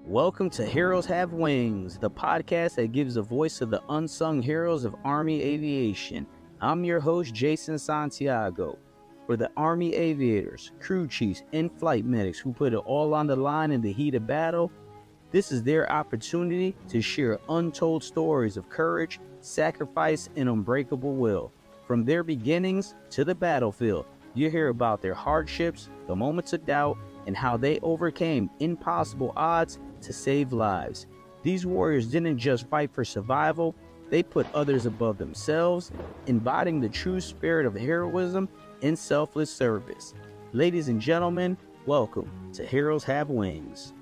Welcome to Heroes Have Wings, the podcast that gives a voice to the unsung heroes of Army aviation. I'm your host, Jason Santiago. For the Army aviators, crew chiefs, and flight medics who put it all on the line in the heat of battle, this is their opportunity to share untold stories of courage, sacrifice, and unbreakable will. From their beginnings to the battlefield, you hear about their hardships, the moments of doubt, and how they overcame impossible odds to save lives. These warriors didn't just fight for survival, they put others above themselves, embodying the true spirit of heroism and selfless service. Ladies and gentlemen, welcome to Heroes Have Wings.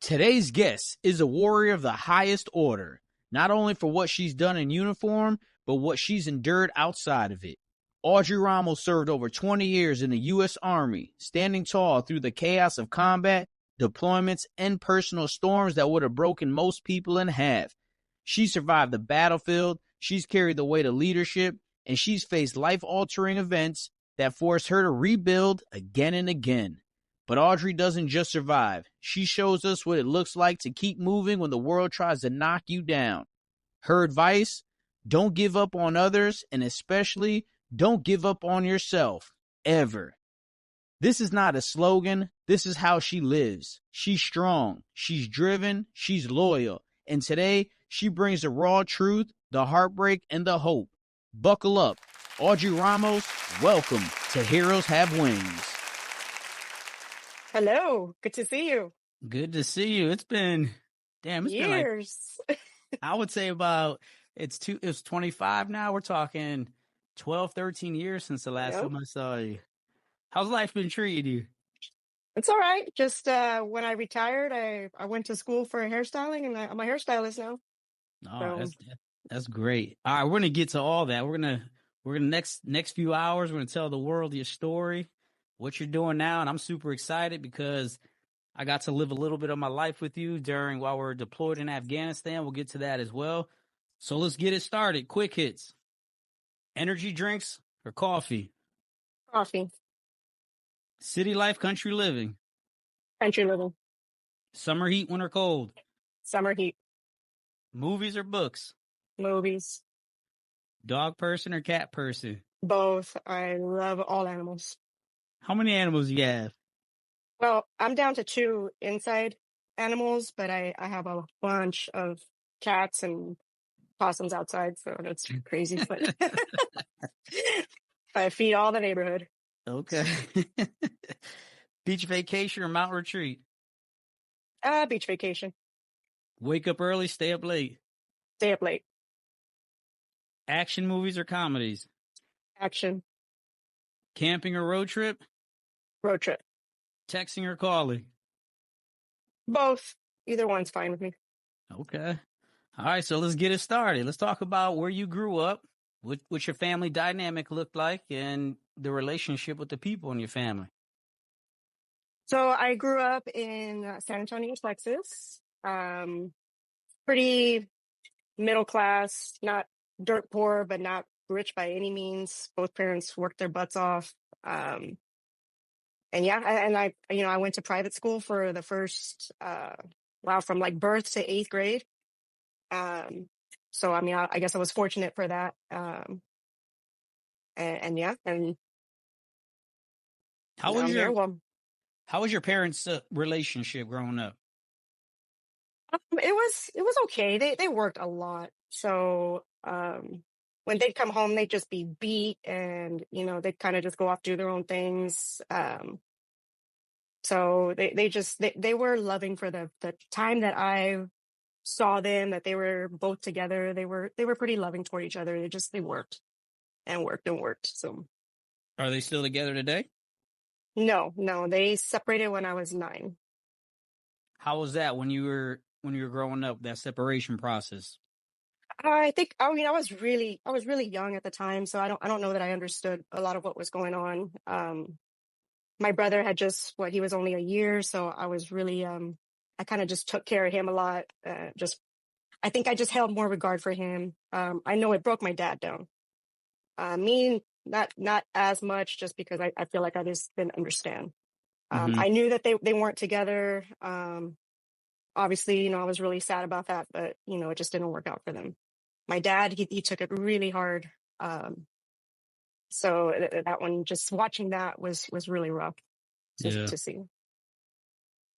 Today's guest is a warrior of the highest order, not only for what she's done in uniform, but what she's endured outside of it. Audrey Ramos served over 20 years in the U.S. Army, standing tall through the chaos of combat, deployments, and personal storms that would have broken most people in half. She survived the battlefield, she's carried the weight of leadership, and she's faced life-altering events that forced her to rebuild again and again. But Audrey doesn't just survive. She shows us what it looks like to keep moving when the world tries to knock you down. Her advice: don't give up on others, and especially don't give up on yourself, ever. This is not a slogan. This is how she lives. She's strong. She's driven. She's loyal. And today, she brings the raw truth, the heartbreak, and the hope. Buckle up. Audrey Ramos, welcome to Heroes Have Wings. Hello. Good to see you. Good to see you. It's been years. I would say it's 25 now. We're talking 12, 13 years since the last time I saw you. How's life been treating you? It's all right. Just when I retired, I went to school for hairstyling, and I'm a hairstylist now. Oh, that's great. All right, we're gonna get to all that. We're gonna next few hours. We're gonna tell the world your story, what you're doing now, and I'm super excited because I got to live a little bit of my life with you while we're deployed in Afghanistan. We'll get to that as well. So let's get it started. Quick hits. Energy drinks or coffee? Coffee. City life, country living? Country living. Summer heat, winter cold? Summer heat. Movies or books? Movies. Dog person or cat person? Both. I love all animals. How many animals do you have? Well, I'm down to 2 inside animals, but I have a bunch of cats and possums outside, so that's crazy. But I feed all the neighborhood. Okay. Beach vacation or mountain retreat? Beach vacation. Wake up early, stay up late? Stay up late. Action movies or comedies? Action. Camping or road trip? Road trip. Texting or calling? Both. Either one's fine with me. Okay. All right, so let's get it started. Let's talk about where you grew up, what your family dynamic looked like, and the relationship with the people in your family. So I grew up in San Antonio, Texas. Pretty middle class, not dirt poor, but not rich by any means. Both parents worked their butts off. I went to private school for the first, from like birth to 8th grade. So, I guess I was fortunate for that. How was your parents' relationship growing up? It was okay. They worked a lot. So, when they'd come home, they'd just be beat, and, they'd kind of just go off, do their own things. So they were loving for the time that I saw them, that they were both together. They were pretty loving toward each other. They worked and worked and worked. So are they still together today? No, they separated when I was 9. How was that when you were growing up, that separation process? I was really young at the time, so I don't know that I understood a lot of what was going on. My brother had he was only a year, so I was really I kind of just took care of him a lot. I think I just held more regard for him. I know it broke my dad down. Me not as much, just because I feel like I just didn't understand. Mm-hmm. I knew that they weren't together. Obviously, I was really sad about that, but it just didn't work out for them. My dad, he took it really hard. So that one, just watching that was really rough Yeah. to see.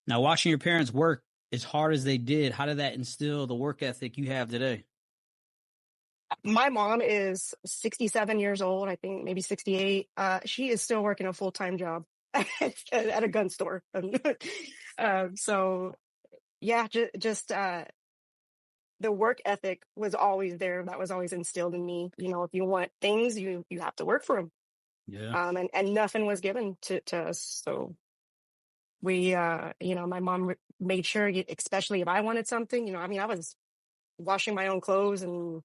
Now, watching your parents work as hard as they did, how did that instill the work ethic you have today? My mom is 67 years old, I think maybe 68. She is still working a full-time job at a gun store. So yeah, just the work ethic was always there. That was always instilled in me. If you want things, you have to work for them. Yeah. And nothing was given to us. So we, my mom made sure, especially if I wanted something, I was washing my own clothes and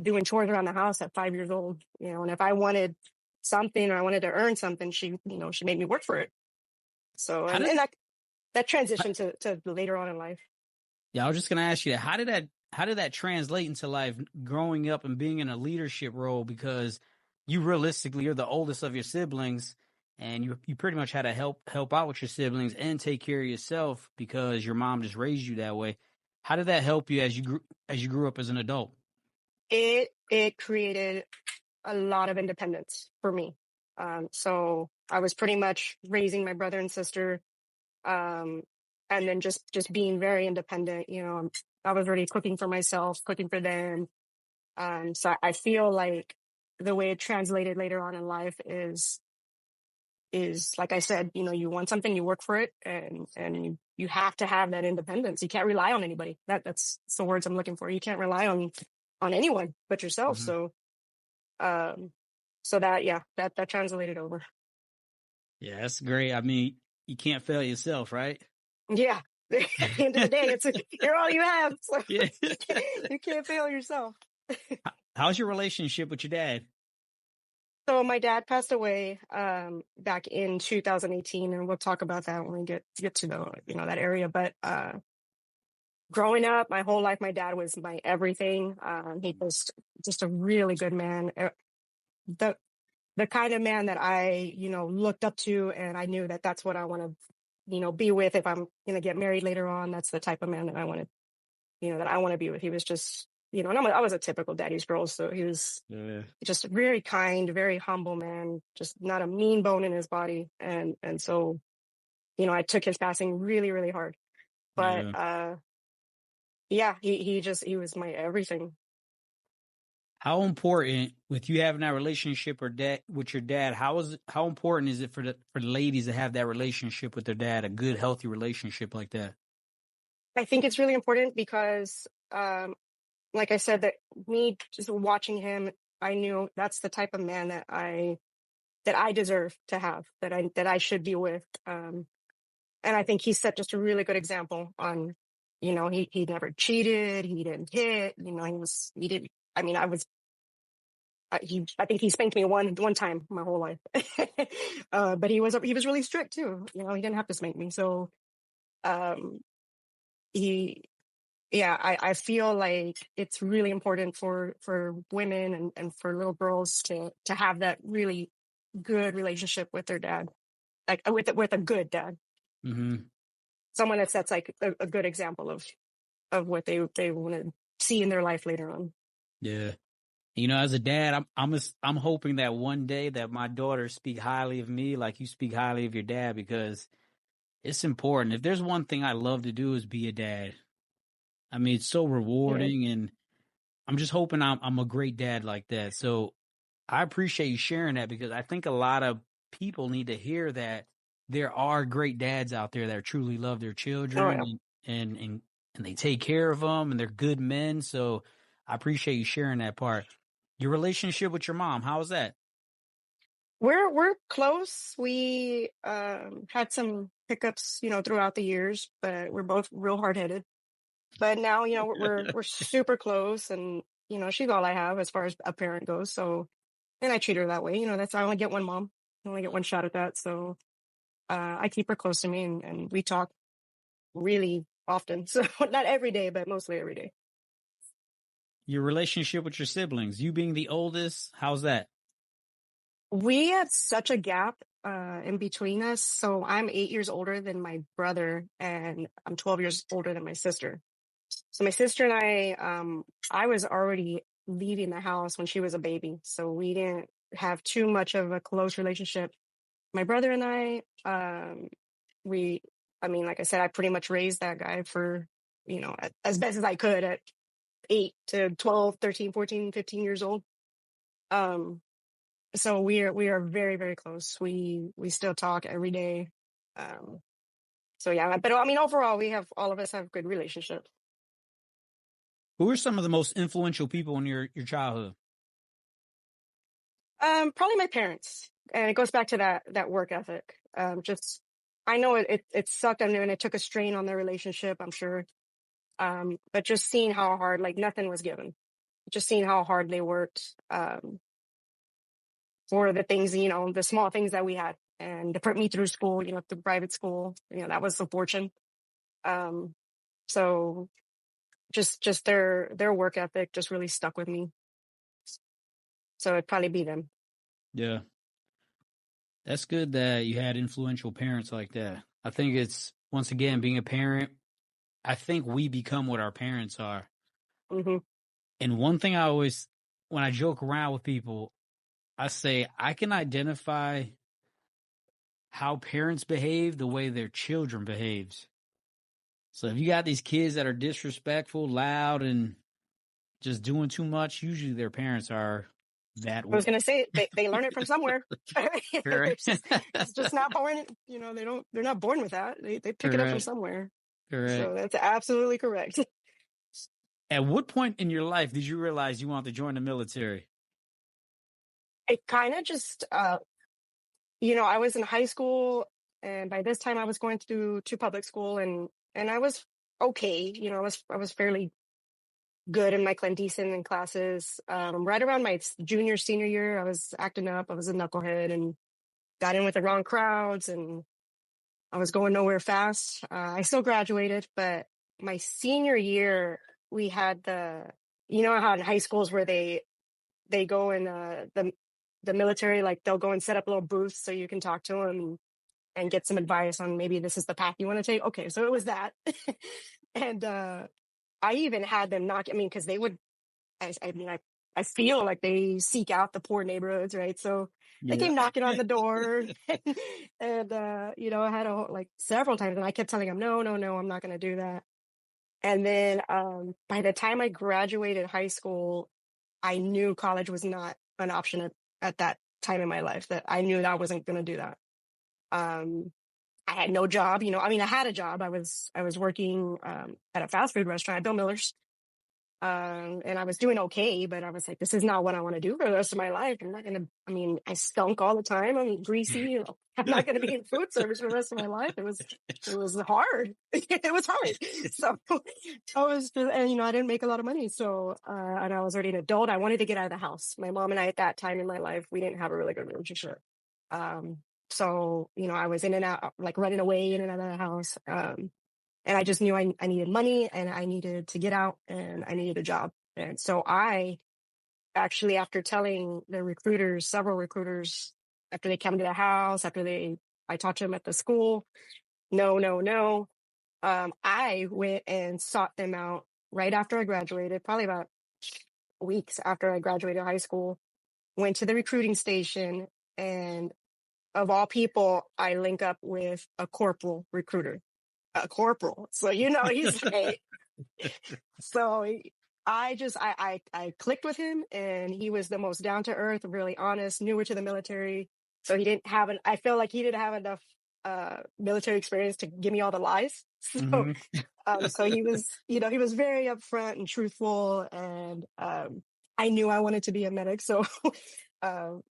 doing chores around the house at 5 years old, and if I wanted something or I wanted to earn something, she made me work for it. So, How and, did and that transitioned to later on in life. Yeah, I was just gonna ask you that. How did that translate into life growing up and being in a leadership role? Because you realistically you're the oldest of your siblings, and you pretty much had to help out with your siblings and take care of yourself because your mom just raised you that way. How did that help you as you grew up as an adult? It created a lot of independence for me. So I was pretty much raising my brother and sister, um, and then just being very independent. I was already cooking for myself, cooking for them. So I feel like the way it translated later on in life is like I said, you want something, you work for it, and you have to have that independence. You can't rely on anybody. That's the words I'm looking for. You can't rely on anyone but yourself. Mhm. Um, so that, yeah, that translated over. Yeah, that's great. I mean, you can't fail yourself, right? Yeah. At the end of the day, you're all you have. So Yeah. you can't fail yourself. How's your relationship with your dad? So my dad passed away back in 2018, and we'll talk about that when we get to the that area. But growing up, my whole life, my dad was my everything. He was just a really good man. The the kind of man that I looked up to, and I knew that that's what I want to be with if I'm going to get married later on. That's the type of man that I wanted, that I want to be with. He was just, and I was a typical daddy's girl, so he was Yeah. just very kind, very humble man, just not a mean bone in his body. And so, I took his passing really, really hard. But Yeah. yeah, he was my everything. How important with you having that relationship or with your dad? How important is it for the ladies to have that relationship with their dad, a good, healthy relationship like that? I think it's really important because, like I said, that me just watching him, I knew that's the type of man that I deserve to have, that I should be with. And I think he set just a really good example on, he never cheated, he didn't hit, he didn't. I mean, I think he spanked me one time my whole life, but he was really strict too. He didn't have to spank me, so um, he. Yeah, I feel like it's really important for women and for little girls to have that really good relationship with their dad, like with a good dad, Hmm. someone that sets like a good example of what they want to see in their life later on. Yeah. As a dad, I'm hoping that one day that my daughters speak highly of me, like you speak highly of your dad, because it's important. If there's one thing I love to do is be a dad. I mean, it's so Yeah. rewarding, and I'm just hoping I'm a great dad like that. So I appreciate you sharing that because I think a lot of people need to hear that there are great dads out there that truly love their Oh yeah. children and they take care of them and they're good men. So I appreciate you sharing that part. Your relationship with your mom, how is that? We're close. We had some hiccups, throughout the years, but we're both real hard headed. But now, we're super close, and she's all I have as far as a parent goes. So, and I treat her that way. That's I only get one mom. I only get one shot at that. So, I keep her close to me, and we talk really often. So not every day, but mostly every day. Your relationship with your siblings, you being the oldest, how's that? We had such a gap in between us. So I'm 8 years older than my brother, and I'm 12 years older than my sister. So my sister and I was already leaving the house when she was a baby. So we didn't have too much of a close relationship. My brother and we, I mean, like I said, I pretty much raised that guy for, as best as I could at 8 to 12, 13, 14, 15 years old. Um, so we are very, very close. We still talk every day. Um, so yeah, but I mean, overall, all of us have good relationships. Who are some of the most influential people in your childhood? Probably my parents, and it goes back to that work ethic. Just I know it sucked on them and it took a strain on their relationship, I'm sure. But just seeing how hard, like nothing was given, just seeing how hard they worked for the things, the small things that we had, and to put me through school, through private school, that was the fortune. Um, so just their work ethic just really stuck with me. So it'd probably be them. Yeah. That's good that you had influential parents like that. I think it's, once again, being a parent, I think we become what our parents are. Hmm. And one thing I always, when I joke around with people, I say I can identify how parents behave the way their children behaves. So if you got these kids that are disrespectful, loud, and just doing too much, usually their parents are that I was way. gonna say they learn it from somewhere. Correct. It's just not born. They're not born with that. They pick it up from Correct. somewhere. So Correct. that's absolutely correct. At what point in your life did you realize you wanted to join the military? It kind of just, I was in high school, and by this time I was going to public school, and I was okay. I was fairly good in my decent in classes. Right around my junior senior year, I was acting up. I was a knucklehead and got in with the wrong crowds, and I was going nowhere fast. I still graduated, but my senior year, we had how in high schools where they go in the military, like they'll go and set up little booths so you can talk to them and get some advice on maybe this is the path you want to take. Okay, so it was that, and I even had them knock. I mean, because they would. I feel like they seek out the poor neighborhoods, right? So they Yeah. came knocking on the door, and I had like several times, and I kept telling them, no, no, no, I'm not going to do that. And then by the time I graduated high school, I knew college was not an option at that time in my life. That I knew that I wasn't going to do that. Um, I had no job, I mean, I had a job. I was working at a fast food restaurant at Bill Miller's. And I was doing okay, but I was like, this is not what I want to do for the rest of my life. I'm not going to, I mean, I stunk all the time. I'm greasy. I'm not going to be in food service for the rest of my life. It was hard. It was hard. So I was, and I didn't make a lot of money. So, and I was already an adult. I wanted to get out of the house. My mom and I, at that time in my life, we didn't have a really good relationship. So, I was in and out, like running away in and out of the house. And I just knew I needed money and I needed to get out and I needed a job. And so I actually, after telling several recruiters, after they came to the house, I talked to them at the school, no, no, no. I went and sought them out right after I graduated, probably about weeks after I graduated high school, went to the recruiting station, and of all people, I link up with a corporal recruiter. A corporal. So, he's like, so I clicked with him, and he was the most down to earth, really honest, newer to the military. So I feel like he didn't have enough military experience to give me all the lies. So, Hmm. so he was very upfront and truthful, and I knew I wanted to be a medic. So,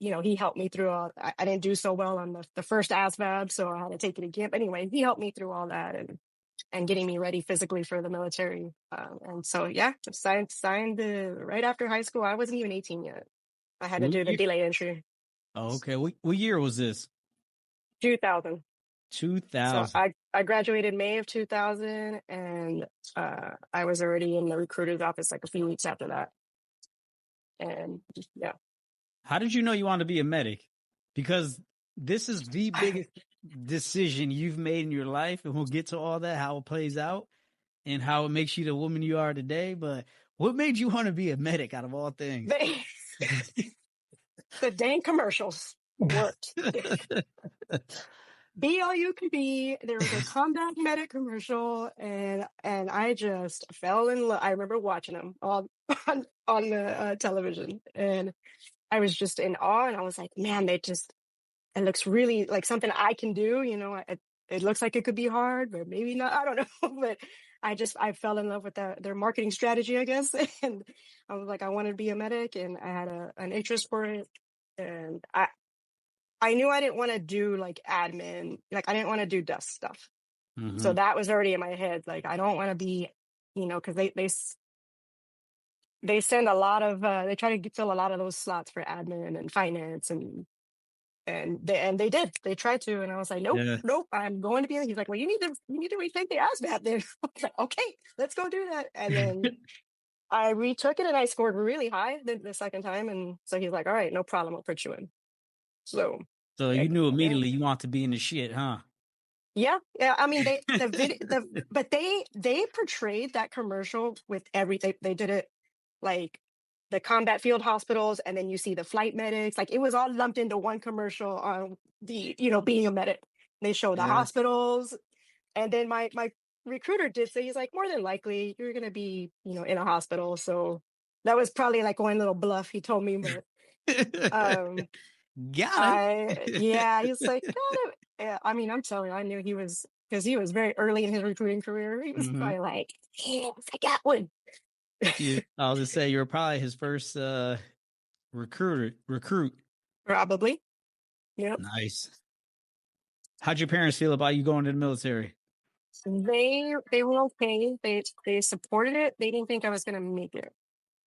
he helped me through all. I didn't do so well on the first ASVAB, so I had to take it again. But anyway, he helped me through all that and getting me ready physically for the military. And so, yeah, signed right after high school. I wasn't even 18 yet. I had to What do the year? delay entry. Oh, okay. What year was this? 2000. So 2000. I graduated May of 2000, and I was already in the recruiter's office like a few weeks after that. And yeah. How did you know you wanted to be a medic? because this is the biggest decision you've made in your life, and we'll get to all that, how it plays out and how it makes you the woman you are today. But what made you want to be a medic out of all things? The dang commercials worked. Be all you can be. There was a combat medic commercial, and I just fell in love. I remember watching them on the television, and I was just in awe. And I was like, man, it looks really like something I can do. You know, it looks like it could be hard, but maybe not. I don't know. But I fell in love with their marketing strategy, I guess. And I was like, I wanted to be a medic, and I had an interest for it. And I knew I didn't want to do like admin, like I didn't want to do desk stuff. Mm-hmm. So that was already in my head. Like, I don't want to be, you know, because they send a lot of they try to fill a lot of those slots for admin and finance, and they did. They tried to, and I was like, nope, Yeah. nope, I'm going to be. He's like, well, you need to rethink the ASVAB then. I was like, okay, let's go do that. And then I retook it, and I scored really high the second time. And so he's like, all right, no problem, I'll put you in. So you knew immediately you want to be in the shit, huh? Yeah. I mean, but they portrayed that commercial with everything. They did it like the combat field hospitals, and then you see the flight medics. Like, it was all lumped into one commercial on being a medic. They show the hospitals, and then my recruiter did say, he's like, more than likely you're gonna be in a hospital. So that was probably like one little bluff he told me, but got it. he's like, got it. Yeah, I mean, I'm telling you, I knew he was, because he was very early in his recruiting career. He was probably like, yes, I got one. I was gonna say you were probably his first recruit. Probably. Yep. Nice. How'd your parents feel about you going to the military? They were okay. They supported it. They didn't think I was gonna make it.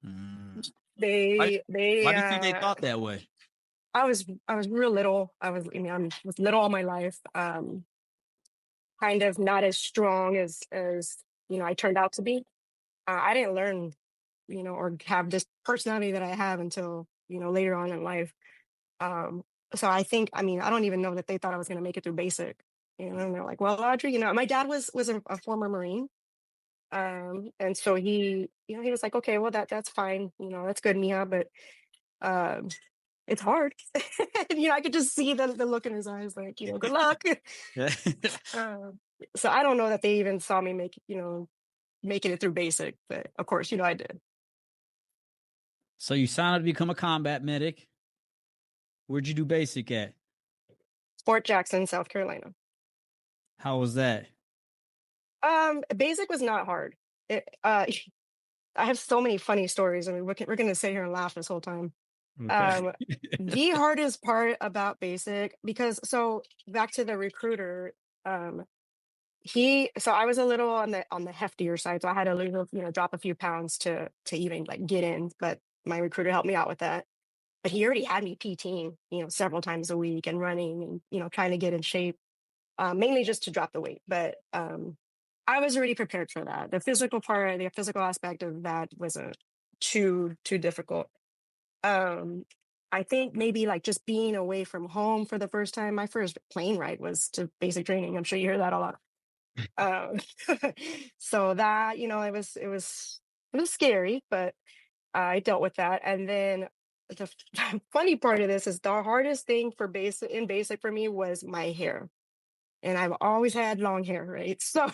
Why They do you think they thought that way? I was real little. I was little all my life. Kind of not as strong as I turned out to be. I didn't learn, or have this personality that I have until later on in life. So I think, I mean, I don't even know that they thought I was going to make it through basic. And they're like, well, Audrey, my dad was a former Marine. And so he was like, okay, well, that's fine. That's good, Mia, but it's hard. I could just see the look in his eyes, like, good luck. So I don't know that they even saw me making it through basic, but of course, I did. So you signed up to become a combat medic. Where'd you do basic at? Fort Jackson, South Carolina. How was that? Basic was not hard. I have so many funny stories. I mean, we're going to sit here and laugh this whole time. Okay. The hardest part about basic, because back to the recruiter, so I was a little on the heftier side, so I had to lose, drop a few pounds to even like get in, but my recruiter helped me out with that. But he already had me PTing, several times a week and running and, trying to get in shape, mainly just to drop the weight. But I was already prepared for that. The physical part, the physical aspect of that wasn't too difficult. I think maybe like just being away from home for the first time. My first plane ride was to basic training. I'm sure you hear that a lot. So that, it was scary, but I dealt with that. And then the funny part of this is the hardest thing for basic for me was my hair. And I've always had long hair, right? So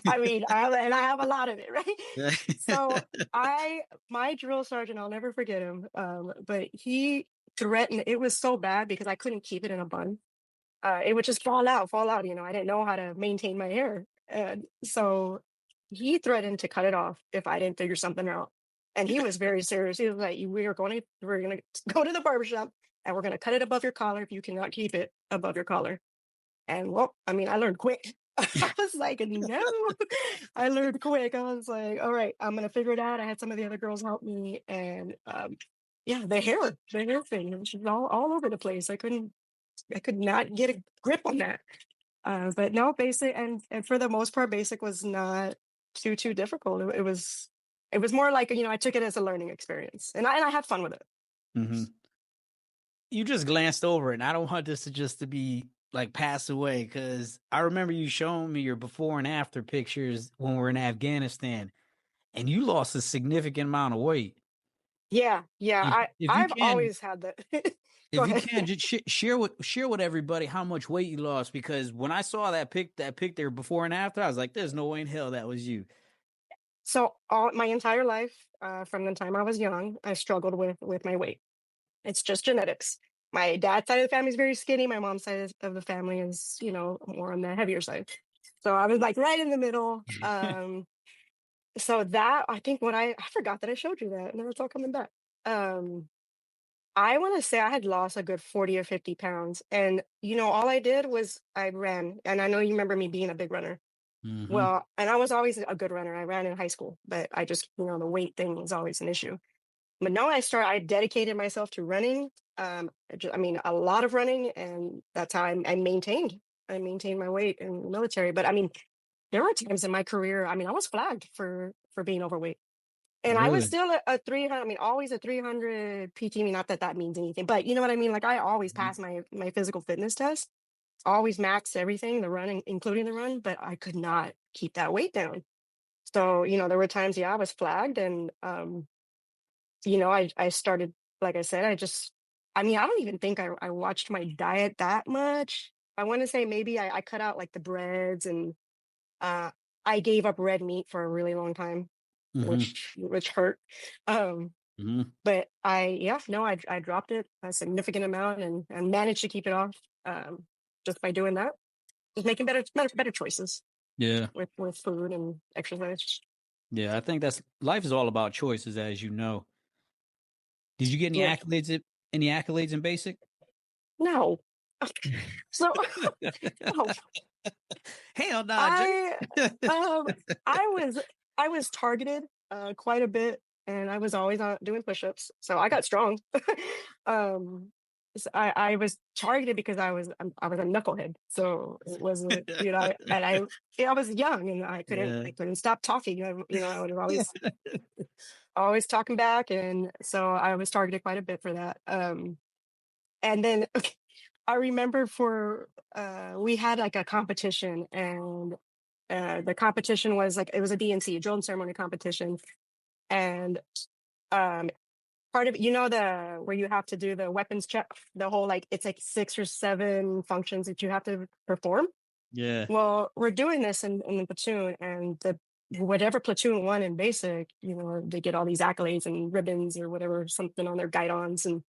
I mean, I have a lot of it, right? So my drill sergeant, I'll never forget him, but he threatened, it was so bad because I couldn't keep it in a bun. It would just fall out. I didn't know how to maintain my hair. And so he threatened to cut it off if I didn't figure something out. And he was very serious. He was like, we're going to go to the barbershop and we're going to cut it above your collar if you cannot keep it above your collar. And well, I mean, I learned quick. I was like, no, I learned quick. I was like, all right, I'm going to figure it out. I had some of the other girls help me. And the hair thing, it was just all over the place. I could not get a grip on that. But no, basic, and for the most part, basic was not too difficult. It was more like, I took it as a learning experience, and I had fun with it. Mm-hmm. you just glanced over it, and I don't want this to just to be like pass away because I remember you showing me your before and after pictures when we are in Afghanistan, and you lost a significant amount of weight. Yeah, yeah. If you I've can, always had that. Go if you ahead. can, just share with everybody how much weight you lost because when I saw that pic there before and after, I was like, "There's no way in hell that was you." So all my entire life, from the time I was young, I struggled with my weight. It's just genetics. My dad's side of the family is very skinny. My mom's side of the family is, more on the heavier side. So I was like right in the middle. So that I think what I forgot that I showed you that. Now it's all coming back. Um, I want to say I had lost a good 40 or 50 pounds. And, all I did was I ran. And I know you remember me being a big runner. Hmm. Well, and I was always a good runner. I ran in high school, but I just, the weight thing was always an issue. But no, I dedicated myself to running. I mean, a lot of running, and that's how I maintained. I maintained my weight in the military. But I mean, there were times in my career. I mean, I was flagged for being overweight, and I was Really? still a 300. I mean, always a 300 PT. I mean, not that that means anything, but you know what I mean. Like I always passed my physical fitness test. Always maxed everything, the running, including the run, but I could not keep that weight down. So, there were times, yeah, I was flagged and I started, like I said, I mean, I don't even think I watched my diet that much. I want to say maybe I cut out like the breads and uh, I gave up red meat for a really long time, Hmm. which hurt. Um, Hmm. but yeah, no, I dropped it a significant amount and managed to keep it off just by doing that, just making better choices Yeah. with food and exercise. Yeah. I think that's life is all about choices, as you know. Did you get Yeah, any accolades in basic? no. So oh, Hell nah, Jay. I um I was I was targeted quite a bit, and I was always doing push-ups, so I got strong. um I was targeted because I was a knucklehead, so it was I was young and Yeah. I couldn't stop talking. I was always talking back, and so I was targeted quite a bit for that. And then I remember we had like a competition, and the competition was like it was a DNC, a drill and ceremony competition, and um, part of the where you have to do the weapons check, the whole like it's like 6 or 7 functions that you have to perform. Yeah. Well, we're doing this in the platoon, and the whatever platoon won in basic, they get all these accolades and ribbons or whatever, something on their guidons, and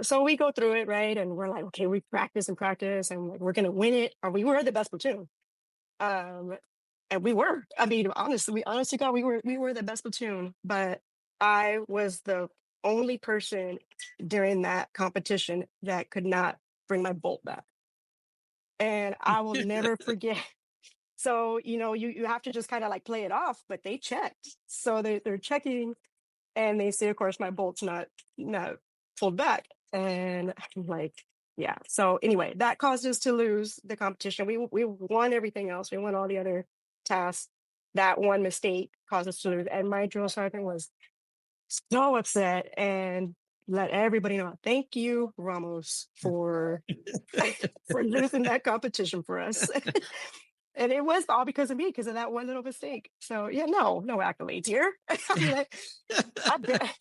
so we go through it, right? And we're like, okay, we practice and practice, and like, we're gonna win it, or we were the best platoon. Um, and we were. I mean, honestly, God, we were the best platoon. But I was the only person during that competition that could not bring my bolt back, and I will never forget. So you have to just kind of like play it off, but they checked, so they're checking, and they say, of course, my bolt's not pulled back, and I'm like, yeah. So anyway, that caused us to lose the competition. We won everything else. We won all the other tasks. That one mistake caused us to lose, and my drill sergeant was so upset and let everybody know. Thank you, Ramos, for for losing that competition for us. And it was all because of me, because of that one little mistake. So yeah, no accolades here. I mean, I bet.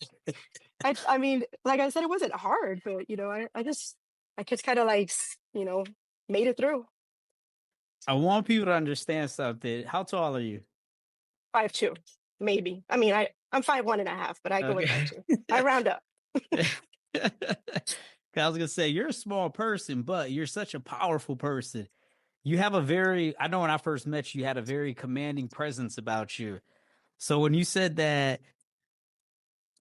I mean, like I said, it wasn't hard, but I just kind of like made it through. I want people to understand something. How tall are you? 5'2", maybe. I mean, I'm 5'1.5", but I go with Okay. 5'2". I round up. I was gonna say you're a small person, but you're such a powerful person. You have a very, I know when I first met you, you had a very commanding presence about you. So when you said that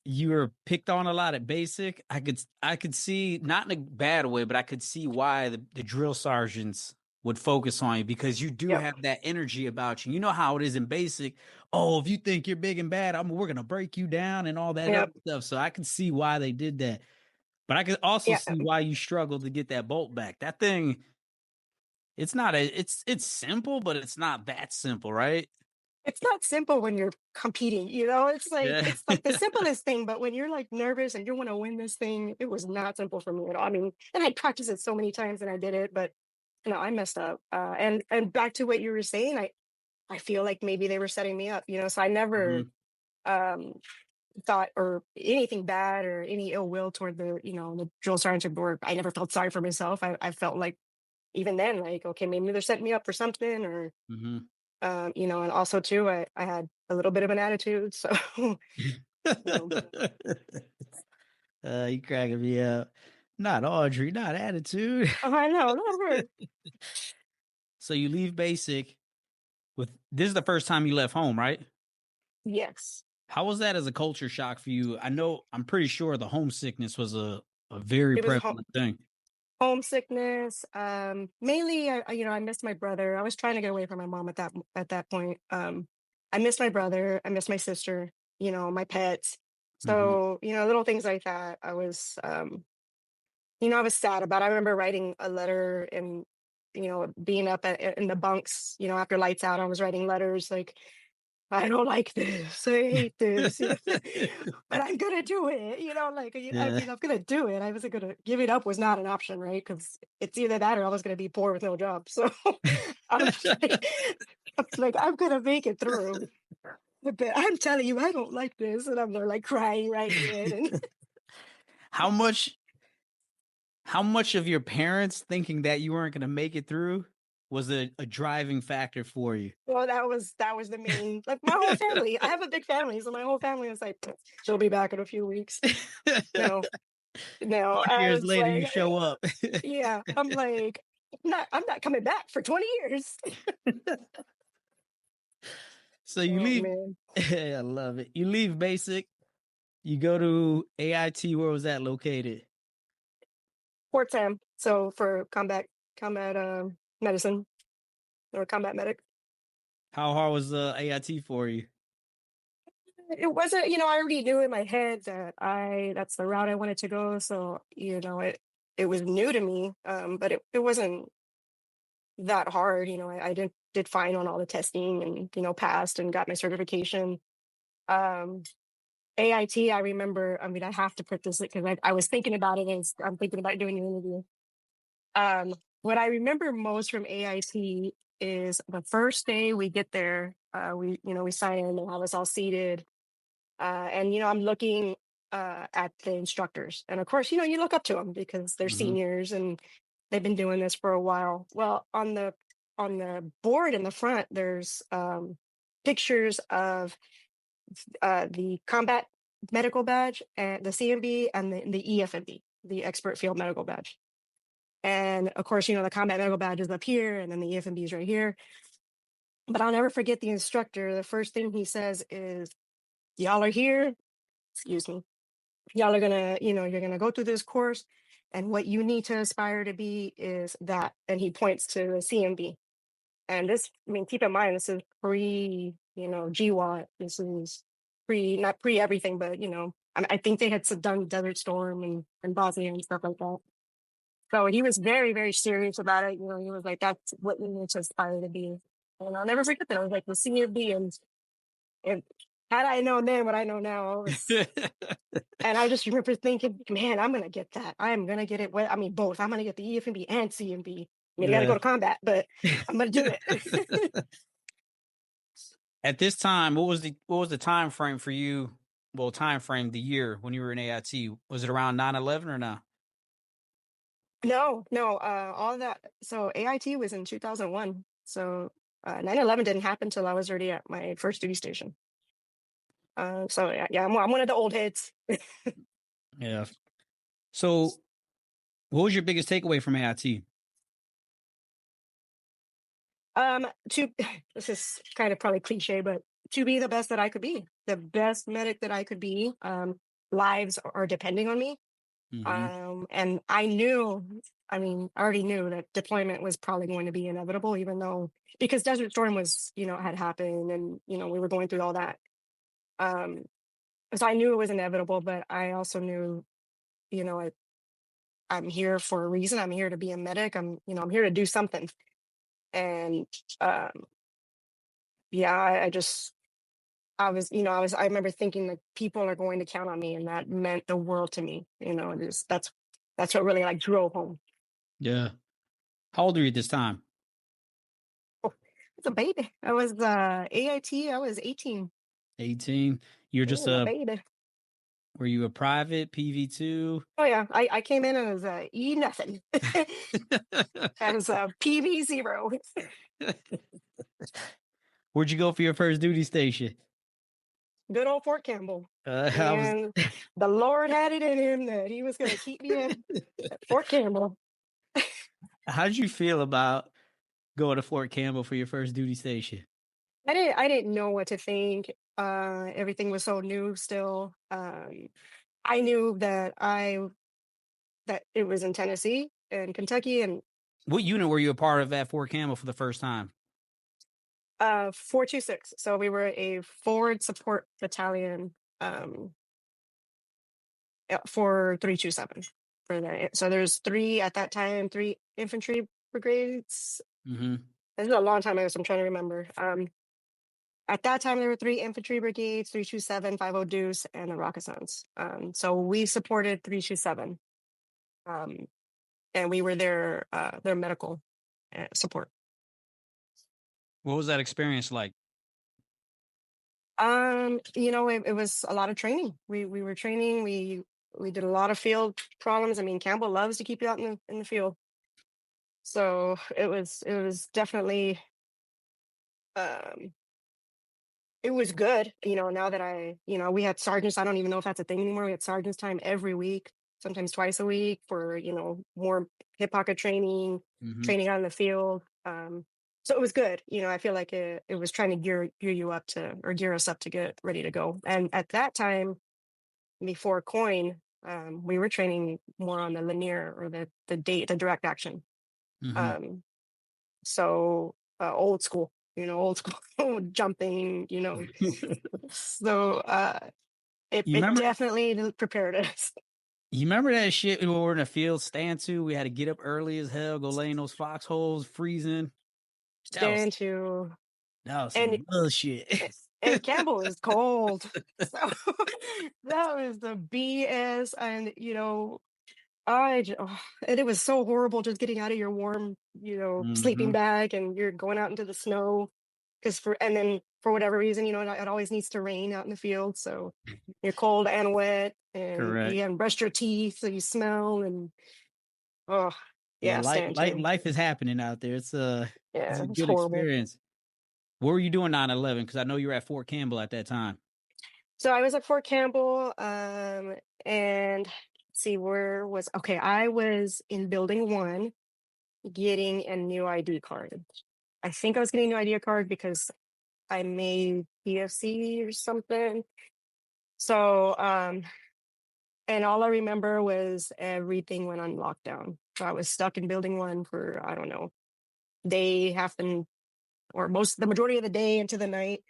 you were picked on a lot at basic, I could see, not in a bad way, but I could see why the drill sergeants would focus on you because you do Yep. have that energy about you. You know how it is in basic. Oh, if you think you're big and bad, we're gonna break you down and all that other Yep. stuff. So I can see why they did that. But I could also Yeah. see why you struggled to get that bolt back. That thing, it's not a it's simple, but it's not that simple, right? It's not simple when you're competing, you know? Yeah. It's like the simplest thing, but when you're like nervous and you want to win this thing, it was not simple for me at all. I mean, and I practiced it so many times and I did it, but no, I messed up. And back to what you were saying, I feel like maybe they were setting me up, you know. So I never Mhm. um thought or anything bad or any ill will toward the drill sergeant, or I never felt sorry for myself. I felt like even then, like, okay, maybe they're setting me up for something, or Mhm. and also too, I had a little bit of an attitude, so you know, You cracking me up. Not Audrey, not attitude. I know, no, right. So you leave basic with this is the first time you left home, right? Yes, How was that as a culture shock for you? I'm pretty sure the homesickness was a very it was prevalent thing. homesickness. Mainly, I missed my brother. I was trying to get away from my mom at that point. I missed my brother. I missed my sister. My pets. Mhm. So little things like that. I was sad about. I remember writing a letter and being up in the bunks. After lights out, I was writing letters like, I don't like this. I hate this. But I'm gonna do it. I Yeah. mean, I'm gonna do it. I wasn't gonna give it up was not an option, right? Because it's either that or I was gonna be poor with no job. So I'm like, I'm gonna make it through. But I'm telling you, I don't like this, and I'm there like crying, writing it, and How much how much of your parents thinking that you weren't gonna make it through was a driving factor for you? well, that was the main, like, my whole family. I have a big family, so my whole family was like, she'll be back in a few weeks. No, no, 20 years it's later, you like, show up. yeah, I'm like, I'm not coming back for 20 years. So you Oh leave man. I love it. You leave basic, you go to AIT, where was that located? Port Sam. So for combat medicine, or combat medic. How hard was, AIT for you? It wasn't, I already knew in my head that that's the route I wanted to go. So, it was new to me. But it wasn't that hard. I did fine on all the testing and, passed and got my certification. Um AIT, I remember, I mean, I have to put this because I was thinking about it as I'm thinking about doing the interview. What I remember most from AIT is the first day we get there, we sign in and have us all seated. And, I'm looking at the instructors. And of course, you look up to them because they're Mhm. seniors and they've been doing this for a while. Well, on the board in the front, there's pictures of the combat medical badge and the CMB and the EFMB, the expert field medical badge. And of course, the combat medical badge is up here and then the EFMB is right here. But I'll never forget the instructor. The first thing he says is, y'all are here. Excuse me. Y'all are gonna, you're gonna go through this course. And what you need to aspire to be is that. And he points to the CMB. And this, I mean, keep in mind, this is pre, GWAT. This is not pre everything, but, I think they had done Desert Storm and Bosnia and stuff like that. So he was very, very serious about it. He was like, that's what you need to aspire to be. And I'll never forget that. I was like, the CMB. And had I known then what I know now, and I just remember thinking, man, I'm going to get that. I am going to get it. Well, I mean, both. I'm going to get the EFMB and CMB. I mean, I got to go Yeah. to combat, but I'm going to do it. At this time, what was the time frame for you? Well, time frame, the year when you were in AIT. Was it around 9/11 or no? No, no, all that. So AIT was in 2001. So 9/11 didn't happen till I was already at my first duty station. So yeah, I'm one of the old heads. Yeah. So, what was your biggest takeaway from AIT? To this is kind of probably cliche, but to be the best that I could be, the best medic that I could be. Lives are depending on me. Mhm. And I knew, I mean, I already knew that deployment was probably going to be inevitable, even though because Desert Storm was, had happened and, we were going through all that. Um, so I knew it was inevitable, but I also knew, you know, I, I'm here for a reason. I'm here to be a medic. I'm here to do something. And um, yeah, I remember thinking that people are going to count on me, and that meant the world to me. That's what really like drove home. Yeah. How old are you at this time? Oh, it's a baby. I was AIT. I was 18. 18. You're Yeah, just my a baby. were you a private PV2? Oh yeah, I came in as a E nothing. As a PV zero. Where'd you go for your first duty station? Good old Fort Campbell. I was And the Lord had it in him that he was going to keep me at Fort Campbell. How did you feel about going to Fort Campbell for your first duty station? I didn't know what to think. Everything was so new still. I knew that it was in Tennessee and Kentucky and What unit were you a part of at Fort Campbell for the first time? 426. So we were a forward support battalion for 327 for that. So there's three at that time, three infantry brigades. Mm-hmm. This is a long time ago, so I'm trying to remember. At that time, there were three infantry brigades: 327, 50 Deuce, and the Rockasons. So we supported 327, and we were their medical support. What was that experience like? It was a lot of training. We were training. We did a lot of field problems. I mean, Campbell loves to keep you out in the field, so it was definitely um, it was good. Now that we had sergeants. I don't even know if that's a thing anymore. We had sergeants time every week, sometimes twice a week for, more hip pocket training, Mm-hmm. training out in the field. So it was good. I feel like it was trying to gear us up to get ready to go. And at that time, before coin, we were training more on the linear or the direct action. Mm-hmm. Um, so old school, old school jumping, So it You it remember? definitely prepared us. You remember that shit we were in a field stand to? We had to get up early as hell, go lay in those foxholes, freezing. That was Stand to that was and some bullshit. and Campbell is cold, so that was the BS. And and it was so horrible just getting out of your warm, sleeping Mm-hmm. bag, and you're going out into the snow and then for whatever reason, it always needs to rain out in the field, so you're cold and wet, and Correct. you haven't brushed your teeth, so you smell, and oh Yeah, yeah, stand to. life is happening out there. It's Yeah, a it's good horrible. experience. What were you doing 9/11? Because I know you were at Fort Campbell at that time. So I was at Fort Campbell, and see where was okay. I was in Building 1, getting a new ID card. I think I was getting a new ID card because I made PFC or something. So, and all I remember was everything went on lockdown. So I was stuck in Building 1 for, I don't know, day, half or the majority of the day into the night.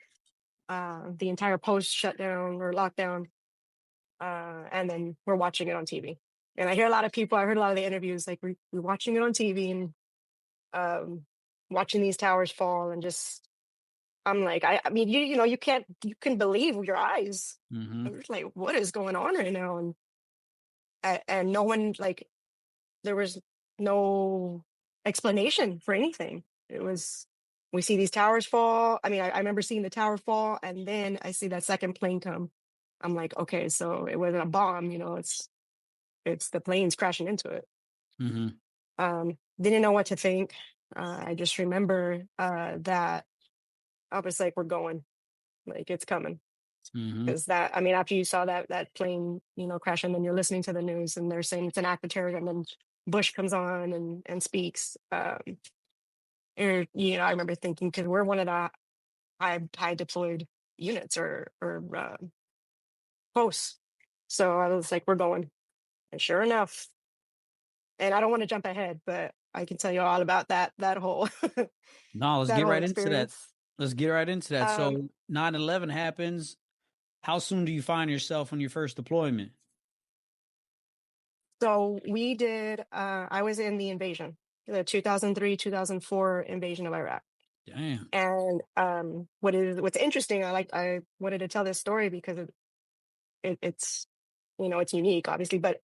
The entire post shut down or lockdown. And then we're watching it on TV. And I hear a lot of people, I heard a lot of the interviews, like we're watching it on TV and watching these towers fall, and just, I'm like, I mean, you can believe your eyes. Mm-hmm. I'm just like, what is going on right now? And no one, like, there was no explanation for anything. It was, we see these towers fall. I mean, I remember seeing the tower fall, and then I see that second plane come. I'm like, okay, so it wasn't a bomb, it's the planes crashing into it. Mm-hmm. Didn't know what to think. I just remember that I was like, we're going, like, it's coming. Mm-hmm. Because I mean, after you saw that plane, crash, and then you're listening to the news and they're saying it's an act of terror, and then Bush comes on and speaks. I remember thinking, because we're one of the high deployed units or posts. So I was like, we're going. And sure enough, and I don't want to jump ahead, but I can tell you all about that whole No, let's that get whole right into that. experience. Let's get right into that. Um, So 9/11 happens. How soon do you find yourself on your first deployment? so we did. I was in the invasion, the 2003 2004 invasion of Iraq. Damn. And what's interesting, I wanted to tell this story because it's it's unique, obviously, but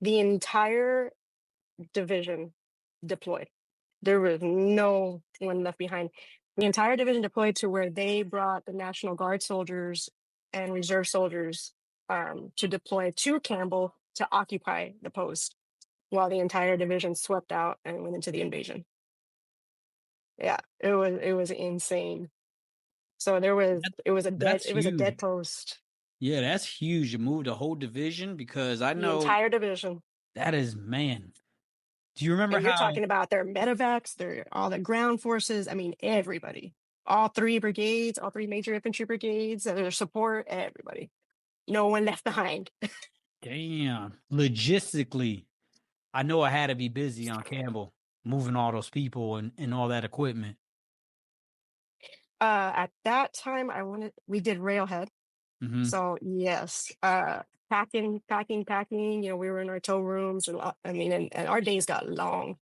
the entire division deployed. There was no one left behind. The entire division deployed to where they brought the National Guard soldiers and reserve soldiers to deploy to Campbell to occupy the post while the entire division swept out and went into the invasion. Yeah, it was insane. So That, it that's was a huge. dead post. Yeah, that's huge. You moved a whole division because I The know entire division. that is, man. Do you remember And you're how? talking about their medevacs, their all the ground forces. I mean, everybody, all three brigades, all three major infantry brigades, their support, everybody. No one left behind. Damn. Logistically, I know I had to be busy on Campbell, moving all those people and all that equipment. At that time, we did railhead. Hmm. So yes, packing. We were in our tow rooms, and I mean, and our days got long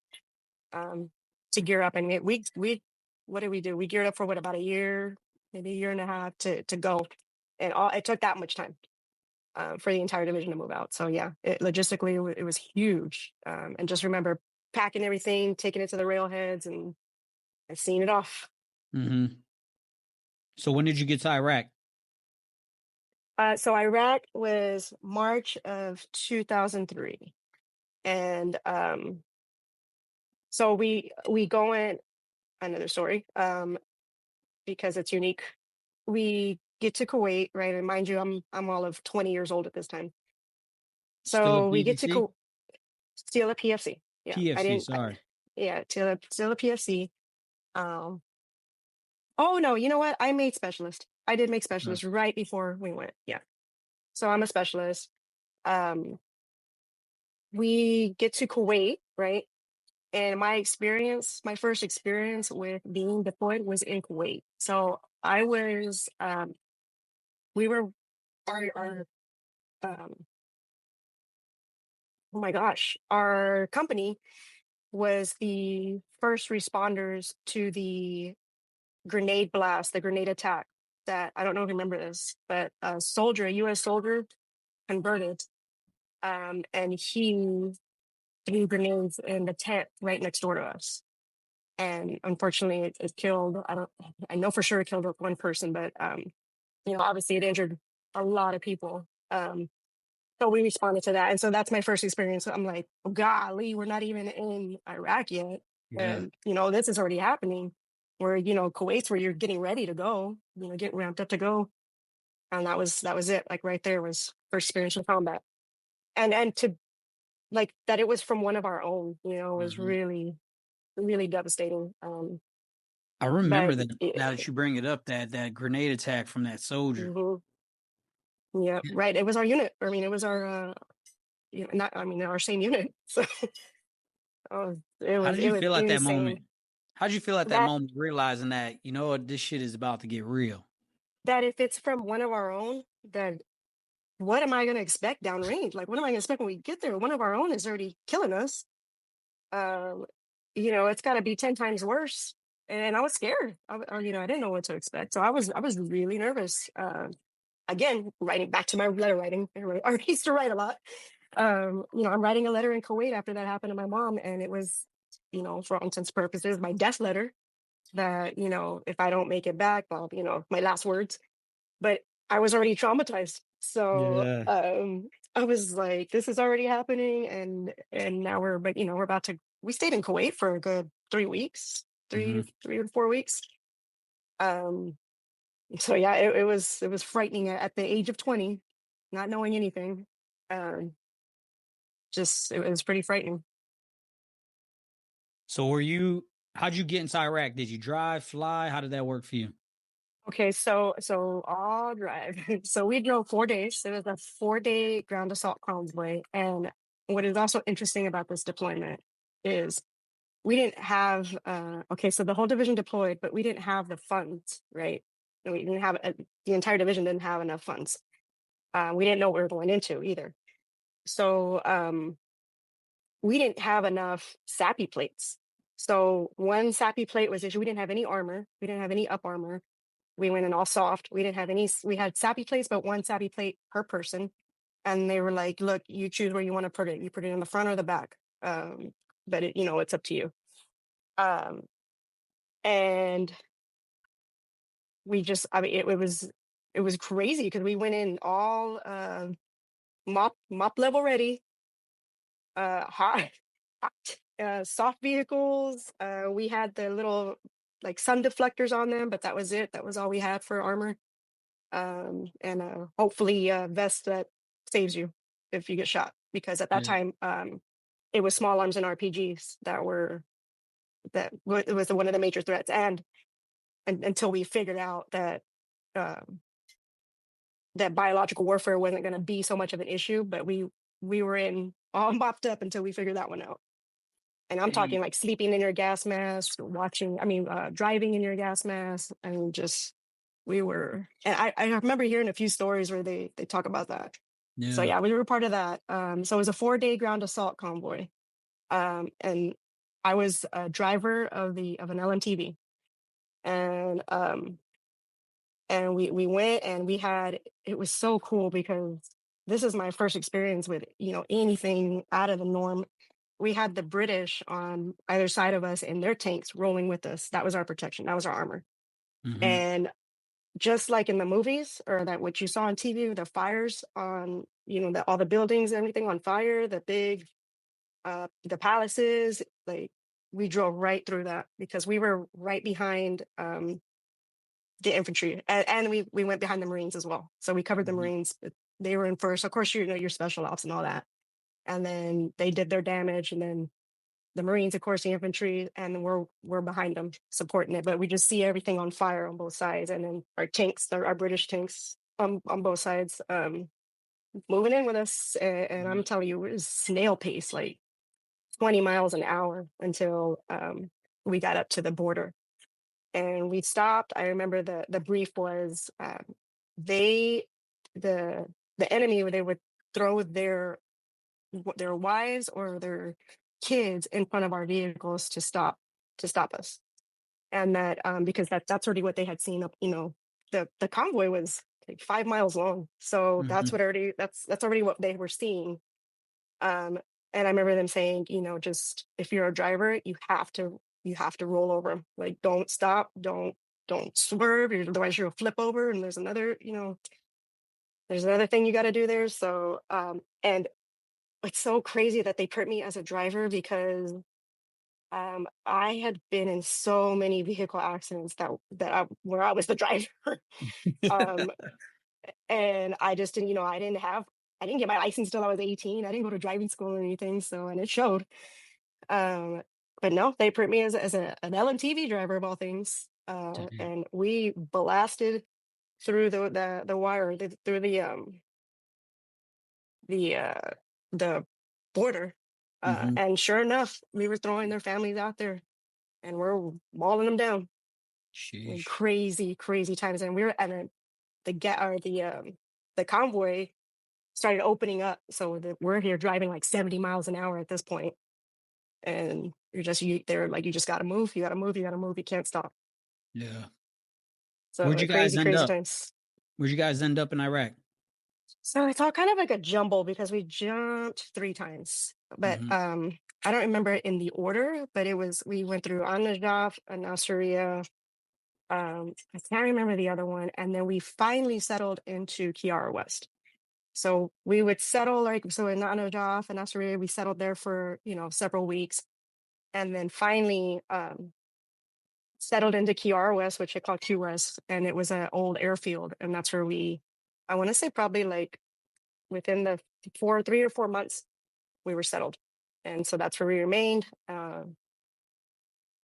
um, to gear up. And we what did we do? We geared up for what, about a year, maybe a year and a half to go, and all it took that much time for the entire division to move out. So yeah, logistically it was huge. And just remember packing everything, taking it to the railheads, and seeing it off. Hmm. So when did you get to Iraq? So Iraq was March of 2003, and so we go in another story because it's unique. We get to Kuwait, right? And mind you, I'm all of 20 years old at this time. Still a So we get to PVC? steal a PFC. Yeah, I PFC, didn't. sorry. Yeah, steal a PFC. Um, oh no, you know what? I made specialist. I did make Okay. specialist right before we went. Yeah, so I'm a specialist. Um, we get to Kuwait, right? And my first experience with being deployed was in Kuwait. So we were, our oh my gosh, our company was the first responders to the grenade blast, the grenade attack that I don't know if you remember this, but a US soldier converted, and he threw grenades in the tent right next door to us. And unfortunately, it killed. I know for sure it killed one person, but obviously it injured a lot of people. So we responded to that, and so that's my first experience. I'm like, oh, golly, we're not even in Iraq yet, Yeah. and this is already happening. Where Kuwait's where you're getting ready to go, getting ramped up to go, and that was it. Like right there was first experience in combat, and to like that it was from one of our own. Was Hmm. really really devastating. I remember But that now that you bring it up, that grenade attack from that soldier. mhm, yeah, right. It was our unit. I mean, it was our not. I mean, our same unit. So it How was did it you was feel at that moment? insane. How did you feel at that That moment, realizing that, you know what, this shit is about to get real? that if it's from one of our own, then what am I going to expect downrange? Like, what am I going to expect when we get there? One of our own is already killing us. Um, it's got to be 10 times worse. And I was scared. I didn't know what to expect. So I was really nervous. Again, writing back to my letter writing. I used to write a lot. I'm writing a letter in Kuwait after that happened to my mom, and it was, for all intents and purposes, my death letter that, if I don't make it back, my last words. But I was already traumatized. So Yeah. I was like, this is already happening, and now we're about to. We stayed in Kuwait for a good 3 weeks, Hmm. 3 or 4 weeks. Um, so yeah, it was frightening at the age of 20, not knowing anything. Um, just it was pretty frightening. So how'd you get into Iraq? Did you drive, fly? How did that work for you? Okay, so all drive. So we drove 4 days. It was a 4-day ground assault convoy. And what is also interesting about this deployment is we didn't have okay, so the whole division deployed, but we didn't have the funds, right? And we didn't have the entire division didn't have enough funds. We didn't know what we were going into either. So we didn't have enough SAPI plates. So one SAPI plate was issued. We didn't have any armor. We didn't have any up armor. We went in all soft. We didn't have any. We had SAPI plates, but one SAPI plate per person. And they were like, "Look, you choose where you want to put it. You put it in the front or the back. But it's up to you." Um, and we just, I mean, it was crazy because we went in all mop level ready, hot, soft vehicles. We had the little like sun deflectors on them, but that was it. That was all we had for armor. And hopefully a vest that saves you if you get shot. Because at that Yeah. time, it was small arms and RPGs it was one of the major threats. And until we figured out that um, that biological warfare wasn't going to be so much of an issue, but we were in all mopped up until we figured that one out. And I'm talking Dang. like sleeping in your gas mask, driving in your gas mask, and just we were. And I remember hearing a few stories where they talk about that. So Yeah. yeah, we were part of that. So it was a 4-day ground assault convoy, and I was a driver of an LMTV, and we went and it was so cool because this is my first experience with anything out of the norm. We had the British on either side of us and their tanks rolling with us. That was our protection. That was our armor. Hmm. And just like in the movies or that what you saw on TV, the fires on, all the buildings, everything on fire, the palaces, like we drove right through that because we were right behind the infantry, and we went behind the Marines as well. So we covered the Hmm. Marines. But they were in first. Of course, your special ops and all that, and then they did their damage, and then the Marines, of course, the infantry, and we're behind them supporting it. But we just see everything on fire on both sides, and then our tanks, our British tanks on both sides, moving in with us. And I'm telling you, it was snail pace, like 20 miles an hour until we got up to the border and we stopped. I remember the brief was they the the enemy they would throw their wives or their kids in front of our vehicles to stop us, and that because that's already what they had seen up. The convoy was like 5 miles long, so Hmm. that's already what they were seeing. Um, and I remember them saying, just if you're a driver, you have to roll over 'em. Like, don't stop, don't swerve, otherwise you'll flip over. And there's another thing you got to do there. So, and it's so crazy that they put me as a driver because I had been in so many vehicle accidents where I was the driver. um, and I just didn't, I didn't get my license till I was 18. I didn't go to driving school or anything. So, and it showed. Um, but no, they put me an LMTV driver of all things. Dang. And we blasted through the wire, through the the border. Hmm. And sure enough, we were throwing their families out there, and we're mauling them down. In Sheesh. crazy, crazy times. And we were and then the convoy started opening up, so we're here driving like 70 miles an hour at this point, and they're like, you just got to move, you got to move, you got to move, you can't stop. Yeah. So Where'd you guys crazy, end crazy up? times. Where'd you guys end up in Iraq? So it's all kind of like a jumble because we jumped 3 times, but Hmm. I don't remember it in the order, but we went through An-Najaf, Nasiriyah. I can't remember the other one, and then we finally settled into Kiara West. So we would settle in An-Najaf and Nasiriyah, we settled there for several weeks, and then finally settled into Kiara West, which they call Q West, and it was an old airfield, and that's where I want to say probably like within the 3 or 4 months we were settled, and so that's where we remained, and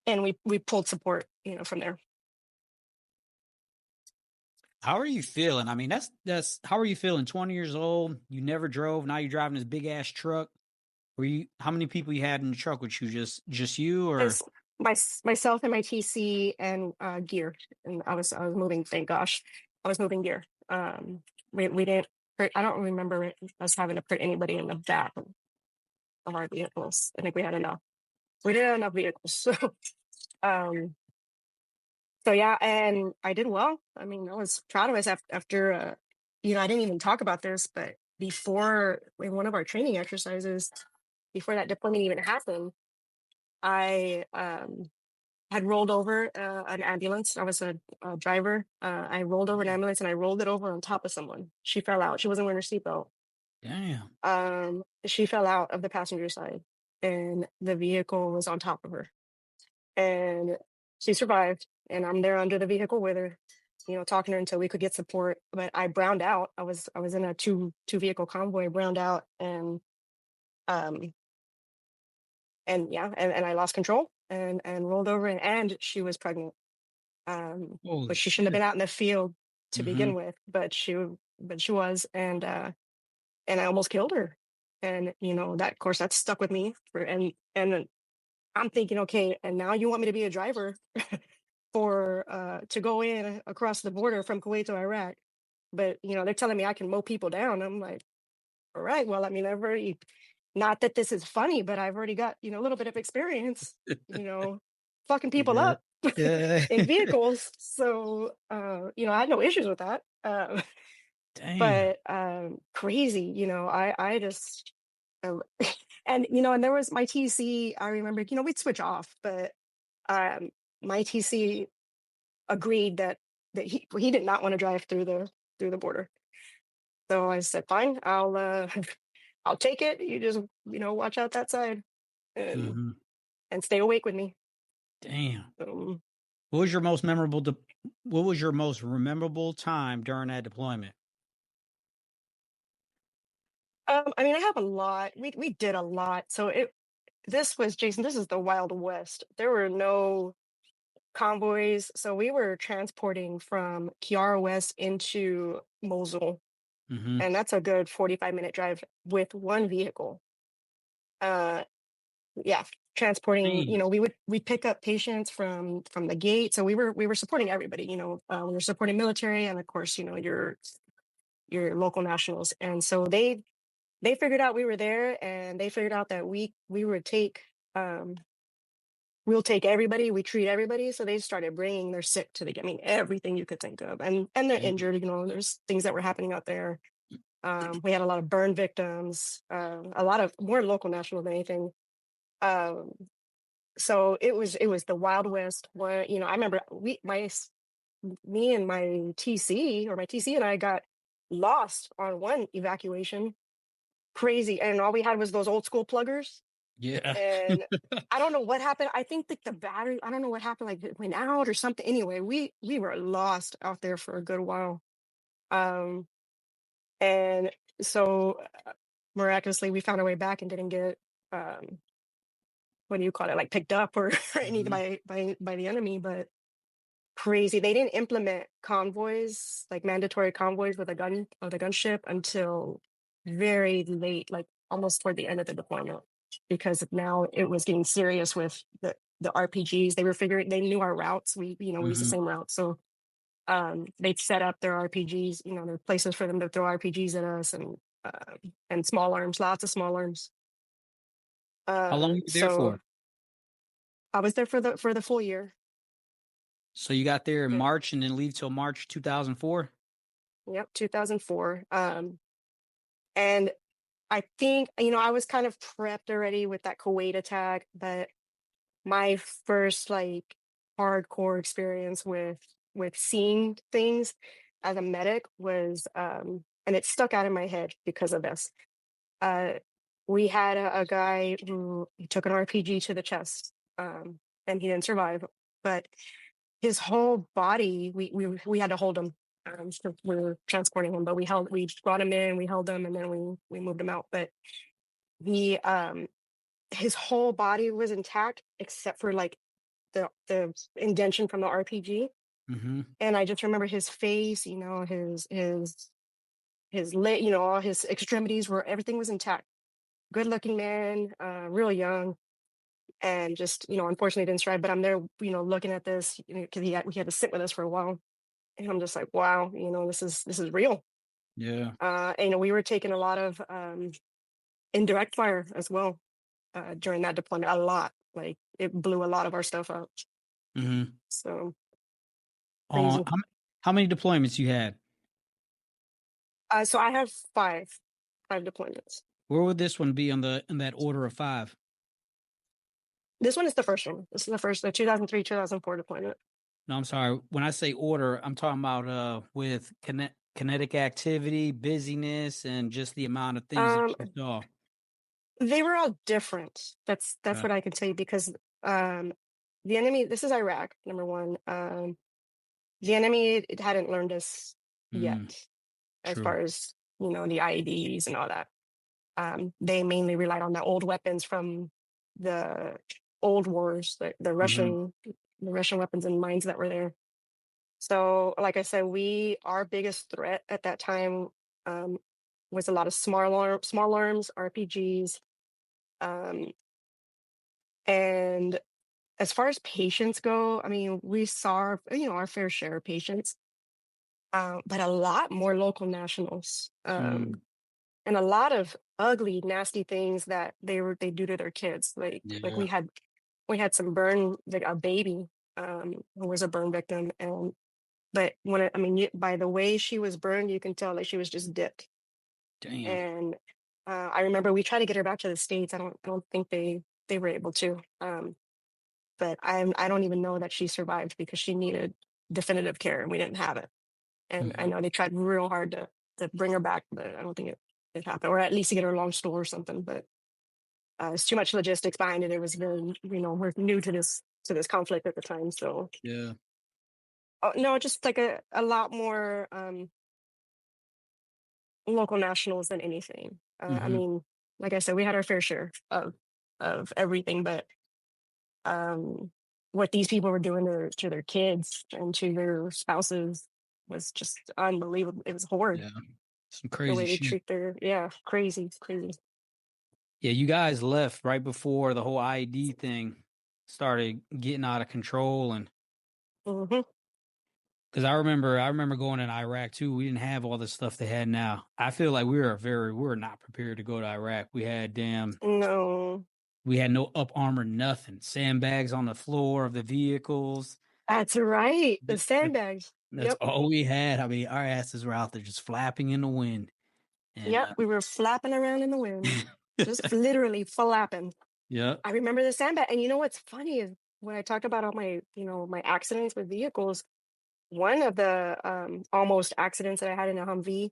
we pulled support, from there. How are you feeling? I mean, that's how are you feeling? 20 years old, you never drove, now you're driving this big ass truck. How many people you had in the truck with you? Just you or As myself and my TC and gear, and I was moving. Thank gosh, I was moving gear. We didn't. I don't remember us having to put anybody in the back of our vehicles. I think we had enough. We didn't have enough vehicles. Um, so yeah, and I did well. I mean, I was proud of us after, I didn't even talk about this, but before in one of our training exercises, before that deployment even happened, I had rolled over an ambulance. I was a driver. I rolled over an ambulance and I rolled it over on top of someone. She fell out. She wasn't wearing her seatbelt. Damn. She fell out of the passenger side, and the vehicle was on top of her. And she survived. And I'm there under the vehicle with her, talking to her until we could get support. But I browned out. I was in a two vehicle convoy, browned out, um and I lost control and rolled over, and she was pregnant. Holy But she shouldn't have been shit. out in the field to Mm-hmm. begin with, but she was, and I almost killed her. And that, of course, that stuck with me and I'm thinking, okay, and now you want me to be a driver for to go in across the border from Kuwait to Iraq, but they're telling me I can mow people down. I'm like, all right, well, I mean, I've already, not that this is funny, but I've already got a little bit of experience, you know, fucking people Yeah. up Yeah. in vehicles. So I had no issues with that. Damn. But crazy, I just uh, and there was my TC. I remember, we'd switch off, but um my TC agreed that he did not want to drive through the border. So I said, fine, I'll take it. You just watch out that side and Mm-hmm. stay awake with me. Damn. um, What was your most memorable? What was your most memorable time during that deployment? I mean, I have a lot. We did a lot. So this was, Jason, this is the Wild West. There were no convoys. So we were transporting from Kiara West into Mosul, Mm-hmm. and that's a good 45-minute drive with one vehicle. Uh, yeah, transporting. Damn. We pick up patients from the gate. So we were supporting everybody. We were supporting military, and of course, your local nationals. And so they figured out we were there, and they figured out that we would take. We'll take everybody. We treat everybody. So they started bringing their sick to the. I mean, everything you could think of, and they're Damn. injured. There's things that were happening out there. We had a lot of burn victims, a lot of more local national than anything. Um, so it was the Wild West. Where I remember me and my TC and I got lost on one evacuation. Crazy, and all we had was those old school pluggers. Yeah. And I don't know what happened. I think that the battery, I don't know what happened, like it went out or something. Anyway, we were lost out there for a good while. Um, and so miraculously, we found our way back and didn't get um, what do you call it, like picked up or anything Mm-hmm. by the enemy. But crazy, they didn't implement convoys, like mandatory convoys with a gunship until very late, like almost toward the end of the deployment, because now it was getting serious with the RPGs. They were figuring, they knew our routes. We used the Mm-hmm. same route. So they'd set up their RPGs, there are places for them to throw RPGs at us, and small arms, lots of small arms. How long were you there So for? I was there for the full year. So you got there in Yeah. March and then leave till March 2004? Yep, 2004. And I think, I was kind of prepped already with that Kuwait attack, but my first like hardcore experience with seeing things as a medic was, and it stuck out in my head because of this. Uh, we had a guy who he took an RPG to the chest, and he didn't survive, but his whole body, we had to hold him. So we were transporting him, but we brought him in, we held him, and then we moved him out. But he his whole body was intact except for like the indention from the RPG. Mm-hmm. And I just remember his face, his leg, all his extremities were, everything was intact. Good looking man, real young, and just unfortunately didn't strive. But I'm there, looking at this, because we had to sit with us for a while, and I'm just like, wow, this is real. Yeah. And we were taking a lot of indirect fire as well. during that deployment a lot. Like it blew a lot of our stuff up. Mm-hmm. So On crazy. how many deployments you had? So I have five deployments. Where would this one be on the in that order of five? This one is the first one. This is the first, the 2003, 2004 deployment. No, I'm sorry. When I say order, I'm talking about with kinetic activity, busyness, and just the amount of things that Um, you saw. they were all different. That's Okay. what I can tell you because um, the enemy. This is Iraq, number one. The enemy it hadn't learned us Mm, yet, as true. far as the IEDs and all that. They mainly relied on the old weapons from the old wars, the Hmm. Russian weapons and mines that were there. So, like I said, our biggest threat at that time um, was a lot of small arms, RPGs, um, and as far as patients go, I mean, we saw our fair share of patients, but a lot more local nationals, Mm, and a lot of ugly, nasty things that they do to their kids. Like yeah. we had some burn, like a baby who was a burn victim, and but I mean, by the way she was burned, you can tell that she was just dipped. Damn. And I remember we tried to get her back to the States. I don't think they were able to. But I don't even know that she survived because she needed definitive care and we didn't have it. And I Hmm. know they tried real hard to bring her back, but I don't think it happened, or at least to get her long stool or something. But it's too much logistics behind it. It was very, we're new to this conflict at the time, so Yeah. no, just like a lot more local nationals than anything. I Hmm. mean, like I said, we had our fair share of everything, but um, what these people were doing to their kids and to their spouses was just unbelievable. It was horrid Yeah. Some the crazy way they shit. treat yeah, crazy, crazy. Yeah, you guys left right before the whole IED thing started getting out of control, and Hmm. because I remember going in Iraq too. We didn't have all the stuff they had now. I feel like we were not prepared to go to Iraq. No, We had no up armor, nothing. Sandbags on the floor of the vehicles. that's right. The Th- th- sandbags. That's Yep. all we had. I mean, our asses were out there just flapping in the wind. And Yep. We were flapping around in the wind, just literally flapping. yep. I remember the sandbag. And you know what's funny is when I talked about all my accidents with vehicles, one of the almost accidents that I had in a Humvee,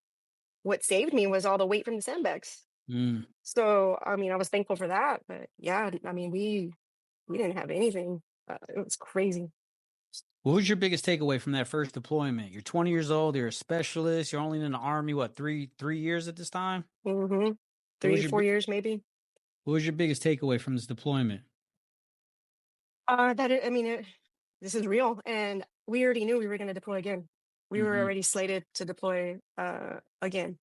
what saved me was all the weight from the sandbags. Mm. So, I mean, I was thankful for that. But yeah, I mean, we didn't have anything. It was crazy. What was your biggest takeaway from that first deployment? You're 20 years old. You're a specialist. You're only in the army. What, three years at this time? Hmm. What Three was to your four years, maybe. What was your biggest takeaway from this deployment? I mean, this is real, and we already knew we were going to deploy again. We were Hmm. already slated to deploy again,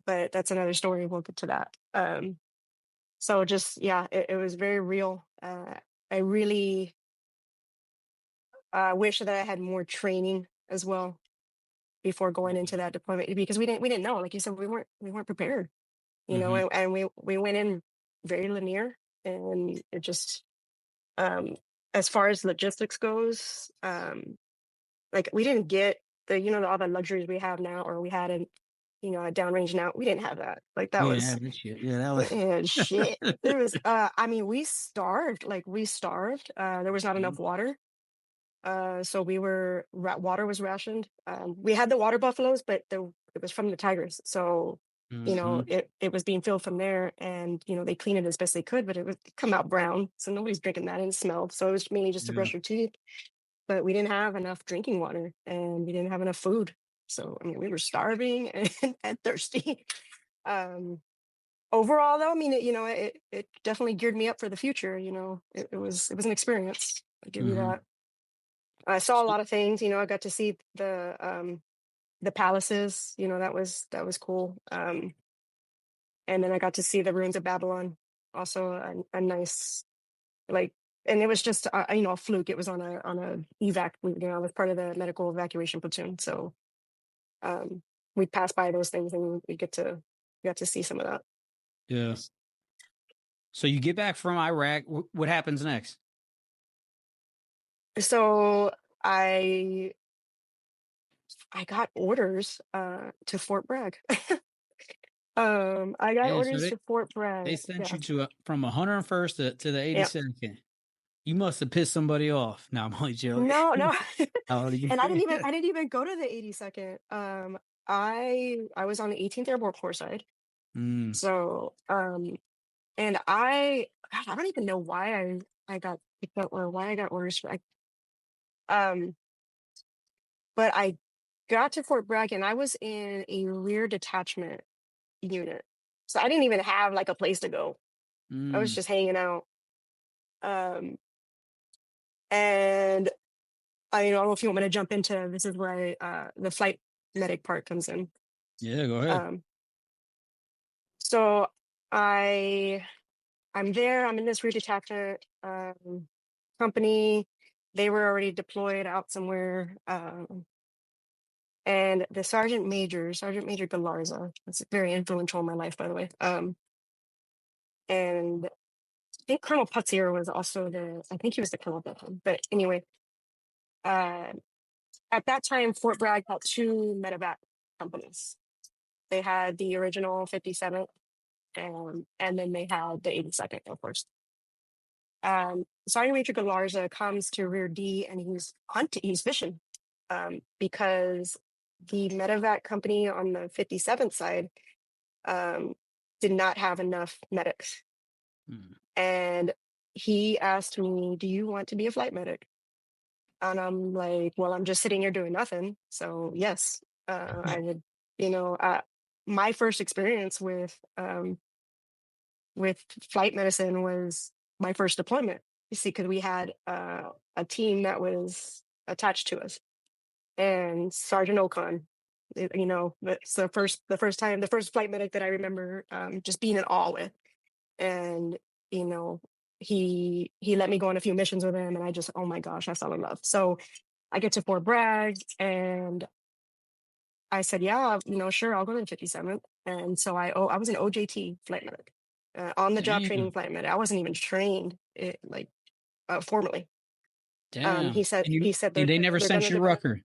but that's another story. We'll get to that. So just yeah, it was very real. I really wish that I had more training as well before going into that deployment because we didn't know. Like you said, we weren't prepared. Hmm. And we went in very linear, and it just um, as far as logistics goes, like we didn't get all the luxuries we have now, or we had in at downrange now. We didn't have that. Like that We didn't was have this shit. Yeah, that was. shit. There was I mean, we starved. Like we starved. There was not enough water. So water was rationed. We had the water buffaloes, but it was from the tigers. So, Hmm. it was being filled from there, and they cleaned it as best they could, but it would come out brown. So nobody's drinking that, and it smelled. So it was mainly just to Yeah. brush your teeth. But we didn't have enough drinking water, and we didn't have enough food. So I mean, we were starving and thirsty. Um, Overall, though, I mean, it definitely geared me up for the future. It was an experience. I'll give you Hmm. that. I saw a lot of things. I got to see the palaces. That was cool. And then I got to see the ruins of Babylon. Also, a nice like, and it was just a fluke. It was on a evac. I was part of the medical evacuation platoon, so um, we passed by those things and we got to see some of that. Yeah. So you get back from Iraq. What happens next? So I got orders to Fort Bragg. I got And so orders to Fort they Bragg. sent Yeah. you to from 101st to the Yeah. 82nd. You must have pissed somebody off. No, I'm only joking. No, no. How old are you? And I didn't even go to the 82nd. I was on the 18th Airborne Corps side. Mm, So and God, I don't even know why I got picked up or why I got orders for um but I got to Fort Bragg and I was in a rear detachment unit. So I didn't even have like a place to go. I was mm. just hanging out. Um and I don't know if you want me to jump into this is where the flight medic part comes in. Yeah, go ahead. Um so I I'm there, I'm in this rear detachment company. They were already deployed out somewhere. And the Sergeant Major Galarza, that's very influential in my life, by the way. And I think Colonel Putzier was also I think he was the colonel at that time. But anyway, uh, at that time, Fort Bragg had two medevac companies. They had the original 57th, and then they had the 82nd, of course. Sergeant Major Galarza comes to Rear D and he's fishing because the medevac company on the 57th side did not have enough medics. Mm. And he asked me, "Do you want to be a flight medic?" And I'm like, "Well, I'm just sitting here doing nothing. So yes, I would, my first experience with flight medicine was my first deployment. You see, because we had a team that was attached to us, and Sergeant Ocon. That's the first flight medic that I remember just being in awe with, and you know, he let me go on a few missions with him, and I just, oh my gosh, I fell in love. So I get to Fort Bragg, and I said, yeah, sure, I'll go to the 57th. And so I was an OJT flight medic, on the job training Damn, flight medic. I wasn't even trained formally. damn. He said And they never they're going sent to you develop Rucker.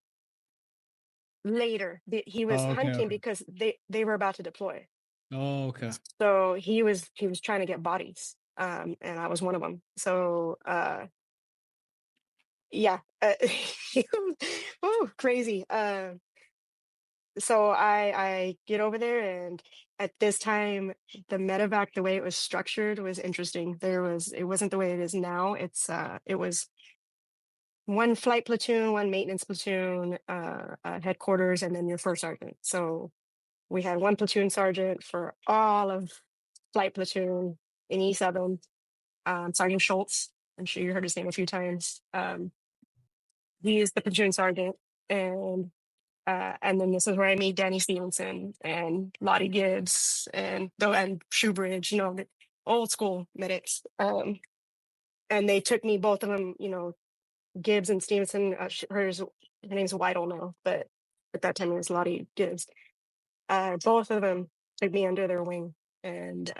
later. He was Oh, okay, hunting okay. because they were about to deploy. Oh, okay. So he was trying to get bodies, and I was one of them. So yeah, ooh, crazy. So I get over there, and at this time, the medevac, the way it was structured, was interesting. It wasn't the way it is now. It was one flight platoon, one maintenance platoon, headquarters, and then your first sergeant. So we had one platoon sergeant for all of flight platoon in E7. Sergeant Schultz. I'm sure you heard his name a few times. He is the platoon sergeant, and then this is where I meet Danny Stevenson and Lottie Gibbs and Shoebridge, the old school medics. And they took me, both of them, Gibbs and Stevenson. Her name's Weidel now, but at that time it was Lottie Gibbs. Both of them took me under their wing and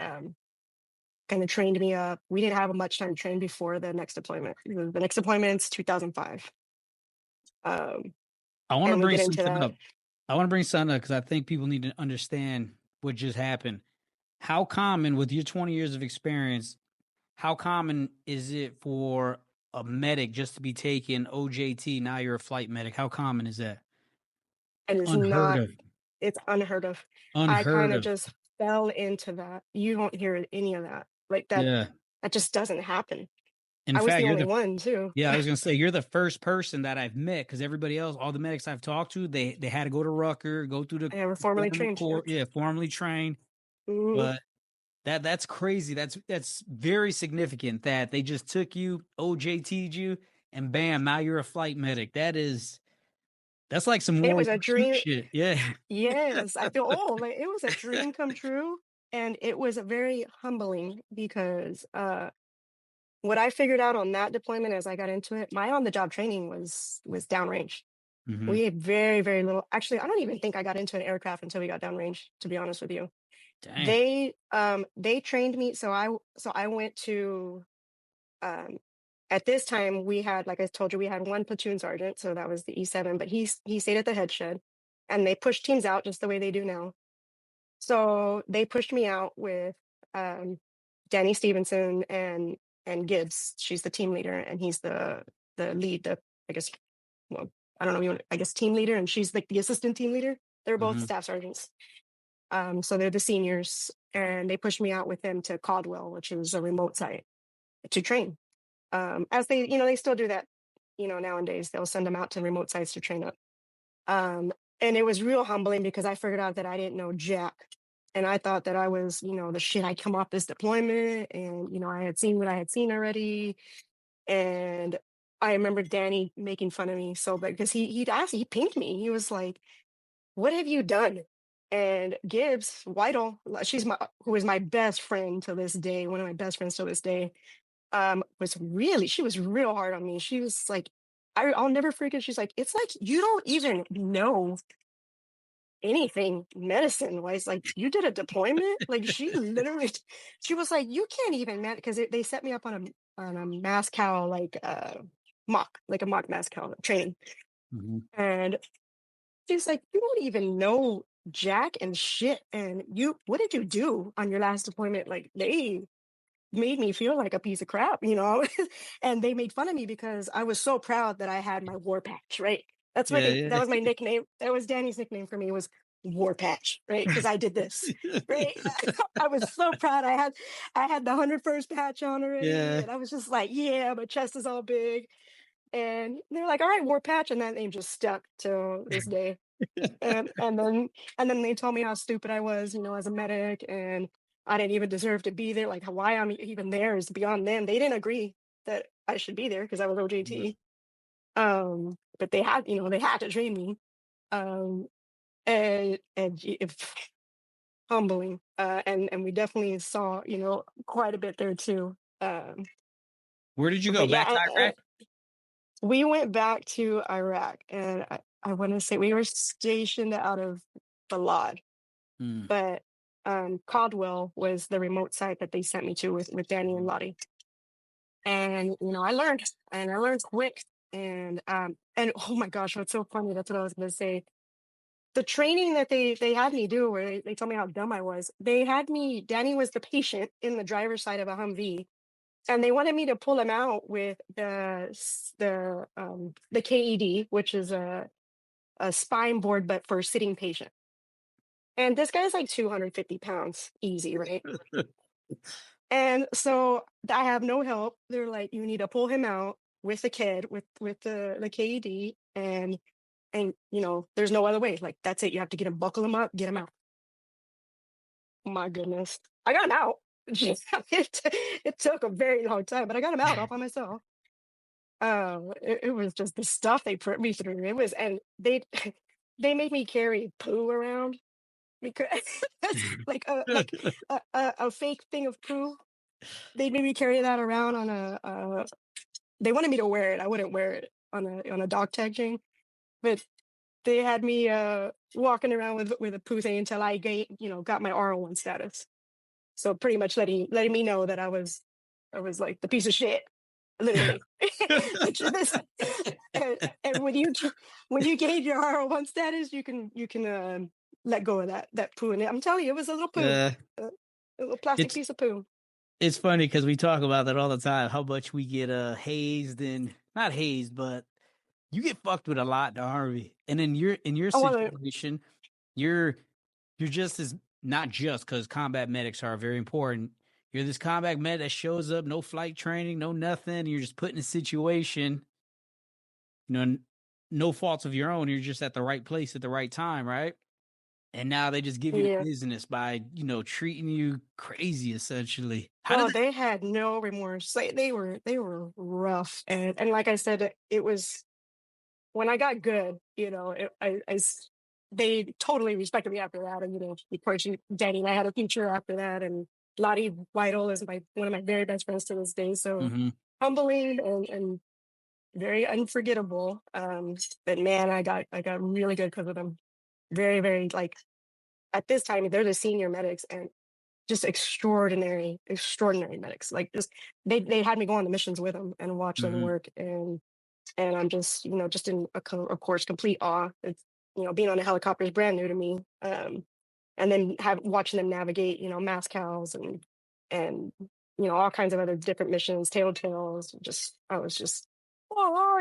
kind of trained me up. We didn't have much time to train before the next deployment. The next deployment's 2005. I want to And we bring get into something that. up. I want to bring something up because I think people need to understand what just happened. How common, with your 20 years of experience, how common is it for a medic just to be taking OJT? Now you're a flight medic. How common is that? And Unheard of. it's unheard of. I kind Unheard of of. just fell into that. You don't hear any of that. Like that, Yeah. that just doesn't happen. In I was fact, the you're only the one too. yeah, I was gonna say you're the first person that I've met because everybody else, all the medics I've talked to, they had to go to Rucker, go through I were the formally formal trained. Yeah. course, yeah, formally trained. Mhm. But that's crazy. That's very significant that they just took you, OJT'd you, and bam, now you're a flight medic. That's like some It World was a War II dream. shit. Yeah. Yes, I feel old. Like it was a dream come true, and it was a very humbling because what I figured out on that deployment as I got into it, my on the job training was downrange. Hmm. We had very, very little. Actually, I don't even think I got into an aircraft until we got downrange, to be honest with you. Dang. They trained me. So I went to, um, at this time we had, like I told you, we had one platoon sergeant, so that was the E7, but he stayed at the head shed, and they pushed teams out just the way they do now. So they pushed me out with, um, Danny Stevenson and Gibbs. She's the team leader, and he's the lead. The I guess, well, I don't know. I guess team leader, and she's like the assistant team leader. They're both Hmm. staff sergeants. So they're the seniors, and they pushed me out with them to Caldwell, which is a remote site, to train. As they still do that. Nowadays they'll send them out to remote sites to train up. Um, and it was real humbling because I figured out that I didn't know jack. And I thought that I was, the shit. I come off this deployment, and, I had seen what I had seen already. And I remember Danny making fun of me so bad because he pinged me. He was like, "What have you done?" And Gibbs Whittle, who is my best friend to this day, one of my best friends to this day, she was real hard on me. She was like, I'll never forget. She's like, "It's like you don't even know anything medicine wise. Like, you did a deployment." Like, she literally, she was like, "You can't even man," because they set me up on a mass cow, like a mock mass cow training. Hmm. And she's like, "You don't even know jack and shit. And what did you do on your last deployment?" Like, they made me feel like a piece of crap. And they made fun of me because I was so proud that I had my war patch, right? Yeah, That yeah. was my nickname. That was Danny's nickname for me, was war patch, right? Because I did this, right? I was so proud. I had the 101st patch on already, Yeah. and I was just like, yeah, my chest is all big. And they're like, "All right, war patch," and that name just stuck till this day. And then they told me how stupid I was, as a medic, and I didn't even deserve to be there. Like, why I'm even there is beyond them. They didn't agree that I should be there because I was OJT. But they had to train me. Um, and humbling. And we definitely saw, quite a bit there too. Where did you go? But Back to yeah, Iraq? we went back to Iraq, and I want to say we were stationed out of Balad. Hmm. But Caldwell was the remote site that they sent me to with Danny and Lottie. And I learned quick. And oh my gosh, what's so funny? That's what I was gonna say. The training that they had me do, where they told me how dumb I was. They had me. Danny was the patient in the driver's side of a Humvee, and they wanted me to pull him out with the KED, which is a spine board, but for sitting patient. And this guy's like 250 pounds, easy, right? And so I have no help. They're like, "You need to pull him out with the kid, with the KED, and there's no other way. Like, that's it. You have to buckle him up, get him out." My goodness, I got him out. It took a very long time, but I got him out all by myself. It was just the stuff they put me through. It was, and they made me carry poo around because like a fake thing of poo. They made me carry that around on they wanted me to wear it. I wouldn't wear it on a dog tag chain, but they had me walking around with a poo thing until got my R1 status. So pretty much letting me know that I was like the piece of shit, literally. This, and when you gain your R1 status, you can let go of that poo. And I'm telling you, it was a little poo, uh, a little plastic it's piece of poo. it's funny because we talk about that all the time. How much we get hazed, and not hazed, but you get fucked with a lot, Harvey. And in your Oh, well, situation, you're you're just as not just because combat medics are very important. You're this combat med that shows up, no flight training, no nothing. And you're just put in a situation, no faults of your own. You're just at the right place at the right time, right? And now they just give you the yeah. business by, treating you crazy, essentially. How did Oh, that? they had no remorse. They were rough, and like I said, it was when I got good. They totally respected me after that, and of course, Danny and I had a future after that, and Lottie Whittle is one of my very best friends to this day. So Mm-hmm. humbling and very unforgettable. But man, I got really good because of them. Very, very, like, at this time, they're the senior medics and just extraordinary medics. Like just they had me go on the missions with them and watch them Hmm. work, and I'm just just in of course complete awe. It's being on a helicopter is brand new to me. And then have watching them navigate mass cows and all kinds of other different missions, tails. Just I was just oh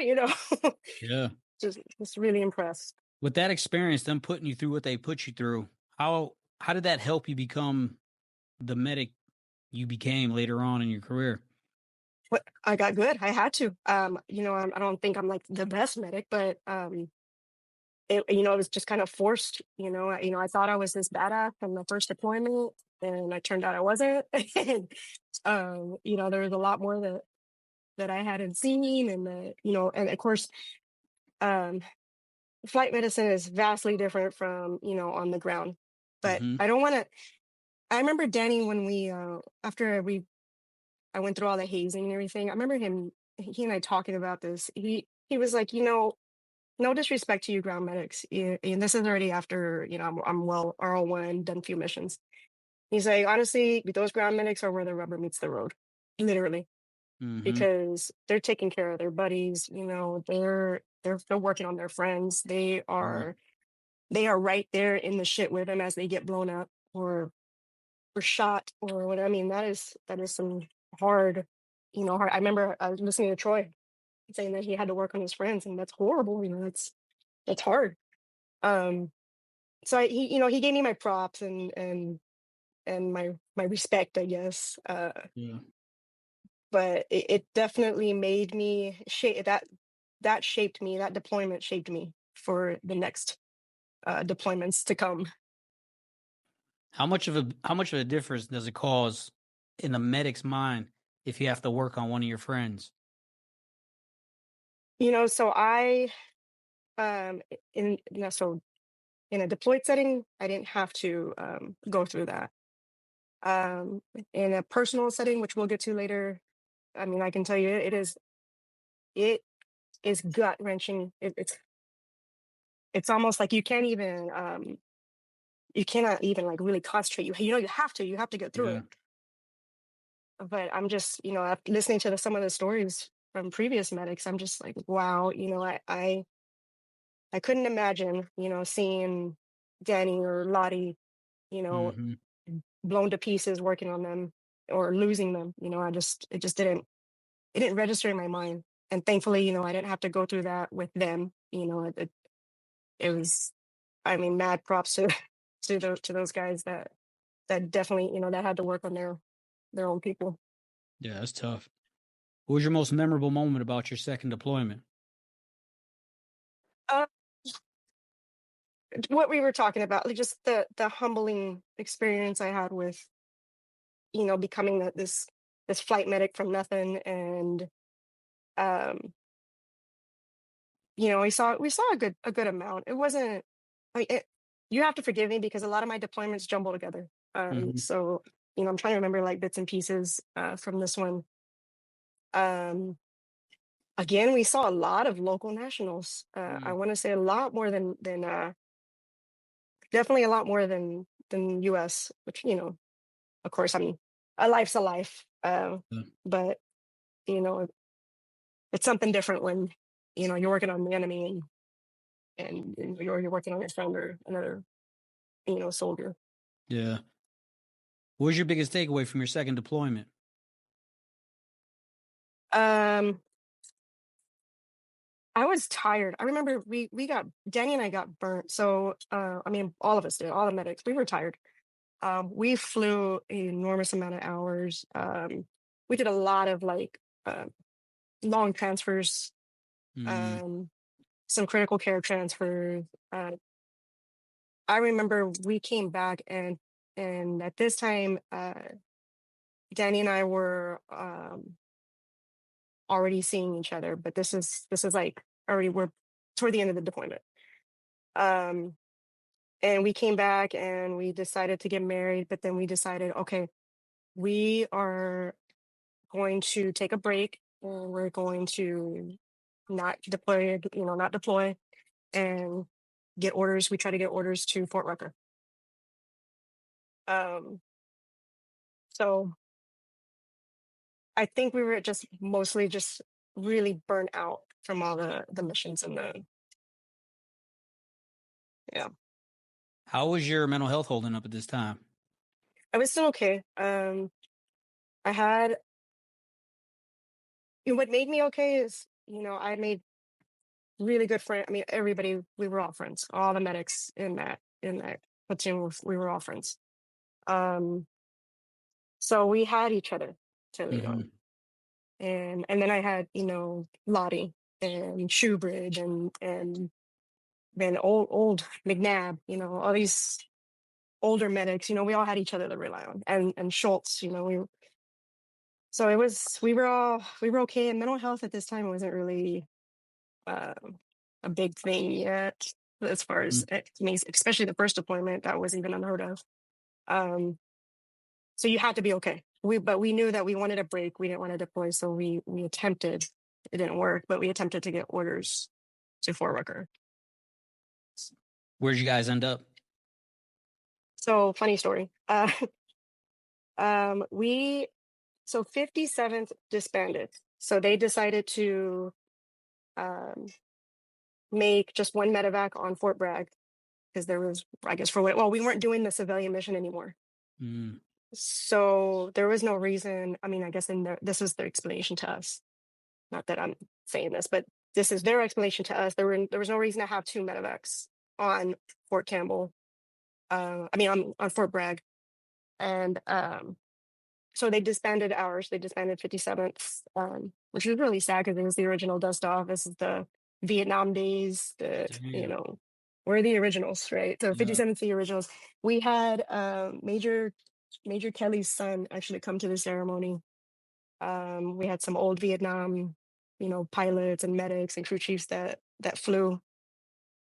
Yeah. just really impressed. With that experience, them putting you through what they put you through, how did that help you become the medic you became later on in your career? But I got good. I had to. I don't think I'm like the best medic, but it was just kind of forced. I thought I was this badass from the first deployment, and I turned out I wasn't. And there was a lot more that I hadn't seen, and and of course, um, flight medicine is vastly different from on the ground. But Hmm. I don't want to. I remember Danny when we after I went through all the hazing and everything. I remember he and I talking about this. He was like, no disrespect to you ground medics, and this is already after I'm well RL1, done a few missions. He's like, honestly, those ground medics are where the rubber meets the road, literally, Hmm. because they're taking care of their buddies. They're working on their friends. Yeah. They are right there in the shit with them as they get blown up or shot or what. I mean, that is some hard, hard. I remember I was listening to Troy saying that he had to work on his friends, and that's horrible. That's hard. Um, so he gave me my props and my respect, I guess. Yeah. But it definitely made me shape that shaped me. That deployment shaped me for the next deployments to come. How much of a difference does it cause in the medic's mind if you have to work on one of your friends? So I so in a deployed setting, I didn't have to go through that. Um, in a personal setting, which we'll get to later, I mean, I can tell you it is gut wrenching. It's almost like you cannot even like really concentrate. You have to get through Yeah. it. But I'm just listening to some of the stories from previous medics. I'm just like, wow. I couldn't imagine seeing Danny or Lottie you know Hmm. blown to pieces working on them or losing them. It didn't register in my mind. And thankfully, I didn't have to go through that with them. It was, I mean, mad props to to those guys that definitely that had to work on their own people. Yeah, that's tough. What was your most memorable moment about your second deployment? Uh, what we were talking about, like just the humbling experience I had with becoming this flight medic from nothing, and um we saw a good amount. It wasn't. I mean, you have to forgive me because a lot of my deployments jumble together. Hmm. So I'm trying to remember like bits and pieces from this one. Um, Again, we saw a lot of local nationals. I Mm. want to say a lot more than definitely a lot more than U.S. Which of course, I mean, a life's a life. Yeah. But you know, it's something different when you're working on the enemy and you're working on your friend or another soldier. Yeah. What was your biggest takeaway from your second deployment? Um, I was tired. I remember we got Danny and I got burnt. So I mean all of us did, all the medics. We were tired. We flew an enormous amount of hours. We did a lot of like uh, long transfers, Mm. um, some critical care transfers. Uh, I remember we came back and at this time, Danny and I were already seeing each other, but this is like already we're toward the end of the deployment. Um, and we came back and we decided to get married, but then we decided, okay, we are going to take a break and we're going to not deploy and get orders. We try to get orders to Fort Rucker. Um, so I think we were just mostly just really burnt out from all the missions and yeah. How was your mental health holding up at this time? I was still okay. I had what made me okay is, I made really good friends. I mean, everybody, we were all friends. All the medics in that platoon, we were all friends. Um, so we had each other to lean on. And then I had, Lottie and Shoebridge and then old McNabb, all these older medics, we all had each other to rely on. And Schultz, so we were okay. And mental health at this time wasn't really uh, a big thing yet, as far as I mean, especially the first deployment, that was even unheard of. Um, so you had to be okay. But we knew that we wanted a break. We didn't want to deploy, so we attempted. It didn't work, but we attempted to get orders to Fort Rucker. Where'd you guys end up? So funny story. We 57th disbanded. So they decided to um, make just one medevac on Fort Bragg because there was, I guess, we weren't doing the civilian mission anymore. So there was no reason. I mean, I guess this was their explanation to us. Not that I'm saying this, but this is their explanation to us. There was no reason to have two medevacs on Fort Campbell. On Fort Bragg, and so they disbanded ours. They disbanded 57th, which was really sad because it was the original dust off. This is the Vietnam days. We're the originals, right? So 57th, the originals. We had Major Kelly's son actually come to the ceremony. We had some old Vietnam, pilots and medics and crew chiefs that flew,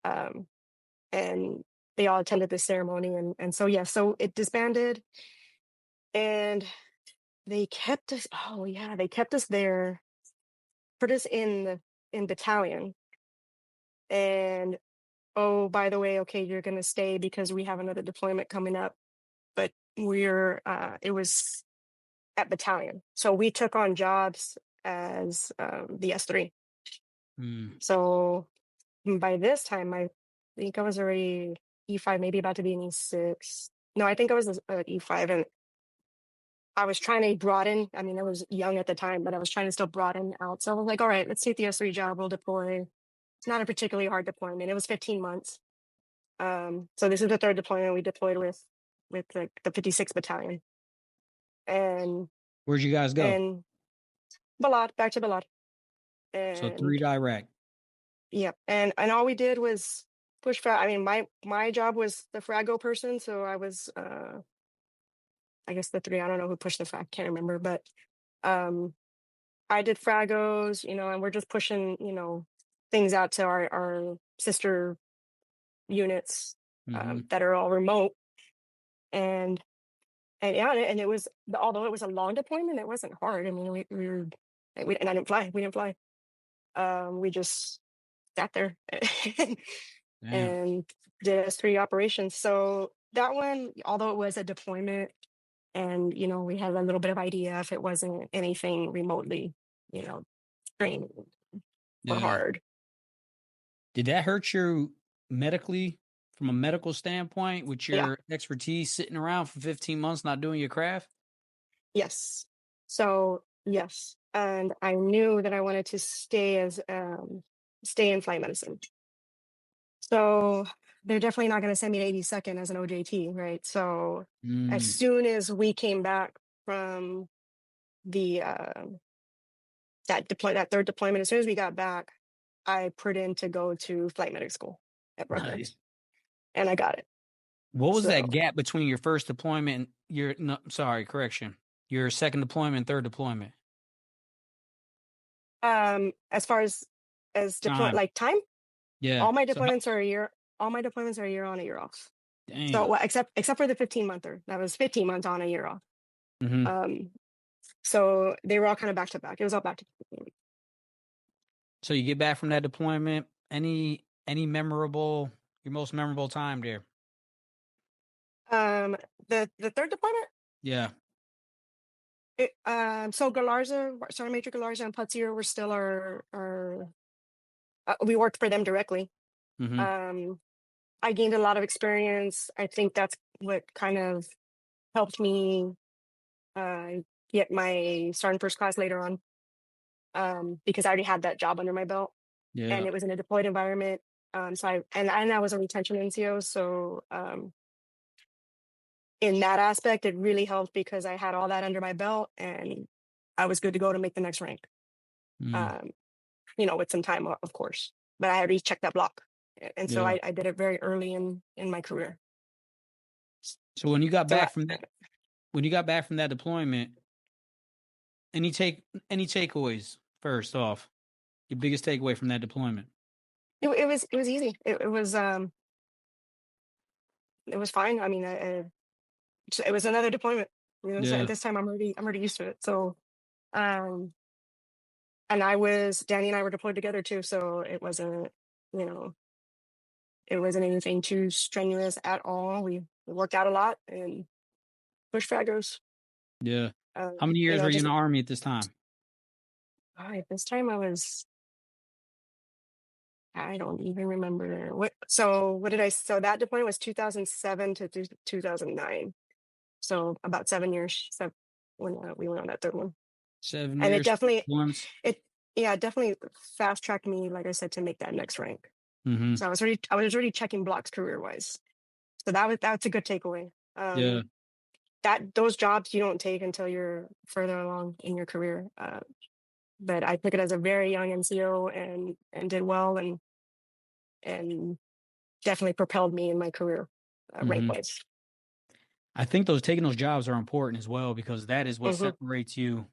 and they all attended the ceremony. And so, yeah, so it disbanded, and they kept us. Oh yeah, they kept us there, put us in battalion, and oh, by the way, okay, you're gonna stay because we have another deployment coming up. But it was at battalion, so we took on jobs as the S3. So by this time, I think I was already E5, maybe about to be an E6. No, I think I was at E5, and I was trying to broaden. I mean, I was young at the time, but I was trying to still broaden out. So I was like, all right, let's take the S3 job. We'll deploy. It's not a particularly hard deployment. It was 15 months. So this is the third deployment we deployed with the 56th Battalion. And where'd you guys go? And Balad, back to Balad. So 3 direct. Yep. And all we did was push frag. I mean, my job was the frago person, so I was I guess the 3. I don't know who pushed the frag, can't remember, but I did fragos, and we're just pushing, things out to our sister units that are all remote. And yeah, and it was, although it was a long deployment, it wasn't hard. I mean, we were, and I didn't fly. We didn't fly. We just sat there and did S3 operations. So that one, although it was a deployment, and we had a little bit of idea if it wasn't anything remotely, training or hard. Did that hurt you medically, from a medical standpoint, with Yeah. your expertise sitting around for 15 months not doing your craft? Yes. So yes, and I knew that I wanted to stay in flight medicine. So they're definitely not going to send me to 82nd as an OJT, right? So as soon as we came back from the that third deployment, as soon as we got back, I put in to go to flight medic school at Rutgers. Nice. And I got it. What was that gap between your first deployment and your second deployment and third deployment? As far as like time? Yeah. All my deployments are a year. All my deployments are a year on, a year off. Damn. So except for the 15-monther, that was 15 months on, a year off. So they were all kind of back to back. It was all back to back. So you get back from that deployment. Any memorable, your most memorable time there? The third deployment. Yeah. So Galarza, Sergeant Major Galarza and Putsier were still our we worked for them directly. Mm-hmm. I gained a lot of experience. I think that's what kind of helped me uh, get my sergeant first class later on, because I already had that job under my belt, and Yeah. it was in a deployed environment. So I was a retention NCO, so in that aspect, it really helped because I had all that under my belt, and I was good to go to make the next rank. Mm. Um, with some time, of course, but I already checked that block, and so Yeah. I did it very early in my career. So when you got So back from that deployment, any takeaways first off? Your biggest takeaway from that deployment? it was easy. It was fine. I mean, it was another deployment. So at Yeah. this time I'm already used to it. So, um, and Danny and I were deployed together too. So you know, it wasn't anything too strenuous at all. We worked out a lot and pushed fragos. Yeah. How many years were you in Just the Army at this time? this time I don't even remember what. So what did I? So that deployment was 2007 to 2009. So about 7 years. So when we went on that third one. 7 And years once. it yeah, it definitely fast tracked me, like I said, to make that next rank. Mm-hmm. So I was already checking blocks career wise. So that's a good takeaway. Yeah. That those jobs you don't take until you're further along in your career. But I took it as a very young NCO and did well, and definitely propelled me in my career, rank Mm-hmm. wise. I think taking those jobs are important as well because that is what Hmm. separates you.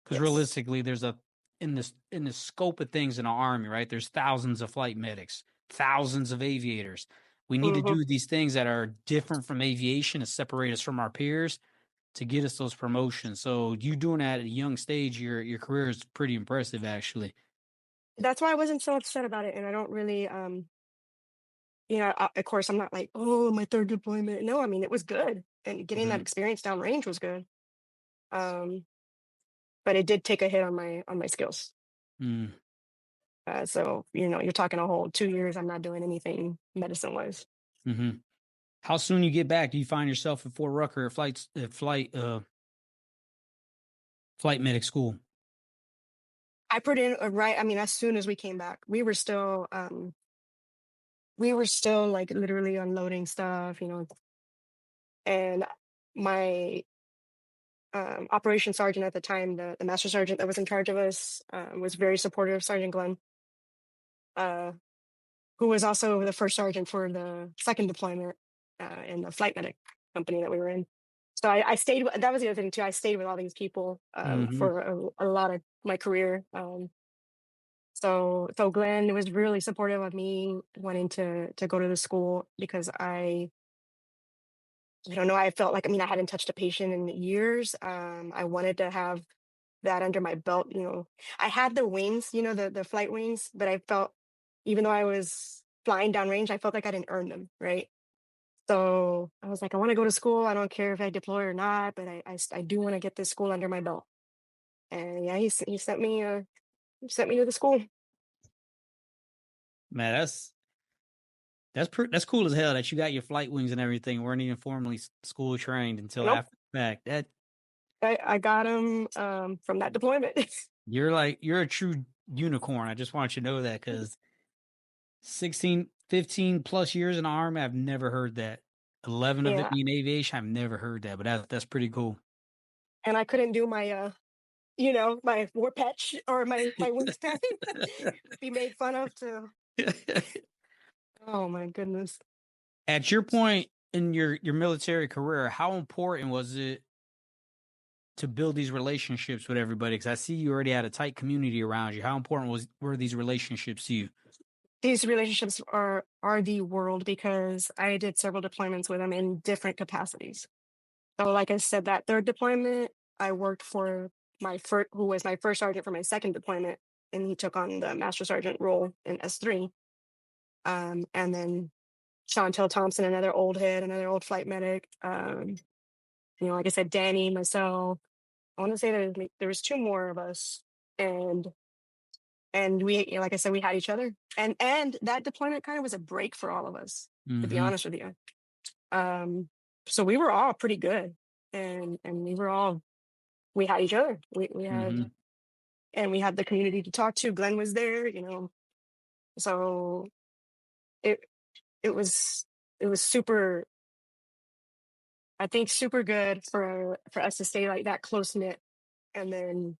Because Yes. realistically, there's in the scope of things in our Army, right? There's thousands of flight medics, thousands of aviators. We need to Hmm. do these things that are different from aviation to separate us from our peers to get us those promotions. So you doing that at a young stage, your career is pretty impressive, actually. That's why I wasn't so upset about it, and I don't really of course, I'm not like, oh, my third deployment. No, I mean, it was good. And getting that Mm-hmm. experience downrange was good. Um, but it did take a hit on my skills. Mm. So, you're talking a whole 2 years. I'm not doing anything medicine wise. Mm-hmm. How soon you get back? Do you find yourself at Fort Rucker at flight medic school? I put in right. I mean, as soon as we came back, we were still like literally unloading stuff, and my operation sergeant at the time, the master sergeant that was in charge of us, was very supportive of Sergeant Glenn. Who was also the first sergeant for the second deployment, in the flight medic company that we were in. So I stayed. That was the other thing too. I stayed with all these people, Mm-hmm. for a lot of my career. So Glenn was really supportive of me wanting to go to the school because I don't know. I felt like, I mean, I hadn't touched a patient in years. I wanted to have that under my belt. I had the wings, the flight wings, but I felt, even though I was flying downrange, I felt like I didn't earn them, right? So I was like, I want to go to school. I don't care if I deploy or not, but I do want to get this school under my belt. And yeah, he sent me to the school. Man, that's cool as hell that you got your flight wings and everything. Weren't even formally school trained until Nope, after the fact. That I got him, from that deployment. you're a true unicorn. I just want you to know that because 16, 15 plus years in the Army, I've never heard that. 11 of it Yeah, being aviation, I've never heard that, but that's pretty cool. and I couldn't do my my war patch or my wingspan. Be made fun of too. Oh my goodness. At your point in your military career, how important was it to build these relationships with everybody? Because I see you already had a tight community around you. How important were these relationships to you? These relationships are the world because I did several deployments with them in different capacities. So, like I said, that third deployment, I worked for who was my first sergeant for my second deployment, and he took on the master sergeant role in S3. And then Chantel Thompson, another old head, another old flight medic. Like I said, Danny, myself. I want to say there was two more of us, and we, like I said, we had each other, and that deployment kind of was a break for all of us, to be Mm-hmm. honest with you. So we were all pretty good, and we had each other. We Mm-hmm. had and we had the community to talk to. Glenn was there, so it it was super, I think, super good for us to stay like that close knit, and then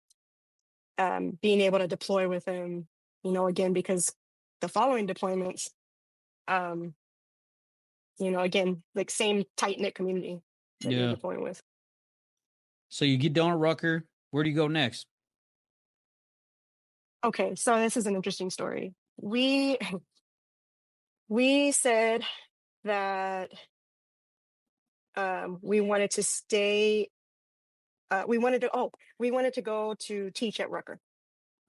being able to deploy with him, again, because the following deployments, um, again, like same tight knit community that you're Yeah. deploying with. So you get done at Rucker. Where do you go next? Okay, so this is an interesting story. We we said that we wanted to stay. We wanted to go to teach at Rucker.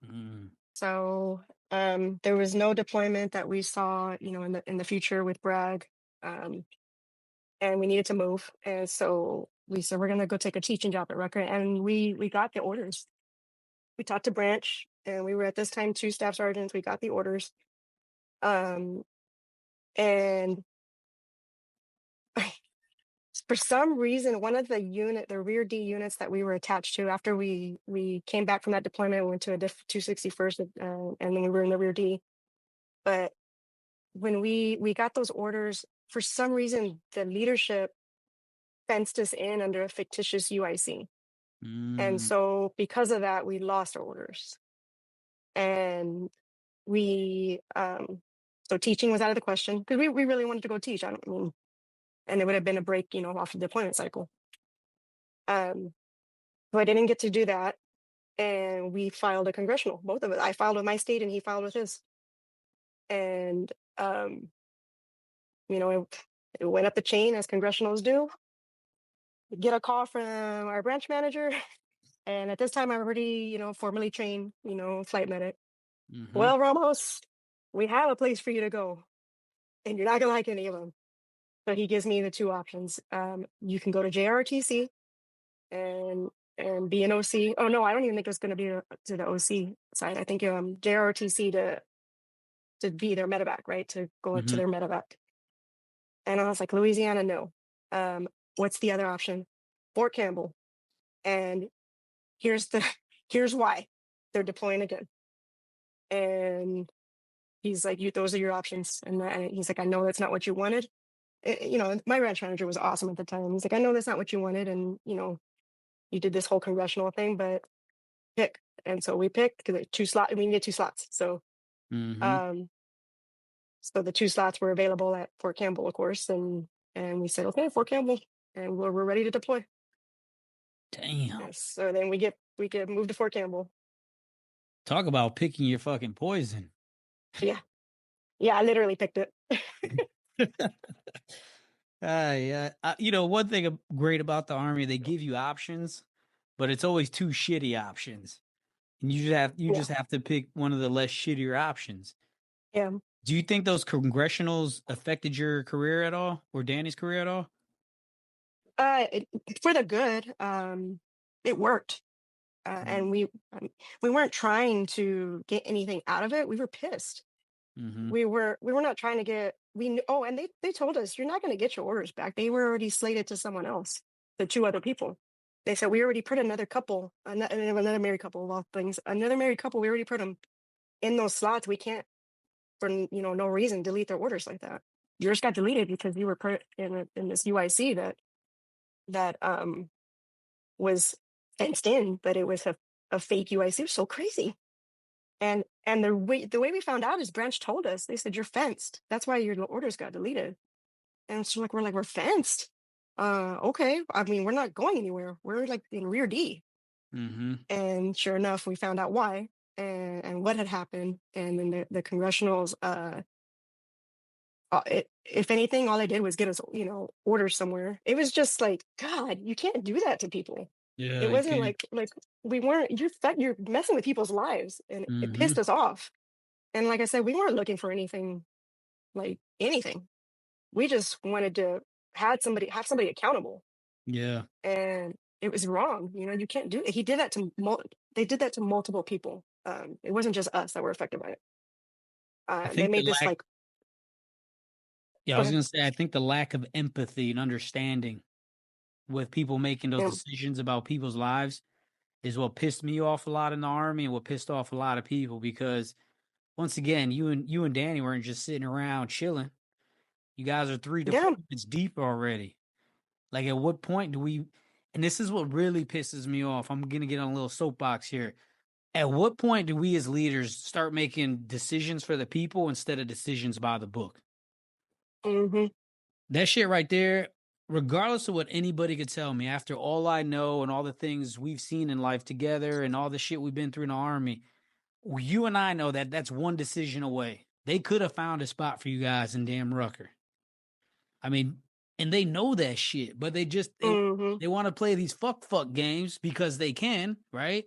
Mm. So there was no deployment that we saw, in the future with Bragg, and we needed to move. And so we said we're going to go take a teaching job at Rucker, and we got the orders. We talked to Branch, and we were at this time two staff sergeants. We got the orders, um, and for some reason, one of the rear D units that we were attached to, after we came back from that deployment, we went to a 261st, and then we were in the rear D. But when we got those orders, for some reason, the leadership fenced us in under a fictitious UIC. And Mm. so because of that, we lost our orders. And so teaching was out of the question, because we really wanted to go teach. And it would have been a break, off the deployment cycle. So I didn't get to do that. And we filed a congressional, both of us. I filed with my state and he filed with his. And, it went up the chain as congressionals do. Get a call from our branch manager. And at this time, I'm already, formally trained, flight medic. Mm-hmm. Well, Ramos, we have a place for you to go, and you're not going to like any of them. So he gives me the two options. You can go to JRTC and be an OC. Oh, no, I don't even think it's going to be to the OC side. I think JRTC to be their medevac, right? To go into Mm-hmm. their medevac. And I was like, Louisiana, no. What's the other option? Fort Campbell. And here's why. They're deploying again. And he's like, those are your options. And he's like, I know that's not what you wanted. My ranch manager was awesome at the time. He's like, I know that's not what you wanted. And, you did this whole congressional thing, but pick. And so we picked, because we needed two slots. So, Mm-hmm. um, so the two slots were available at Fort Campbell, of course. And we said, okay, Fort Campbell, and we're ready to deploy. Damn. Yes. So then we get moved to Fort Campbell. Talk about picking your fucking poison. Yeah. Yeah. I literally picked it. Yeah. One thing great about the Army, they give you options, but it's always two shitty options, and you Yeah. just have to pick one of the less shittier options. Yeah. Do you think those congressionals affected your career at all, or Danny's career at all? For the good. It worked. And we weren't trying to get anything out of it. We were pissed. Mm-hmm. We were not trying to get. And they told us, you're not going to get your orders back. They were already slated to someone else, the two other people. They said, we already put another couple, another married couple of all things, another married couple. We already put them in those slots. We can't, for no reason, delete their orders like that. Yours got deleted because you were put in this UIC that was fenced in, but it was a fake UIC. It was so crazy. And the way we found out is Branch told us. They said, you're fenced. That's why your orders got deleted. And so we're fenced. Okay. I mean, we're not going anywhere. We're like in rear D. Mm-hmm. And sure enough, we found out why and what had happened. And then the congressionals, if anything, all they did was get us, orders somewhere. It was just like, God, you can't do that to people. Yeah, It you wasn't can't. like we weren't. You're messing with people's lives, and it Mm-hmm. pissed us off. And like I said, we weren't looking for anything, like anything. We just wanted to have somebody accountable, Yeah. and it was wrong. You can't do it. He did that to they did that to multiple people. It wasn't just us that were affected by it. I They think the made this lack like, yeah, I go was ahead. gonna say I think the lack of empathy and understanding with people making those Yeah, decisions about people's lives is what pissed me off a lot in the army and what pissed off a lot of people because once again, you and Danny weren't just sitting around chilling. You guys are 3 yeah. deployments deep already. Like at what point do we and this is what really pisses me off. I'm gonna get on a little soapbox here. At what point do we as leaders start making decisions for the people instead of decisions by the book? Hmm. That shit right there, regardless of what anybody could tell me, after all I know and all the things we've seen in life together and all the shit we've been through in the army, you and I know that that's one decision away. They could have found a spot for you guys in damn Rucker. I mean, and they know that shit, but Hmm. they want to play these fuck games because they can, right?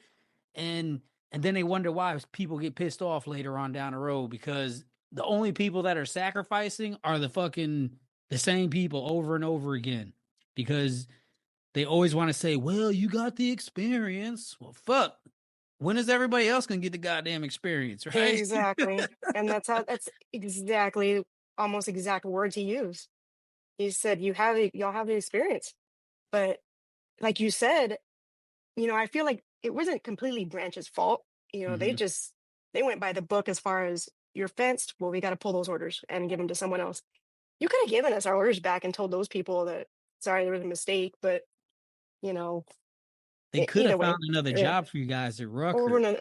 And and then they wonder why people get pissed off later on down the road because the only people that are sacrificing are the same people over and over again because they always want to say, "Well, you got the experience." Well, fuck. When is everybody else gonna get the goddamn experience, right? Exactly. And that's exactly, almost exact words he used. He said, y'all have the experience. But like you said, I feel like it wasn't completely Branch's fault. Hmm. They went by the book as far as you're fenced. Well, we got to pull those orders and give them to someone else. You could have given us our orders back and told those people that, sorry, there was a mistake, but you know, They could either have found way, another yeah. job for you guys at Or Rucker. we're not,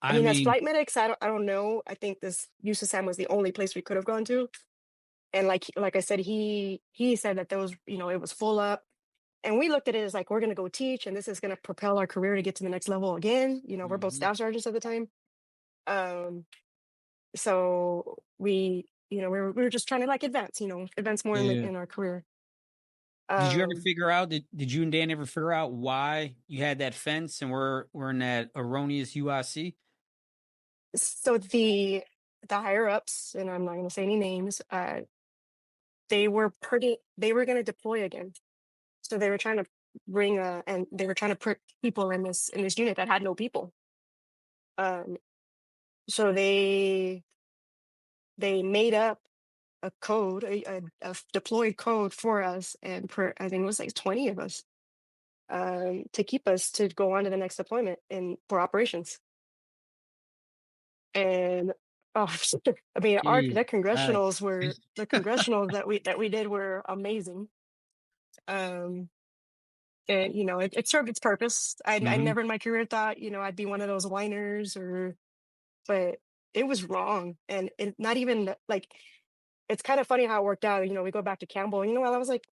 I I mean, as mean, flight medics, I don't know. I think this USASAM was the only place we could have gone to. And like I said, he said that there was, it was full up. And we looked at it as like, we're going to go teach and this is going to propel our career to get to the next level again. We're both mhm. staff sergeants at the time. Um, so we were just trying to like advance more Yeah. in our career. Did you ever Um, figure out did you and Dan ever figure out why you had that fence and we're in that erroneous UIC? so the higher ups, and I'm not going to say any names, they were going to deploy again. So they were trying to and they were trying to put people in this unit that had no people. Um, so they made up a code, a deployed code for us, and I think it was like 20 of us, to keep us to go on to the next deployment and for operations. And oh, I mean, Jeez. the congressionals that we did were amazing. Um, and it served its purpose. I Hmm. never in my career thought I'd be one of those whiners, but it was wrong, and not even like, it's kind of funny how it worked out. We go back to Campbell, and I was like,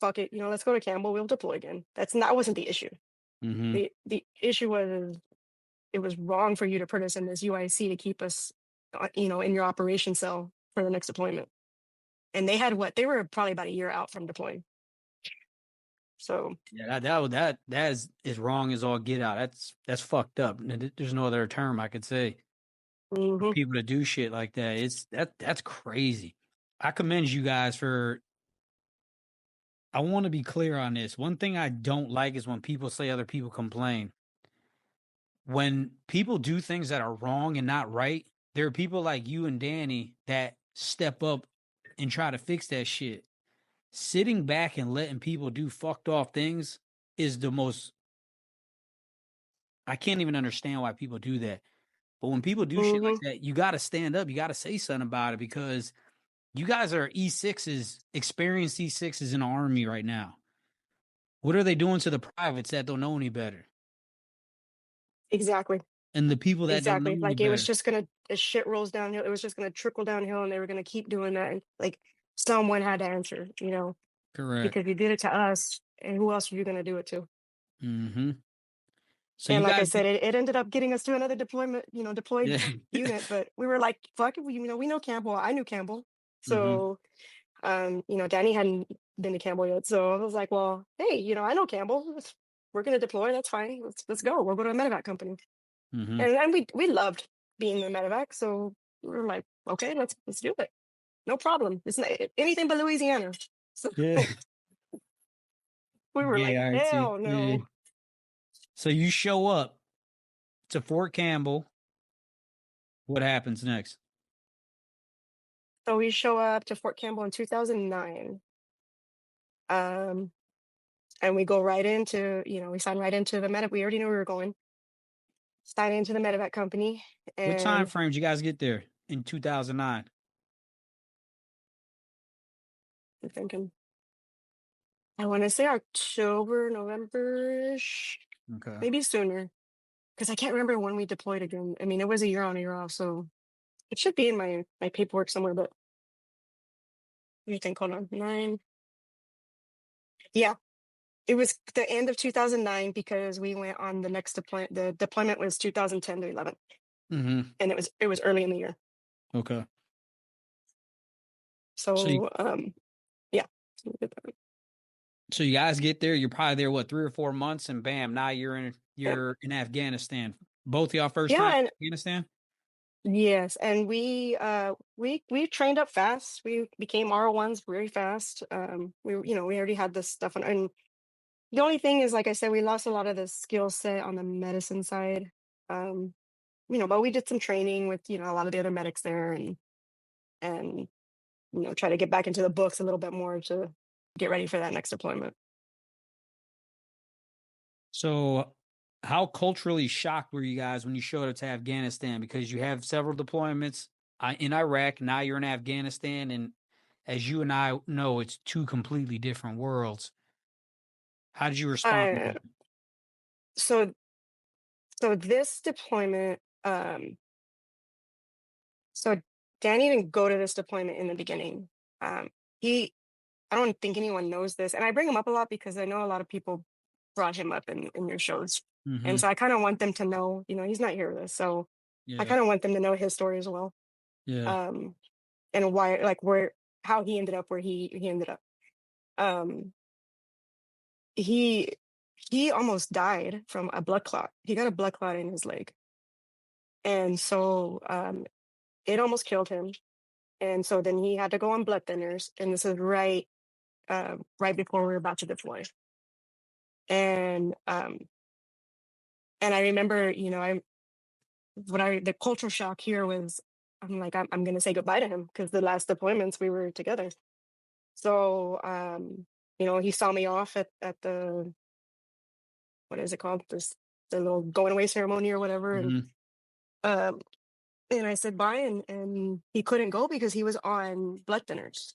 fuck it, let's go to Campbell. We'll deploy again. That wasn't the issue. Hmm. The issue was, it was wrong for you to put us in this UIC to keep us, in your operation cell for the next deployment. And they were probably about a year out from deploying. So, Yeah, that is wrong as all get out. That's fucked up. There's no other term I could say for mhm. people to do shit like that. That's crazy. I commend you guys for I want to be clear on this. One thing I don't like is when people say other people complain. When people do things that are wrong and not right, there are people like you and Danny that step up and try to fix that shit. Sitting back and letting people do fucked off things is the most I can't even understand why people do that. But when people do shit like Mhm. that, you got to stand up. You got to say something about it because you guys are E6s, experienced E6s in the army right now. What are they doing to the privates that don't know any better? Exactly. And the people that don't know Exactly. any Like, it was better? just gonna as shit rolls downhill, it was just gonna trickle downhill, and they were gonna keep doing that. And like, someone had to answer, Correct. because you did it to us, and who else are you gonna do it to? Hmm. So And you like I guys said, did, it ended up getting us to another deployment, deployed yeah. unit. But we were like, fuck it, we know Campbell. I knew Campbell. Hmm. So, Danny hadn't been to Campbell yet. So I was like, well, hey, I know Campbell. We're gonna deploy. That's fine. Let's go. We'll go to a medevac company. Hmm. And we loved being in the medevac. So we were like, okay, let's do it. no problem. It's not, anything but Louisiana. So Yeah. we were like, Yeah, I see. hell Yeah. no. So you show up to Fort Campbell. What happens next? So we show up to Fort Campbell in 2009. Um, and we go right into, we sign right into the medic. We already knew we were going. Sign into the medevac company, What time and frame did you guys get there in 2009? I'm thinking, I want to say October, November-ish, Okay. maybe sooner, because I can't remember when we deployed again. I mean, it was a year on, a year off, so it should be in my paperwork somewhere. But let me think. Hold on, 9. Yeah, it was the end of 2009 because we went on the next deployment. The deployment was 2010 to 11, Mm-hmm. and it was early in the year. Okay. So you, So yeah. so you guys get there. You're probably there what 3 or 4 months, and bam, now Yep. you're in Afghanistan. Both of y'all first Yeah, time and in Afghanistan. yes, and we trained up fast. We became R1s very fast. We already had this stuff, and the only thing is, like I said, we lost a lot of the skill set on the medicine side. Um, but we did some training with a lot of the other medics there, and try to get back into the books a little bit more to get ready for that next deployment. So, how culturally shocked were you guys when you showed up to Afghanistan? Because you have several deployments in Iraq. Now you're in Afghanistan, and as you and I know, it's two completely different worlds. How did you respond to Uh, that? so so this deployment, so Danny didn't go to this deployment in the beginning. He I don't think anyone knows this, and I bring him up a lot because I know a lot of people brought him up in your shows, and Mm-hmm. so I kind of want them to know, he's not here with us, so I Yeah. kind of want them to know his story as well, Yeah. um, and why, like how he ended up where he ended up. Um, he he almost died from a blood clot. He got a blood clot in his leg, and so it almost killed him. And so then he had to go on blood thinners, and this is right before we were about to deploy. And I remember, the culture shock here was, I'm like, I'm gonna say goodbye to him because the last deployments we were together. So he saw me off at the, what is it called? The little going away ceremony or whatever. Mm-hmm. Um and I said bye, and he couldn't go because he was on blood thinners.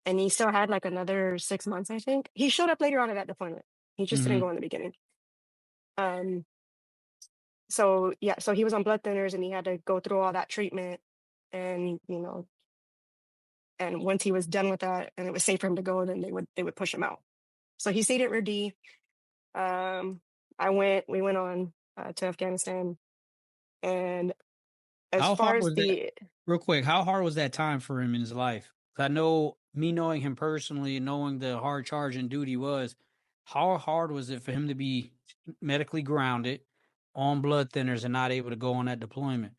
And he still had like another 6 months, I think. He showed up later on at that deployment. He just didn't Mm-hmm. go in the beginning. Um so yeah, so he was on blood thinners and he had to go through all that treatment, and and once he was done with that and it was safe for him to go, then they would push him out. So he stayed at RD. um we went on to Afghanistan. And as How far hard as was that? the Real quick, how hard was that time for him in his life? 'Cause I know me knowing him personally and knowing the hard charge and duty was, how hard was it for him to be medically grounded on blood thinners and not able to go on that deployment?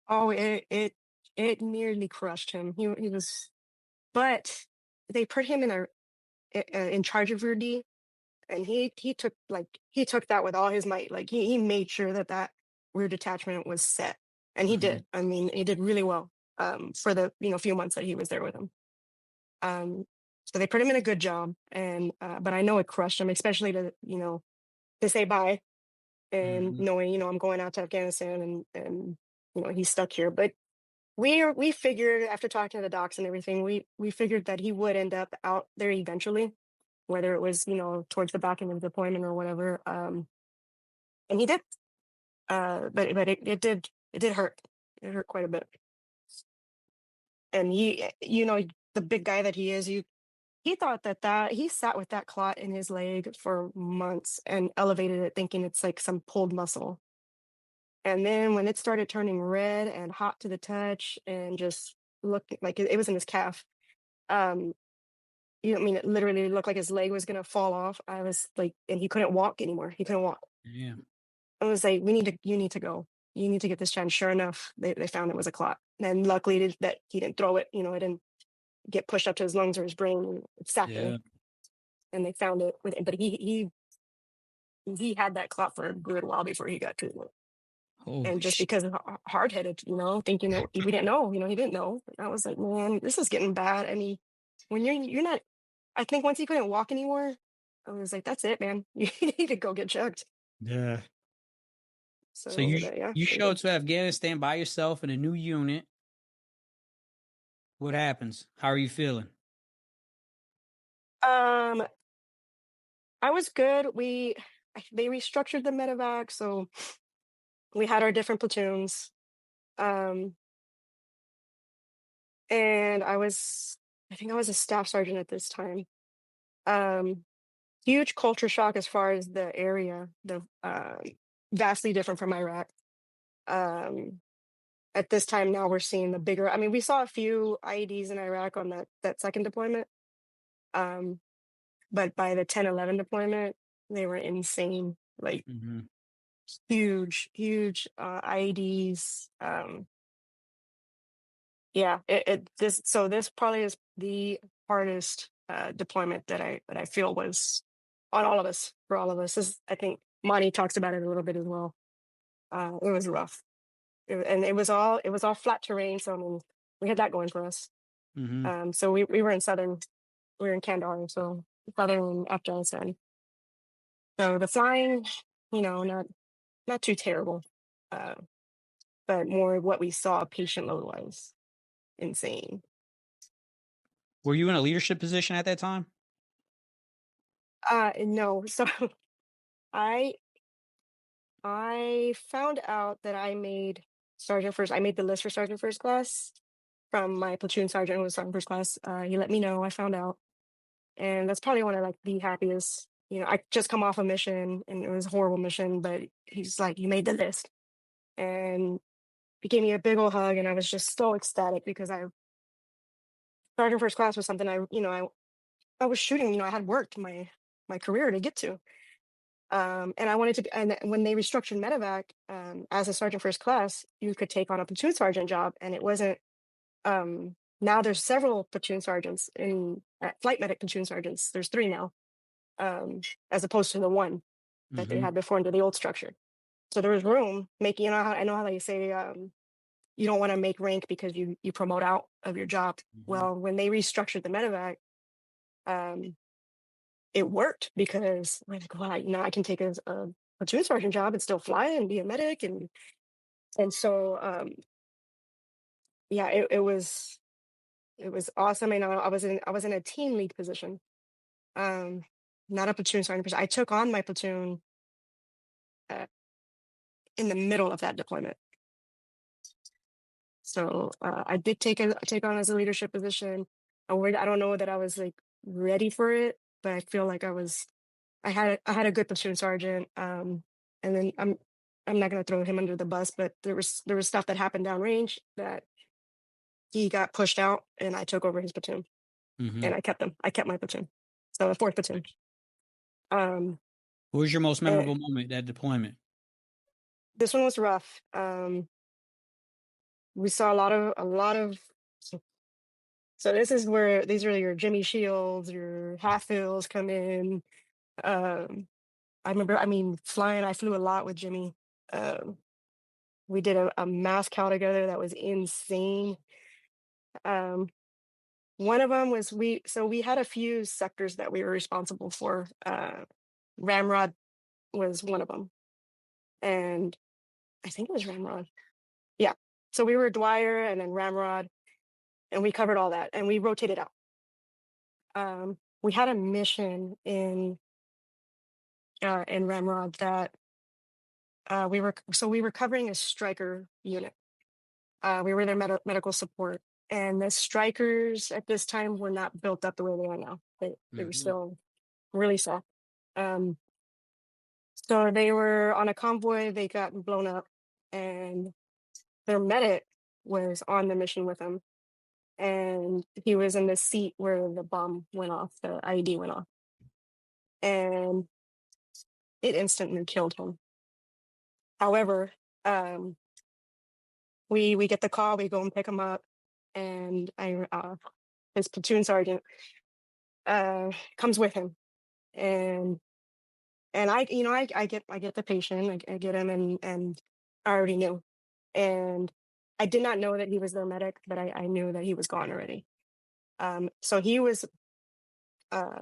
oh it nearly crushed him. He was, but they put him in charge of RD, and he took that with all his might. Like he made sure that rear detachment was set, and he Mhm. did. I mean, he did really well for the few months that he was there with him. So they put him in a good job, and but I know it crushed him, especially to say bye, and Mhm. knowing I'm going out to Afghanistan, and he's stuck here. But we figured, after talking to the docs and everything, we figured that he would end up out there eventually, whether it was towards the back end of the deployment or whatever. And he did. But it did hurt. It hurt quite a bit. And the big guy that he is, he thought that he sat with that clot in his leg for months and elevated it, thinking it's like some pulled muscle. And then when it started turning red and hot to the touch and just looked like it was in his calf, um, I mean, it literally looked like his leg was gonna fall off. I was like, and he couldn't walk anymore. He couldn't walk. Yeah. I was like, you need to go. you need to get this checked. Sure enough, they found it was a clot. And luckily that he didn't throw it, it didn't get pushed up to his lungs or his brain, and it sat there. Yeah. And they found it but he had that clot for a good while before he got treatment. Holy And just shit. because of hard-headed, thinking that we didn't know, he didn't know. And I was like, man, this is getting bad. I mean, when you're not, I think once he couldn't walk anymore, I was like, that's it, man. You need to go get checked. Yeah. So So yeah, you show to Afghanistan by yourself in a new unit. What happens? How are you feeling? I was good. They restructured the medevac, so we had our different platoons. Um, and I think I was a staff sergeant at this time. Um, Huge culture shock as far as the area, the vastly different from Iraq. Um, at this time now we're seeing the bigger. I mean, we saw a few IEDs in Iraq on that second deployment. But by the 10-11 deployment, they were insane. Like Mm-hmm. huge IEDs. Yeah, this probably is the hardest deployment that I feel was on all of us, for all of us. I think Monty talks about it a little bit as well. It was rough. And it was all flat terrain, so I mean we had that going for us. Mm-hmm. So we were we were in Kandahar, so southern Afghanistan. So the flying, not too terrible, uh, but more what we saw patient load wise, insane. Were you in a leadership position at that time? No, so I I found out that I made sergeant first. I made the list for sergeant first class from my platoon sergeant who was sergeant first class. He let me know. I found out, and that's probably one of like the happiest. I just come off a mission, and it was a horrible mission, but he's like, "You made the list," and he gave me a big old hug, and I was just so ecstatic because sergeant first class was something I was shooting. I had worked my career to get to. And I wanted to, and when they restructured medevac, as a sergeant first class, you could take on a platoon sergeant job, and it wasn't. Now there's several platoon sergeants in flight medic platoon sergeants. There's three now, as opposed to the one that they Mm-hmm. had before under the old structure. So there was room making. I know how they say you don't want to make rank because you promote out of your job. Mm-hmm. Well, when they restructured the medevac, um, it worked because we're like, well, I can take a platoon sergeant job and still fly and be a medic, and so yeah, it was awesome. And I was in a team lead position, um, not a platoon sergeant position. I took on my platoon uh, in the middle of that deployment, so I did take on as a leadership position. I don't know that I was like ready for it, but I feel like I had a good platoon sergeant, and then I'm not gonna throw him under the bus, but there was stuff that happened downrange that he got pushed out, and I took over his platoon, Mm-hmm. and I kept him. I kept my platoon, so a fourth platoon. Um, What was your most and memorable moment that deployment? this one was rough. We saw a lot of. So this is where these are your Jimmy Shields, your Hatfields come in. Um, I remember, I mean, flying. I flew a lot with Jimmy. Um, we did a mass cow together that was insane. Um, One of them was we had a few sectors that we were responsible for. Ramrod was one of them, and I think it was Ramrod. Yeah. So we were Dwyer and then Ramrod, and we covered all that, and we rotated out. We had a mission in Ramrod that we were covering a striker unit. We were their medical support, and the strikers at this time were not built up the way they are now. They were Mm-hmm. still really soft. Um, so they were on a convoy. They got blown up, and their medic was on the mission with them, and he was in the seat where the bomb went off, the IED went off, and it instantly killed him. However, we get the call, we go and pick him up, and his platoon sergeant comes with him, and I get the patient, I get him, and I already knew, and I did not know that he was their medic, but I knew that he was gone already. So uh,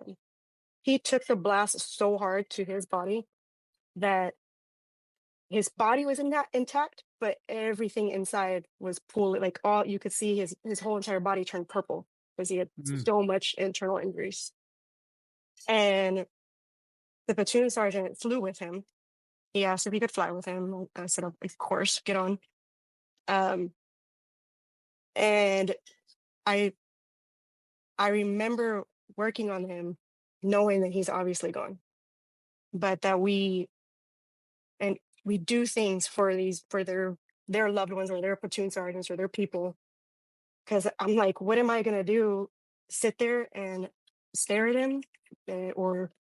he took the blast so hard to his body that his body was intact, but everything inside was pooling. Like all you could see, his whole entire body turned purple because he had Mm. so much internal injuries. And the platoon sergeant flew with him. He asked if he could fly with him. I said, of course, get on. Um, and I I remember working on him, knowing that he's obviously gone, but that we do things for their loved ones or their platoon sergeants or their people. Because I'm like, what am I gonna do? Sit there and stare at him, or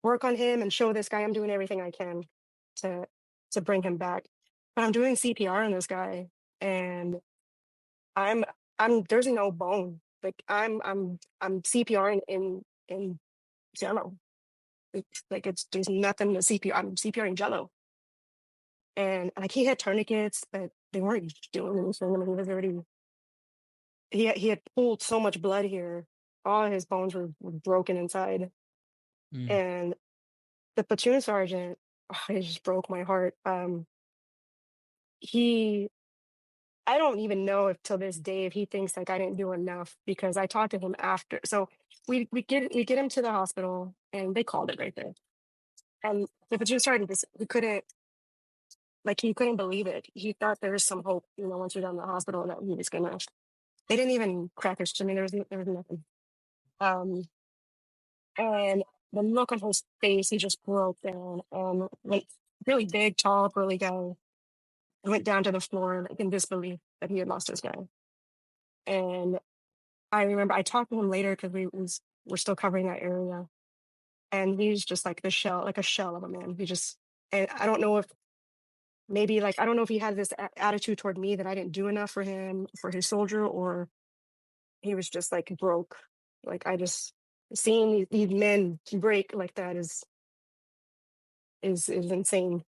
work on him and show this guy I'm doing everything I can to bring him back. But I'm doing CPR on this guy, and I'm there's no bone. Like I'm CPRing in jello. It's like it's there's nothing to CPR. I'm CPRing jello, and like he had tourniquets, but they weren't doing anything. I mean, he was already he had pulled so much blood here. All his bones were broken inside, Mm. and the platoon sergeant, it just broke my heart. He I don't even know if till this day if he thinks like I didn't do enough because I talked to him after. So we get him to the hospital and they called it right there. And the platoon sergeant just he couldn't believe it. He thought there was some hope, once we got in the hospital that he was gonna. They didn't even crack his. I mean, there was nothing. Um, and the look on his face, he just broke down. Like really big, tall, burly guy. I went down to the floor like in disbelief that he had lost his guy. And I remember I talked to him later because we're still covering that area, and he's just like like a shell of a man. And I don't know if maybe like I don't know if he had this attitude toward me that I didn't do enough for him for his soldier, or he was just like broke. Like I just seeing these men break like that is insane.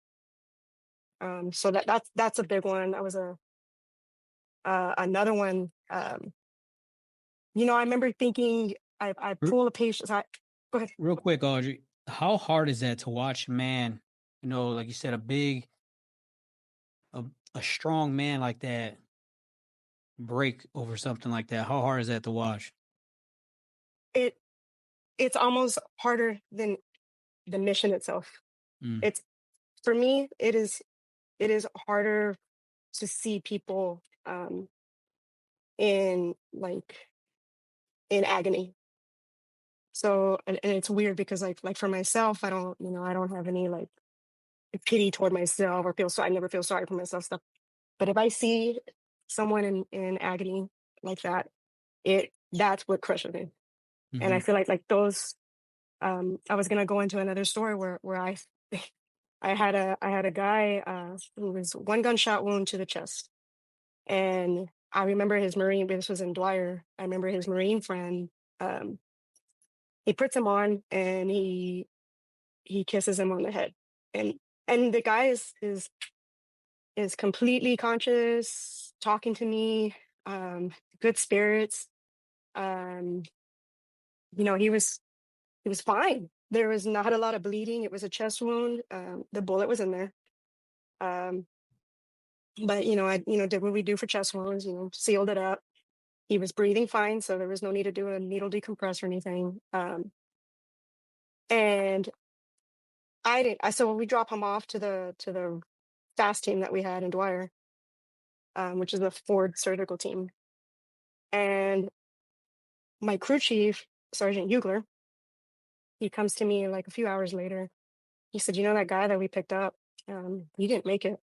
So that's a big one. That was a another one. I remember thinking I R- pull a patient. Go ahead. Real quick, Audrey, how hard is that to watch, man? Like you said, a a strong man like that break over something like that. How hard is that to watch? It it's almost harder than the mission itself. Mm. It's for me. It is harder to see people in in agony. So and it's weird because like for myself, I don't have any like pity toward myself or I never feel sorry for myself stuff. But if I see someone in agony like that, that's what crushes me. And I Hmm. feel like those I was gonna go into another story where I had a guy who was one gunshot wound to the chest. And I remember his Marine, this was in Dwyer. I remember his Marine friend, um, he puts him on and he kisses him on the head. And the guy is completely conscious, talking to me, um, good spirits. Um, he was fine. There was not a lot of bleeding. It was a chest wound. The bullet was in there. Um, but I did what we do for chest wounds, sealed it up. He was breathing fine, so there was no need to do a needle decompress or anything. And I didn't. So we drop him off to the fast team that we had in Dwyer, which is the Ford surgical team. And my crew chief, Sergeant Hugler, he comes to me like a few hours later. He said, "You know that guy that we picked up? He didn't make it."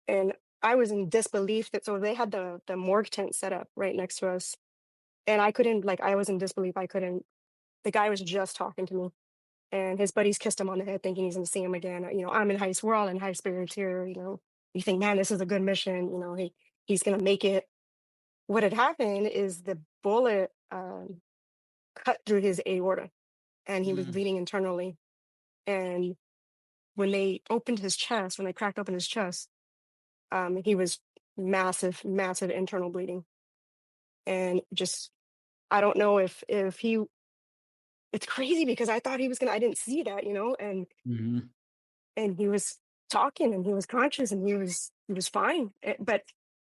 And I was in disbelief that so they had the morgue tent set up right next to us, and I couldn't like I was in disbelief. I couldn't. The guy was just talking to me, and his buddies kissed him on the head, thinking he's going to see him again. I'm in high. We're all in high spirits here. you think, man, this is a good mission. He's gonna make it. What had happened is the bullet cut through his aorta, and he was Mm, bleeding internally. And when they opened his chest, when they cracked open his chest, he was massive, massive internal bleeding, and just I don't know if he. It's crazy because I thought he was gonna. I didn't see that, mhm, and he was talking and he was conscious and he was fine. But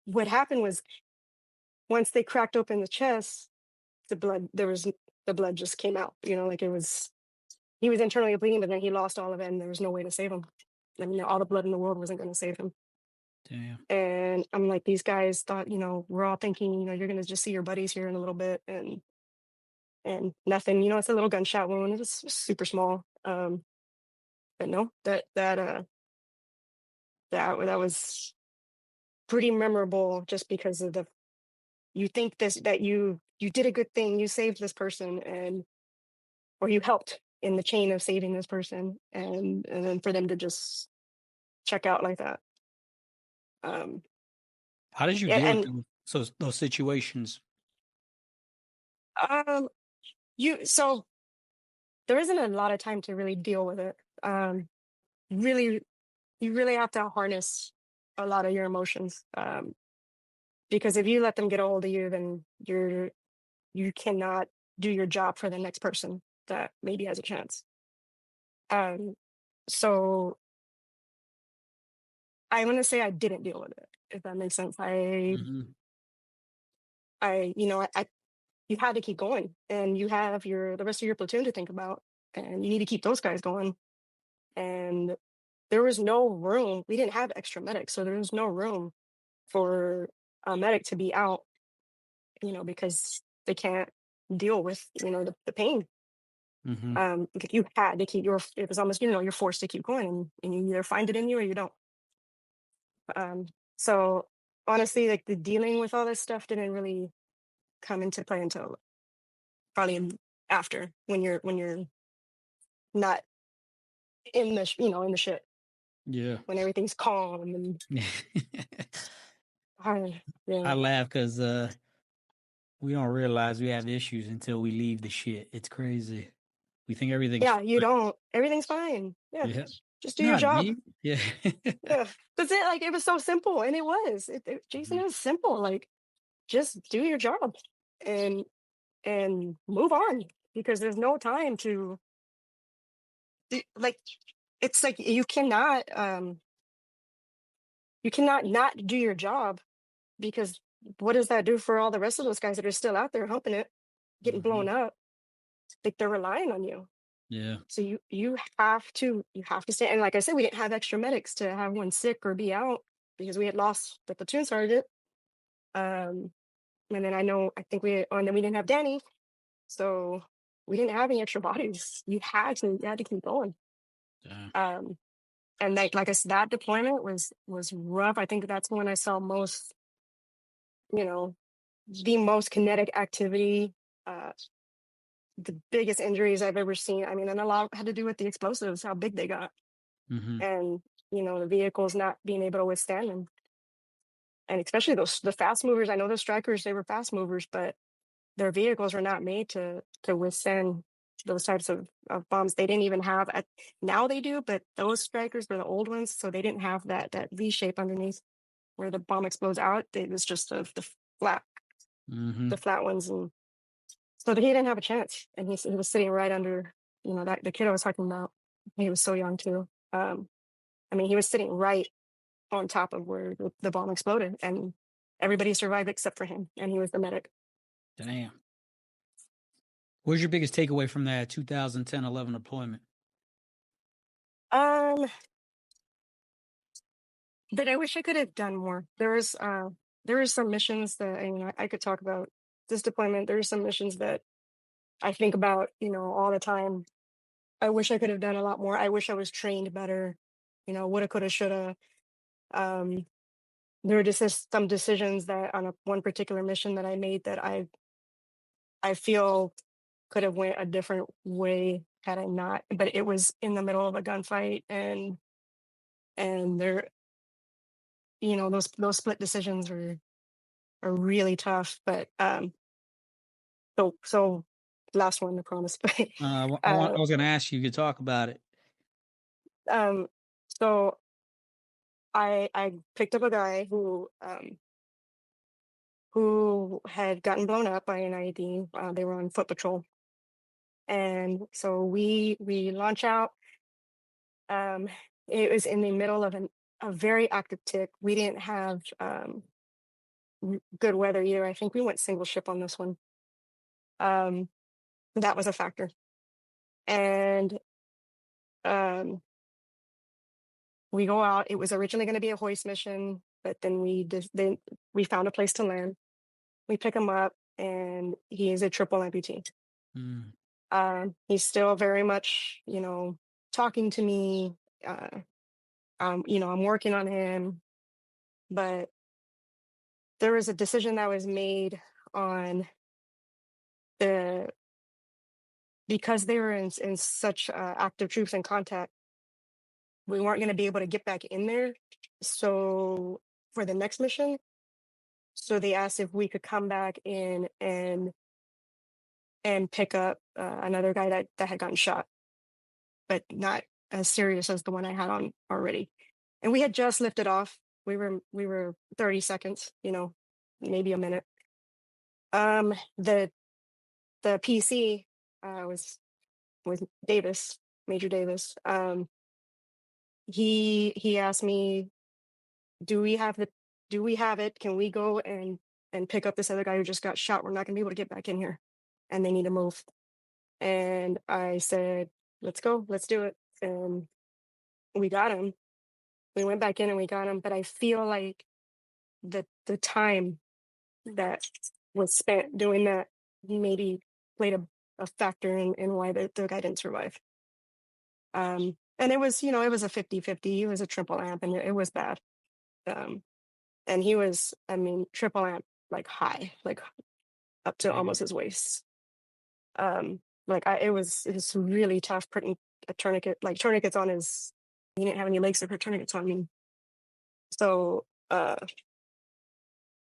what happened was once they cracked open the chest, the blood just came out. Like it was he was internally bleeding, but then he lost all of it, and there was no way to save him. I mean, all the blood in the world wasn't going to save him. damn. And I'm like, these guys thought, we're all thinking, you're going to just see your buddies here in a little bit, and nothing. It's a little gunshot wound. It was super small. But no, that was pretty memorable just because of the you think this that you did a good thing, you saved this person, and or you helped in the chain of saving this person, and then for them to just check out like that. um How did you yeah, deal with and those situations? um you so there isn't a lot of time to really deal with it. Really, you really have to harness a lot of your emotions, because if you let them get a hold of you, then you cannot do your job for the next person that maybe has a chance. um so I'm gonna say I didn't deal with it, if that makes sense. Mhm, I you had to keep going, and you have the rest of your platoon to think about, and you need to keep those guys going. And there was no room. We didn't have extra medics, so there was no room for a medic to be out, because they can't deal with the pain. mhm, Like you had to keep it was almost you're forced to keep going, and you either find it in you or you don't. Um, so honestly, like the dealing with all this stuff didn't really come into play until probably after, when you're not in the in the shit, yeah. when everything's calm and I yeah. laugh because we don't realize we have issues until we leave the shit. It's crazy. We think everything's Yeah, you fine. don't. Everything's fine. Yeah, Yeah. just do your Not job. me. Yeah. Yeah, that's it. Like it was so simple, and it was. Jason, Mhm, it was simple. Like just do your job, and move on, because there's no time to like. It's like you cannot not do your job, because what does that do for all the rest of those guys that are still out there helping it, getting blown mhm. up? Like they're relying on you. Yeah. So you have to stay. And like I said, we didn't have extra medics to have one sick or be out, because we had lost the platoon sergeant. Um, and then and then we didn't have Danny, so we didn't have any extra bodies. You had to keep going. Damn. Um, and like I said, that deployment was rough. I think that's when I saw you know, the most kinetic activity. Uh, the biggest injuries I've ever seen. I mean, and a lot had to do with the explosives, how big they got, Mhm, and the vehicles not being able to withstand them. And especially the fast movers. I know the strikers, they were fast movers, but their vehicles were not made to withstand those types of bombs. They didn't even have now they do, but those strikers were the old ones, so they didn't have that V shape underneath where the bomb explodes out. It was just flat the mhm. flat ones, and so he didn't have a chance. And he was sitting right under that the kid I was talking about. He was so young too. I mean, he was sitting right on top of where the bomb exploded, and everybody survived except for him, and he was the medic. Damn. What's your biggest takeaway from that 2010-11 deployment? Um, but I wish I could have done more. There was some missions that I could talk about this deployment. There are some missions that I think about all the time. I wish I could have done a lot more. I wish I was trained better. Woulda, coulda, shoulda. Um, there were just some decisions that on one particular mission that I made that I feel could have went a different way had I not. But it was in the middle of a gunfight, and there those split decisions are really tough. But so last one, I promise. But I was going to ask you to talk about it. um, so I picked up a guy who had gotten blown up by an IED. They were on foot patrol, and so we launch out. Um, it was in the middle of a very active tick. We didn't have good weather either. I think we went single ship on this one. Um, that was a factor. And we go out. It was originally going to be a hoist mission, but then we found a place to land. We pick him up, and he is a triple amputee. Mm. He's still very much, talking to me. I'm working on him, but there was a decision that was made on because they were in such active troops in contact. We weren't going to be able to get back in there. So for the next mission, so they asked if we could come back in and pick up another guy that had gotten shot, but not as serious as the one I had on already. And we had just lifted off. We were 30 seconds, maybe a minute. The PC was with Davis, Major Davis. He asked me, do we have it? Can we go and pick up this other guy who just got shot? We're not gonna be able to get back in here, and they need to move. And I said, let's go, let's do it. And we got him. We went back in and we got him. But I feel like the time that was spent doing that maybe played a factor in why the guy didn't survive. And it was, it was a 50-50. It was a triple amp, and it was bad. And he was, triple amp, like high, like up to almost his waist. It was really tough putting a tourniquet, like tourniquets on his. He didn't have any legs to put tourniquets on me. So,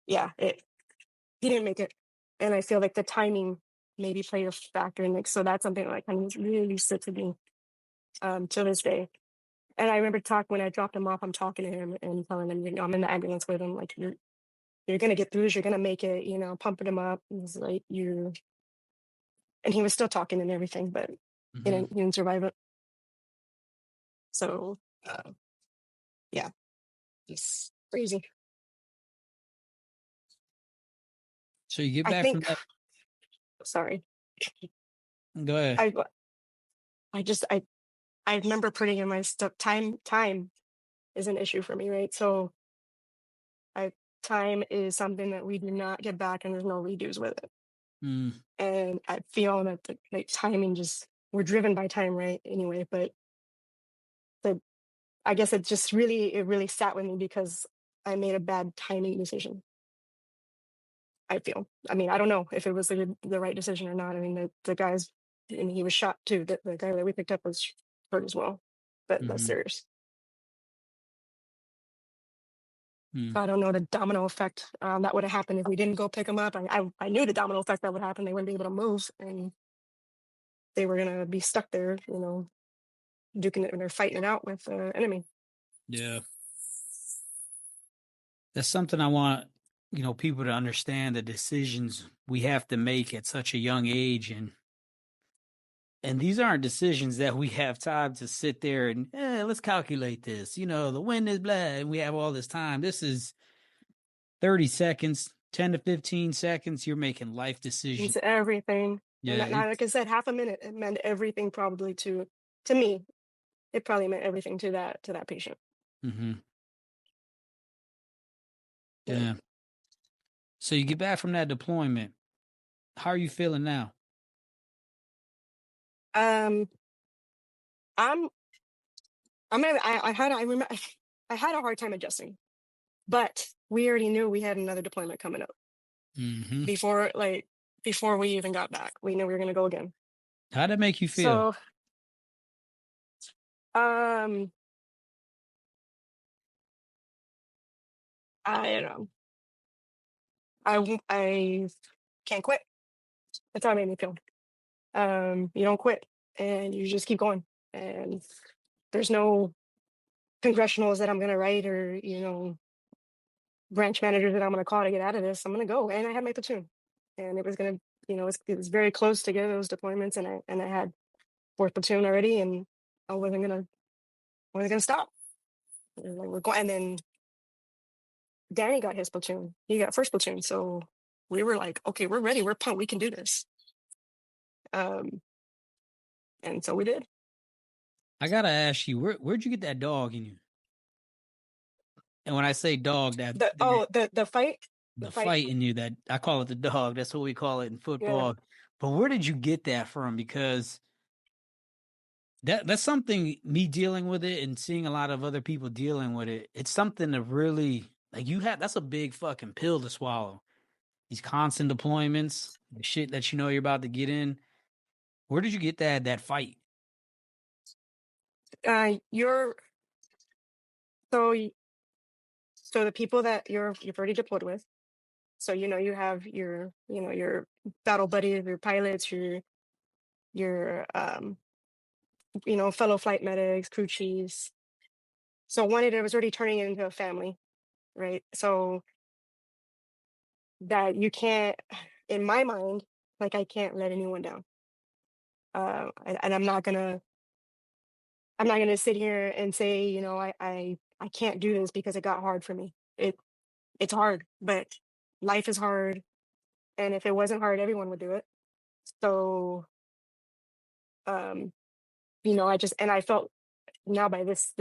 yeah, he didn't make it, and I feel like the timing maybe played a factor in it. So that's something that kind of really sits with me to this day. And I remember when I dropped him off, I'm talking to him and telling him, I'm in the ambulance with him, like you're gonna get through this, you're gonna make it, pumping him up. He's like, and he was still talking and everything, but he didn't survive it. So, yeah, it's crazy. So you get I back from think, that. sorry, Go ahead. I remember putting in my stuff. Time is an issue for me, right? So, time is something that we do not get back, and there's no redos with it. And I feel that the timing we're driven by time, right? Anyway, but I guess it really sat with me because I made a bad timing decision. I feel. I don't know if it was the right decision or not. The guys, and he was shot too. The guy that we picked up was hurt as well, but that's serious. So I don't know the domino effect that would have happened if we didn't go pick him up. I knew the domino effect that would happen. They wouldn't be able to move, and they were gonna be stuck there, duking it, and they're fighting it out with the enemy. Yeah. That's something I want, people to understand, the decisions we have to make at such a young age. And these aren't decisions that we have time to sit there and let's calculate this. The wind is blah, and we have all this time. This is 30 seconds, 10 to 15 seconds. You're making life decisions. It's everything. Yeah. And like I said, half a minute, it meant everything probably to me. It probably meant everything to that patient. Yeah. So you get back from that deployment. How are you feeling now? I had a hard time adjusting, but we already knew we had another deployment coming up before we even got back. We knew we were going to go again. How'd that make you feel? So, I can't quit. That's how it made me feel. You don't quit, and you just keep going. And there's no congressionals that I'm gonna write, or branch managers that I'm gonna call to get out of this. I'm gonna go, and I had my platoon, and it was gonna, it was very close to get those deployments, and I had fourth platoon already, and I wasn't gonna stop. It was like we're going, and then Danny got his platoon. He got first platoon, so we were like, okay, we're ready. We're pumped. We can do this. Um, and so we did. I gotta ask you, where'd you get that dog in you? And when I say dog, The fight, the the fight. fight in you, that I call it the dog. That's what we call it in Yeah. football. But where did you get that from? Because that's something, me dealing with it and seeing a lot of other people dealing with it. It's something to really like. That's a big fucking pill to swallow. These constant deployments, the shit that you're about to get in. Where did you get that fight? You're so so the people that you've already deployed with. So you have your battle buddies, your pilots, your fellow flight medics, crew chiefs. So it was already turning into a family, right? So that you can't, in my mind, like I can't let anyone down. And I'm not gonna sit here and say, I can't do this because it got hard for me. It's hard, but life is hard, and if it wasn't hard, everyone would do it. So, um, I felt now by this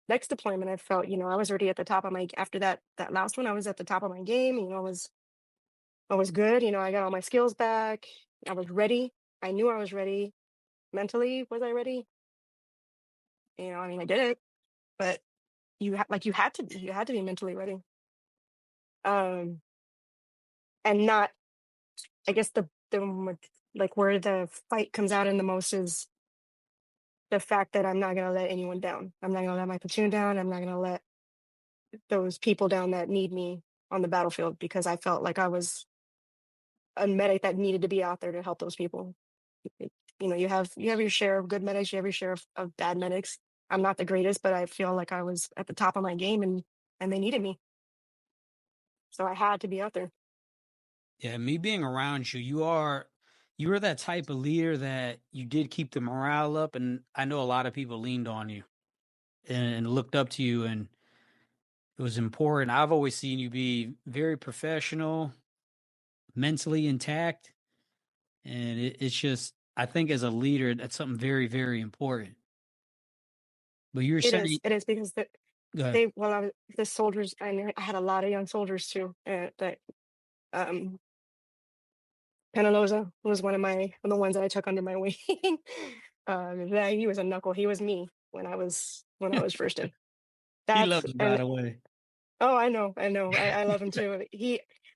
next deployment, I felt, I was already at the top of my after that last one, I was at the top of my game. I was good. I got all my skills back. I was ready. I knew I was ready. Mentally, was I ready? I did it, but you had to be mentally ready. Um, and not, I guess like where the fight comes out in the most is the fact that I'm not gonna let anyone down. I'm not gonna let my platoon down. I'm not gonna let those people down that need me on the battlefield, because I felt like I was a medic that needed to be out there to help those people. You have your share of good medics, you have your share of bad medics. I'm not the greatest, but I feel like I was at the top of my game, and they needed me. So I had to be out there. Yeah, me being around you, you were that type of leader that you did keep the morale up, and I know a lot of people leaned on you and looked up to you, and it was important. I've always seen you be very professional, mentally intact, and it's just, I think as a leader, that's something very, very important. But you were It saying, is. It is because go ahead. they well, the soldiers. I had a lot of young soldiers too. That um, Penaloza was one of the ones that I took under my wing. That he was a knuckle. He was me when I was first in. He That's loves you, by and the way. Oh, I know, I know. I love him too.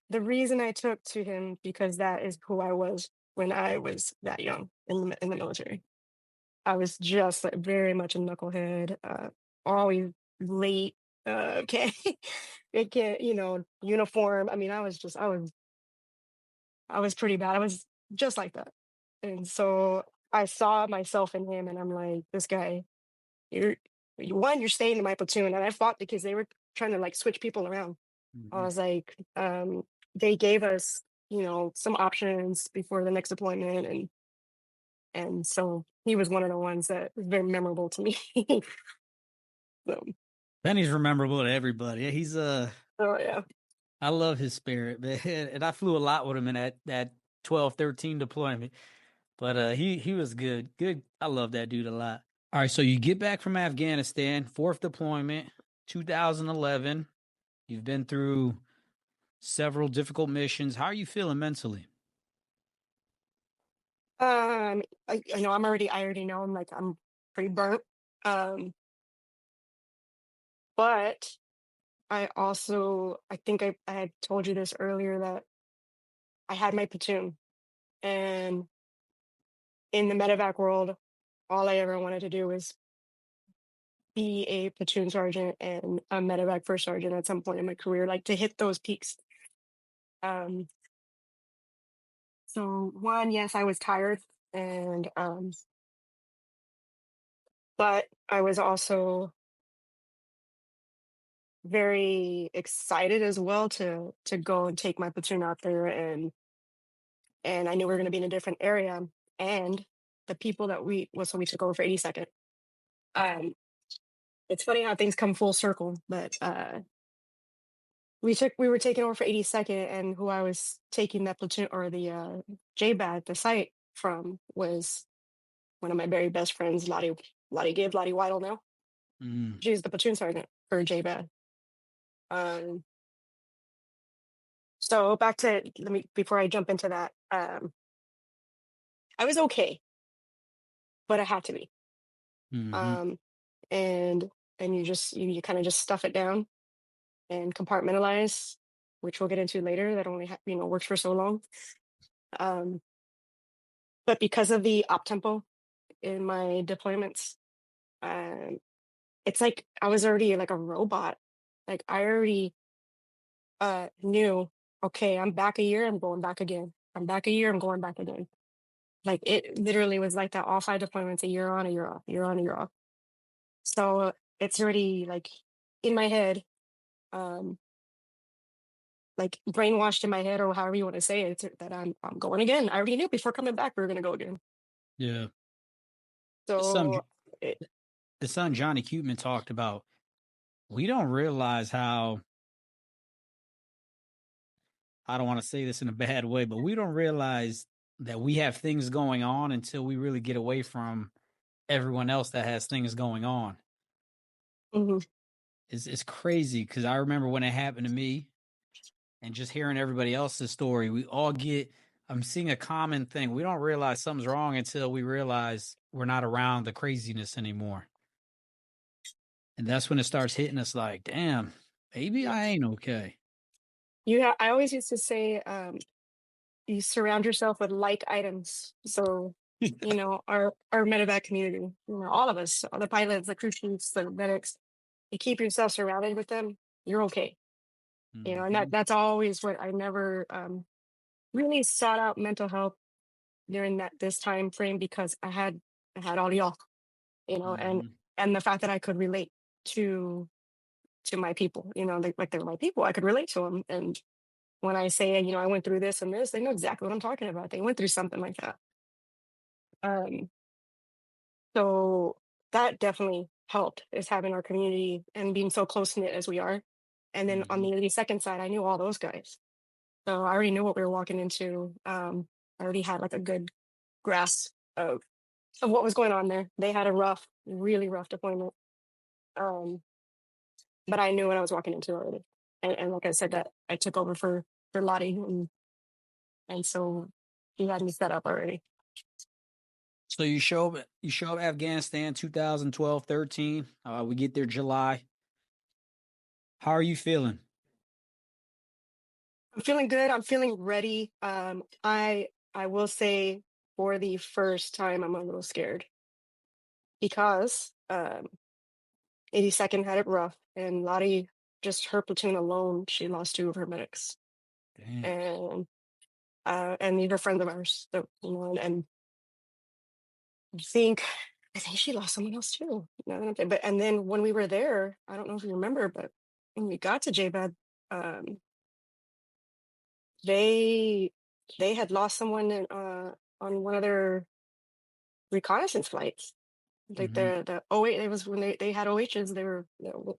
The reason I took to him, because that is who I was when I was that young in the military. I was just like very much a knucklehead, always late. Can't, it can't, uniform. I was pretty bad. I was just like that, and so I saw myself in him, and I'm like, this guy, you're you're staying in my platoon, and I fought because they were trying to like switch people around. I Mhm. was like, they gave us, some options before the next deployment, and so he was one of the ones that was very memorable to me. So, Penny's memorable to everybody. oh yeah, I love his spirit, man. And I flew a lot with him in that 12, 13 deployment. But he was good. Good. I love that dude a lot. All right, so you get back from Afghanistan, fourth deployment, 2011. You've been through several difficult missions. How are you feeling mentally? I know I already know I'm pretty burnt. Um, but I think I had told you this earlier, that I had my platoon, and in the medevac world, all I ever wanted to do was be a platoon sergeant and a medevac first sergeant at some point in my career, like to hit those peaks. Um, so one, yes, I was tired, and but I was also very excited as well to go and take my platoon out there, and I knew we were going to be in a different area, and the people that we took over for 82nd. Um, it's funny how things come full circle, but we were taking over for 82nd, and who I was taking that platoon or the JBAD, the site from, was one of my very best friends, Lottie Weidel now. Mm, She's the platoon sergeant for JBAD. Um, so back to, let me, before I jump into that, I was okay, but I had to be. mm-hmm. Um, and you kind of just stuff it down and compartmentalize, which we'll get into later. That only works for so long. Um, but because of the op tempo in my deployments, um, it's like I was already like a robot. Like I already knew, okay, I'm back a year, I'm going back again. I'm back a year, I'm going back again. Like it literally was like that, all 5 deployments, a year on, a year off, year on, a year off. So it's already like in my head, um, like brainwashed in my head, or however you want to say it, that I'm going again. I already knew before coming back we were gonna go again. Yeah. It's something So it, the son Johnny Cuteman talked about. We don't realize how, I don't want to say this in a bad way, but we don't realize that we have things going on until we really get away from everyone else that has things going on. mhm. It's crazy because I remember when it happened to me and just hearing everybody else's story. We all get, I'm seeing a common thing. We don't realize something's wrong until we realize we're not around the craziness anymore. And that's when it starts hitting us like, damn, maybe I ain't okay. I always used to say, you surround yourself with like items. So, our medevac community, all of us, all the pilots, the crew chiefs, the medics, you keep yourself surrounded with them, you're okay. And Mm-hmm. that's always what I never really sought out mental health during this time frame, because I had all y'all, and Mm-hmm. the fact that I could relate to my people, like they're my people, I could relate to them. And when I say, I went through this and this, they know exactly what I'm talking about. They went through something like that. Um, so that definitely helped, is having our community and being so close knit as we are. And then on Mm-hmm. the 82nd side, I knew all those guys. So I already knew what we were walking into. I already had like a good grasp of what was going on there. They had a rough, really rough deployment. Um, but I knew what I was walking into already. And like I said, that I took over for Lottie, and so he had me set up already. So you show up Afghanistan 2012, 13. We get there July. How are you feeling? I'm feeling good. I'm feeling ready. I will say, for the first time, I'm a little scared because 82nd had it rough, and Lottie, just her platoon alone, she lost two of her medics, Damn. and these are friends of ours. So, and I think she lost someone else too. But and then when we were there, I don't know if you remember, but when we got to JBAD, um, they they had lost someone on one of their reconnaissance flights. Like Mm-hmm. the 08, it was when they had OHs. The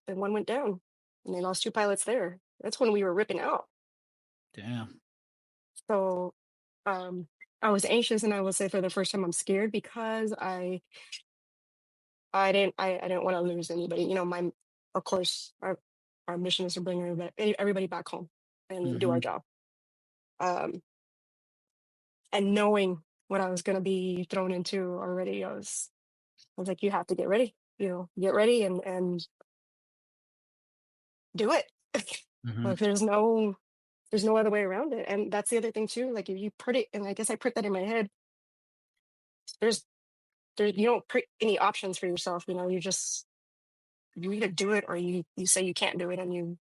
one went down, and they lost two pilots there. That's when we were ripping out. Damn. So I was anxious, and I will say for the first time I'm scared, because I didn't want to lose anybody. Of course, our mission is to bring everybody back home and do Mm-hmm. our job. Um, and knowing what I was going to be thrown into already, I was like, you have to get ready. Get ready and do it. Mm-hmm. Like there's no other way around it. And that's the other thing too. Like if you put it, and I guess I put that in my head. There's you don't put any options for yourself. You just you either do it or you say you can't do it and you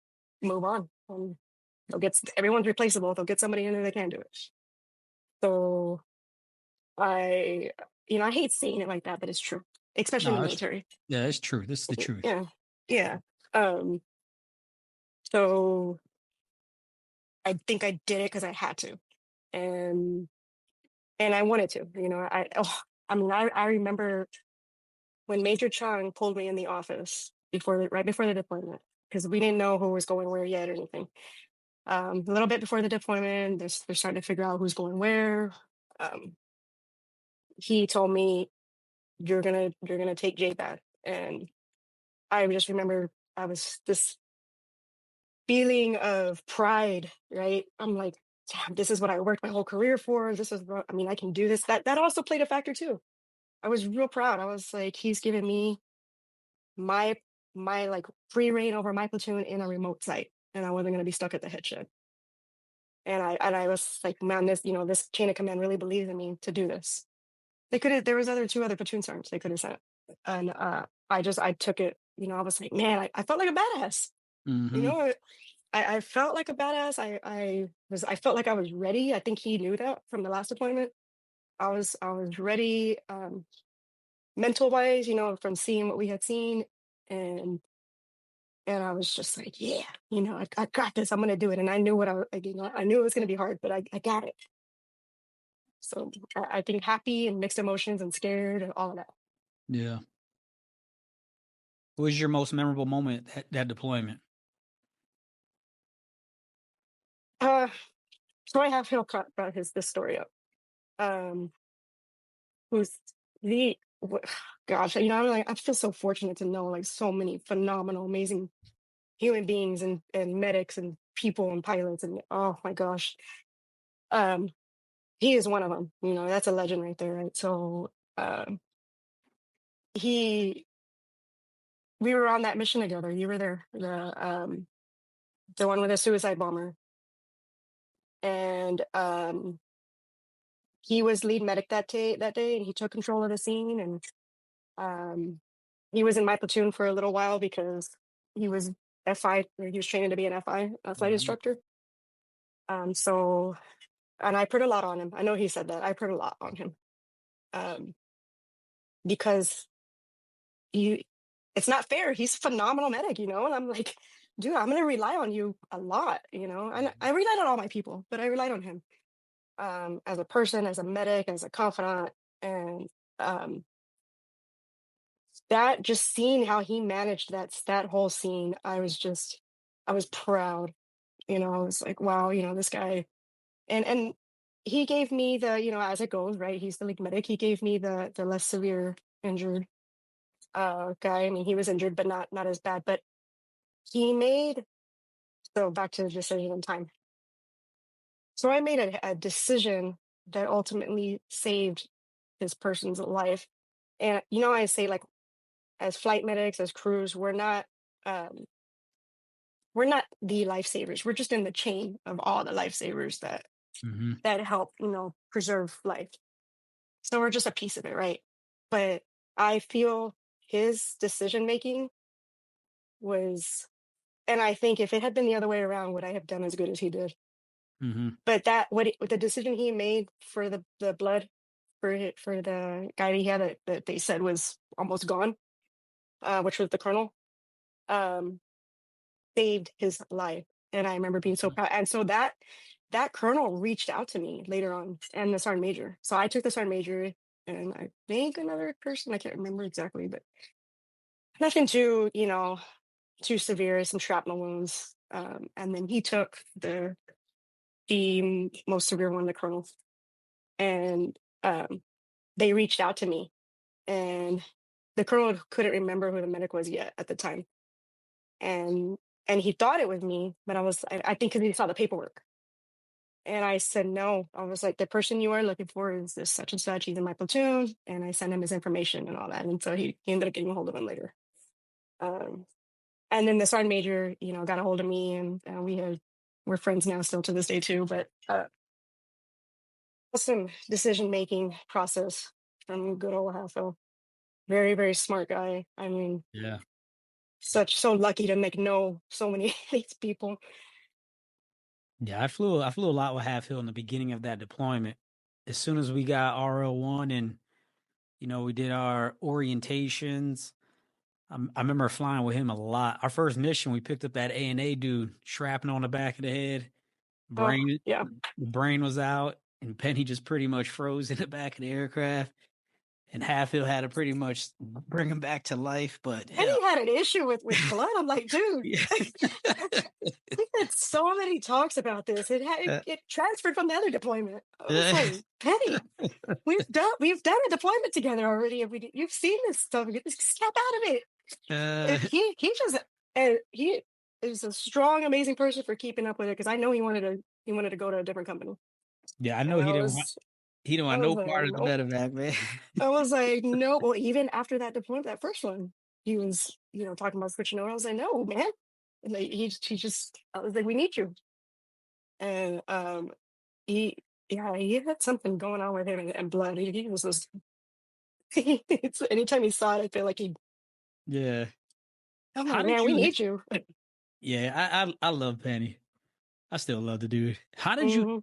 move on. They'll get everyone's replaceable. They'll get somebody in there that can do it. So I, I hate saying it like that, but it's true, especially in the No, military. it's true. This is the truth. Yeah, yeah. Um, so I think I did it because I had to, and I wanted to. I remember when Major Chung pulled me in the office right before the deployment, because we didn't know who was going where yet or anything. A little bit before the deployment, they're starting to figure out who's going where. Um, he told me, you're gonna take JPAD, and I just remember I was this feeling of pride, right? I'm like, damn, this is what I worked my whole career for. This is what, I mean, I can do this. That also played a factor too. I was real proud. I was like, he's giving me my like free reign over my platoon in a remote site, and I wasn't gonna be stuck at the head shed. And I was like, man, this chain of command really believes in me to do this. They could have. There was two other platoon sergeants they could have sent, and I took it. I was like, man, I felt like a badass. You Hmm. know, I felt like a badass. I felt like I was ready. I think he knew that from the last deployment. I was ready, mental wise, from seeing what we had seen, and I was just like, yeah, I got this. I'm gonna do it. And I knew I knew it was gonna be hard, but I got it. So I think happy and mixed emotions and scared and all of that. Yeah. What was your most memorable moment at that deployment? Uh, so I have Hill brought this story up. Um, who's the gosh, I'm like, I feel so fortunate to know like so many phenomenal, amazing human beings and medics and people and pilots, and oh my gosh, um, he is one of them. That's a legend right there, right? So he we were on that mission together. You were there, the one with the suicide bomber, and he was lead medic that day, and he took control of the scene. And um, he was in my platoon for a little while because he was FI, or he was training to be an FI, a flight Mhm. instructor. So, and I put a lot on him. I know he said that. I put a lot on him, um, because you, it's not fair. He's a phenomenal medic, and I'm like, dude, I'm gonna rely on you a lot, and I relied on all my people, but I relied on him, as a person, as a medic, as a confidant, and um, that just seeing how he managed that whole scene, I was proud. I was like, wow, this guy, and he gave me the, as it goes, right? He's the lead medic. He gave me the less severe injured guy. I mean, he was injured, but not as bad. But he made so back to the decision in time. So I made a decision that ultimately saved this person's life. And I say, like, as flight medics, as crews, um, we're not the lifesavers. We're just in the chain of all the lifesavers Mhm. that help, preserve life. So we're just a piece of it, right? But I feel his decision making was, and I think if it had been the other way around, would I have done as good as he did? Mhm. But the decision he made for the blood for the guy that he had that they said was almost gone, which was the colonel, um, saved his life. And I remember being so Mhm. proud. And so that colonel reached out to me later on, and the sergeant major. So I took the sergeant major, and I think another person, I can't remember exactly, but nothing too severe, some shrapnel wounds. And then he took the most severe one, the colonel. And they reached out to me, and the colonel couldn't remember who the medic was yet at the time. And he thought it was me, but I think because he saw the paperwork. And I said, no. I was like, the person you are looking for is this such and such. He's in my platoon. And I sent him his information and all that. And so he ended up getting a hold of him later. Um, and then the sergeant major, got a hold of me, and we're friends now still to this day too. But awesome decision making process from good old Halfo. Very, very smart guy. I mean, Yeah. so lucky to know so many of these people. Yeah, I flew a lot with Half Hill in the beginning of that deployment. As soon as we got RL1 and we did our orientations. I remember flying with him a lot. Our first mission, we picked up that A&A dude, shrapnel on the back of the head. Oh Brain, yeah, the brain was out, and Penny just pretty much froze in the back of the aircraft. And Half Hill had to pretty much bring him back to life. But and hell, he had an issue with blood. I'm like, dude, yeah. we had so many talks about this. It transferred from the other deployment. I was like, Penny, we've done a deployment together already. And you've seen this stuff. Just step out of it. He is a strong, amazing person for keeping up with it, because I know he wanted to go to a different company. Yeah, I know And he didn't I want was no like, part of the nope. medevac, man. I was like, no. Well, even after that deployment, that first one, he was, talking about switching over. I was like, no, man. And like, I was like, we need you. And he, yeah, he had something going on with him and blood. He was just, anytime he saw it, I feel like Yeah. I'm How like, did man, we you? need you. Yeah, I love Penny. I still love the dude. Hmm.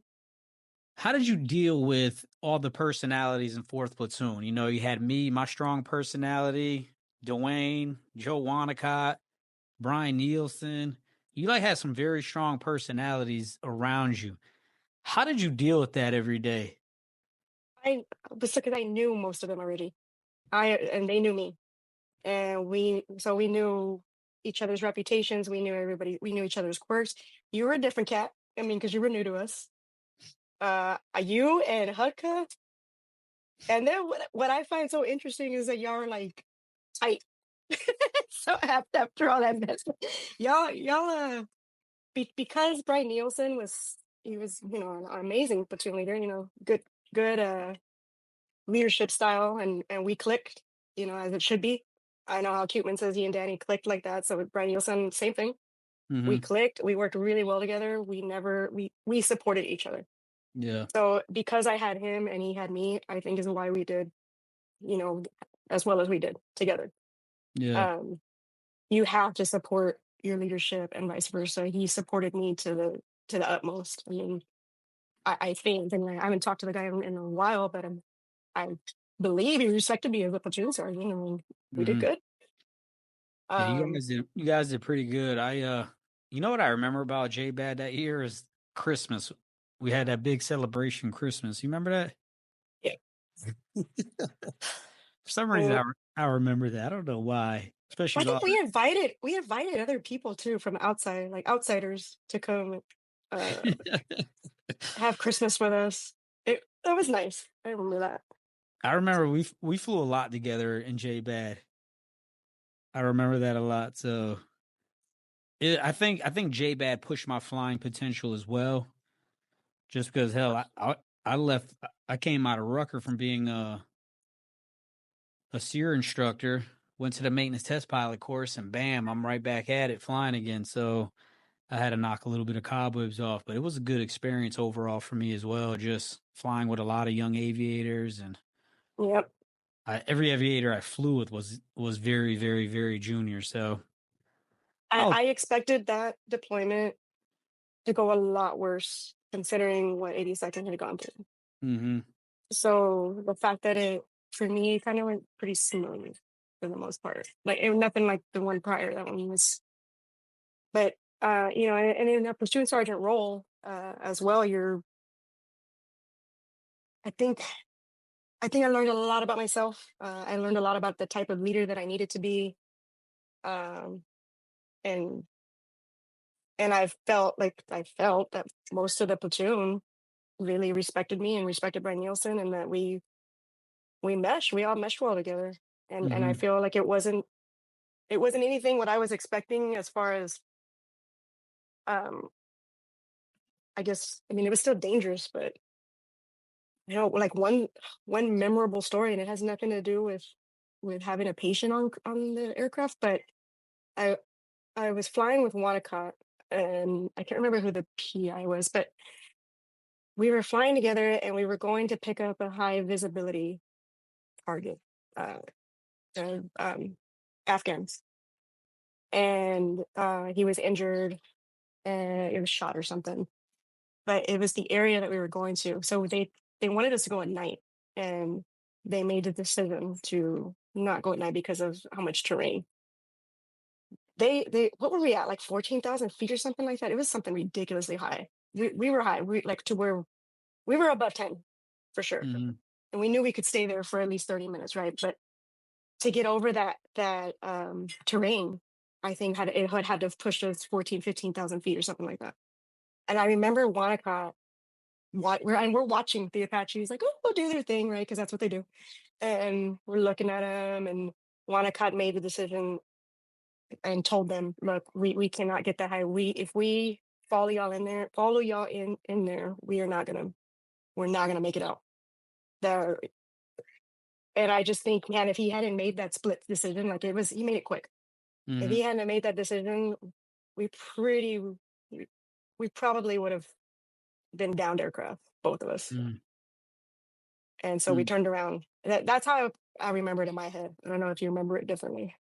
How did you deal with all the personalities in Fourth Platoon? You had me, my strong personality, Dwayne, Joe Wanacott, Brian Nielsen. You had some very strong personalities around you. How did you deal with that every day? I was because I knew most of them already. And they knew me, and we knew each other's reputations. We knew everybody. We knew each other's quirks. You were a different cat. I mean, because you were new to us. You and Hudka. And then what I find so interesting is that y'all are like tight. So after all that mess, y'all because Brian Nielsen was an amazing platoon leader. Good leadership style, and we clicked, as it should be. I know how Cuteman says he and Danny clicked like that. So with Brian Nielsen, same thing. We Mm-hmm. clicked. We worked really well together. We supported each other. Yeah. So because I had him and he had me, I think is why we did, you know, as well as we did together. Yeah. Um, you have to support your leadership and vice versa. He supported me to the utmost. I mean, I think, and I haven't talked to the guy in a while, but I believe he respected me as a platoon sergeant. I mean, we did Mm-hmm. good. Yeah, you Um, guys did pretty good. You know what I remember about J Bad that year is Christmas. We had that big celebration Christmas. You remember that? yeah. For some reason, Well, I remember that. I don't know why. Especially I with all think we invited other people too from outside, like outsiders, to come uh, that. have Christmas with us. That was nice. I remember that. I remember we flew a lot together in J Bad. I remember that a lot. So I think J Bad pushed my flying potential as well. Just because hell, I left. I came out of Rucker from being a SEER instructor, went to the maintenance test pilot course, and bam, I'm right back at it flying again. So I had to knock a little bit of cobwebs off, but it was a good experience overall for me as well. Just flying with a lot of young aviators, and Yep. every aviator I flew with was very, very, very junior. So I, I was, I expected that deployment to go a lot worse, considering what 82nd had gone through. mm-hmm, So the fact that for me, kind of went pretty smooth for the most part. Like, it was nothing like the one prior. That one was, but and in a platoon sergeant role as well, I think, I learned a lot about myself. I learned a lot about the type of leader that I needed to be, um, and I felt that most of the platoon really respected me and respected Brian Nielsen, and that we all meshed well together. And I mm-hmm, feel like it wasn't anything what I was expecting, as far as um I guess. I mean, it was still dangerous, but like one memorable story, and it has nothing to do with having a patient on the aircraft, but I I was flying with Wanacott, and I can't remember who the PI was, but we were flying together, and we were going to pick up a high visibility target, uh, Afghans. and he was injured, and it was shot or something. But it was the area that we were going to. So they wanted us to go at night, and they made the decision to not go at night because of how much terrain. They what were we at, like 14,000 feet or something like that? It was something ridiculously high. We were high. We like to where we were above 10 for sure. Mm-hmm. And we knew we could stay there for at least 30 minutes, right? But to get over that terrain, I think it had to have pushed us 15,000 feet or something like that. And I remember Wanacott, we're watching the Apaches like, oh, they'll do their thing, right? Because that's what they do. And we're looking at them, and Wanacott made the decision and told them, look, we cannot get that high. If we follow y'all in there, we're not gonna make it out. There, and I just think, man, if he hadn't made that split decision, like he made it quick. Mm-hmm. If he hadn't made that decision, we probably would have been downed aircraft, both of us. Mm-hmm. And so we turned around. That's how I remember it in my head. I don't know if you remember it differently.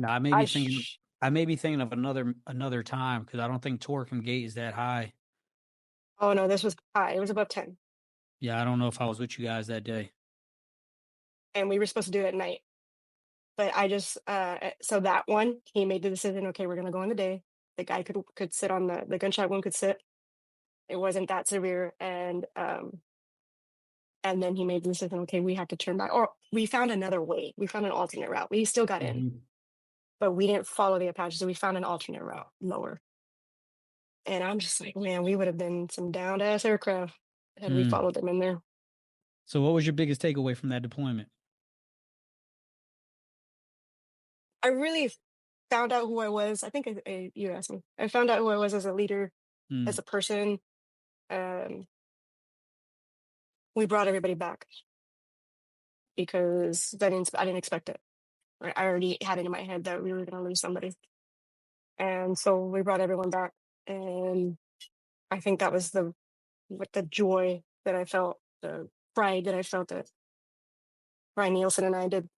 No, I may be thinking of another time, because I don't think Torquem Gate is that high. Oh no, this was high. It was above 10. Yeah, I don't know if I was with you guys that day. And we were supposed to do it at night. But I just so that one, he made the decision, okay, we're gonna go in the day. The guy could sit on the gunshot wound could sit. It wasn't that severe. And then he made the decision, okay, we have to turn back. Or we found another way. We found an alternate route. We still got in. But we didn't follow the Apaches, so we found an alternate route lower. And I'm just like, man, we would have been some downed ass aircraft had we followed them in there. So what was your biggest takeaway from that deployment? I really found out who I was. I think you asked me. I found out who I was as a leader, as a person. We brought everybody back because I didn't expect it. I already had it in my head that we were going to lose somebody. And so we brought everyone back. And I think that was the joy that I felt, the pride that I felt that Brian Nielsen and I did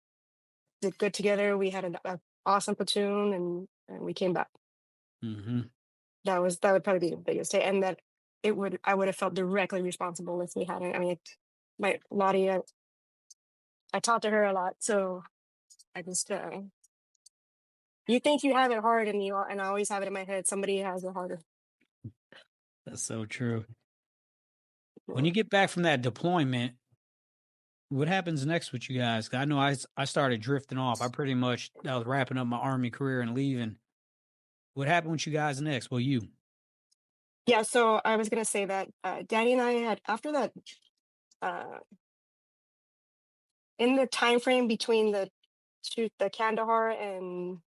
good together. We had an awesome platoon, and we came back. Mm-hmm. That would probably be the biggest hit. And that I would have felt directly responsible if we hadn't. I mean, Lottie, I talked to her a lot. So I just, you think you have it hard, and I always have it in my head, somebody has it harder. That's so true. When you get back from that deployment, what happens next with you guys? 'Cause I know I started drifting off. I was wrapping up my Army career and leaving. What happened with you guys next? Well, you. Yeah, so I was going to say that Danny and I had, after that, in the time frame between the Kandahar and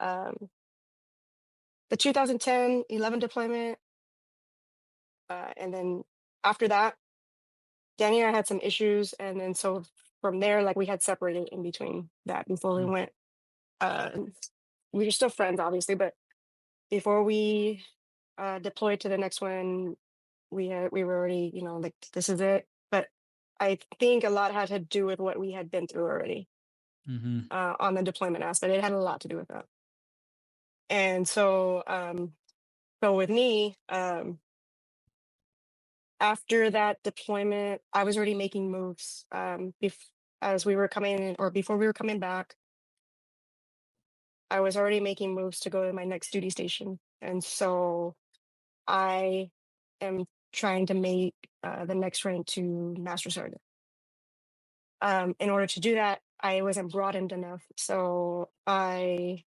the 2010-11 deployment, and then after that, Danny and I had some issues, and then so from there, like, we had separated in between that before we went. We were still friends, obviously, but before we deployed to the next one, we were already, like, this is it. But I think a lot had to do with what we had been through already on the deployment aspect. It had a lot to do with that. And so, with me, after that deployment, I was already making moves as we were coming in, or before we were coming back. I was already making moves to go to my next duty station. And so I am trying to make the next rank to Master Sergeant. In order to do that, I wasn't broadened enough. So I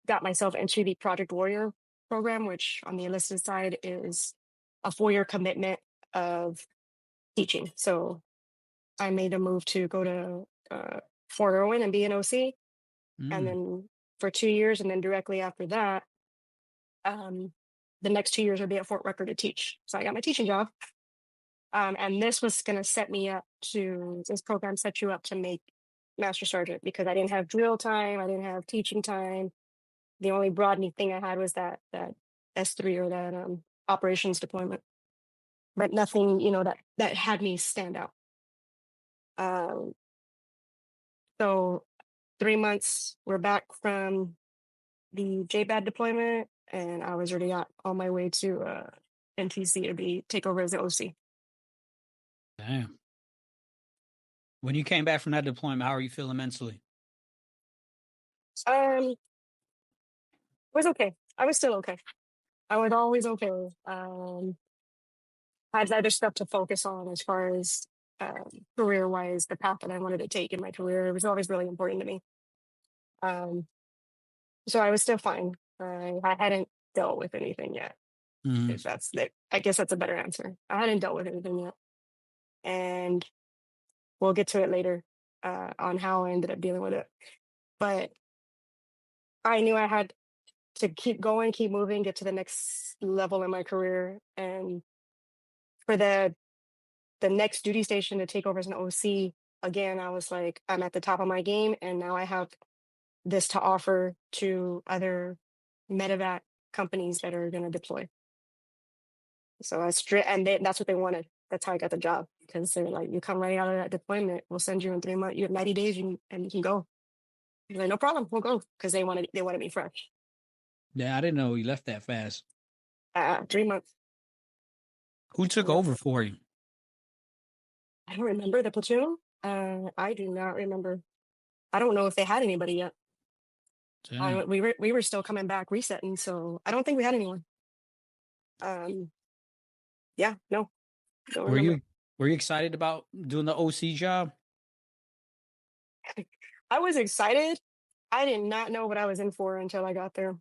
got myself into the Project Warrior program, which on the enlisted side is a 4-year commitment of teaching. So I made a move to go to Fort Irwin and be an OC. And then for 2 years, and then directly after that, the next 2 years would be at Fort Rucker to teach. So I got my teaching job. And this was going to set me up this program set you up to make Master Sergeant, because I didn't have drill time. I didn't have teaching time. The only broadening thing I had was that S3, or that operations deployment, but nothing, that had me stand out. So 3 months, we're back from the JBAD deployment, and I was already on my way to NTC to take over as the OC. Damn. When you came back from that deployment, how are you feeling mentally? It was okay. I was still okay. I was always okay. I had other stuff to focus on as far as career-wise, the path that I wanted to take in my career. It was always really important to me. So I was still fine. I hadn't dealt with anything yet. If that's that, I guess that's a better answer. I hadn't dealt with anything yet, and we'll get to it later on how I ended up dealing with it. But I knew I had to keep going, keep moving, get to the next level in my career, and for the next duty station to take over as an OC. Again, I was like, I'm at the top of my game, and now I have this to offer to other medevac companies that are going to deploy. So that's what they wanted. That's how I got the job, because they're like, you come right out of that deployment, we'll send you in 3 months. You have 90 days, and you can go. I was like, no problem, we'll go, because they wanted me fresh. Yeah, I didn't know you left that fast. 3 months. Who took over for you? I don't remember the platoon. I do not remember. I don't know if they had anybody yet. We were still coming back resetting, so I don't think we had anyone. Yeah, no. Don't remember. Were you excited about doing the OC job? I was excited. I did not know what I was in for until I got there.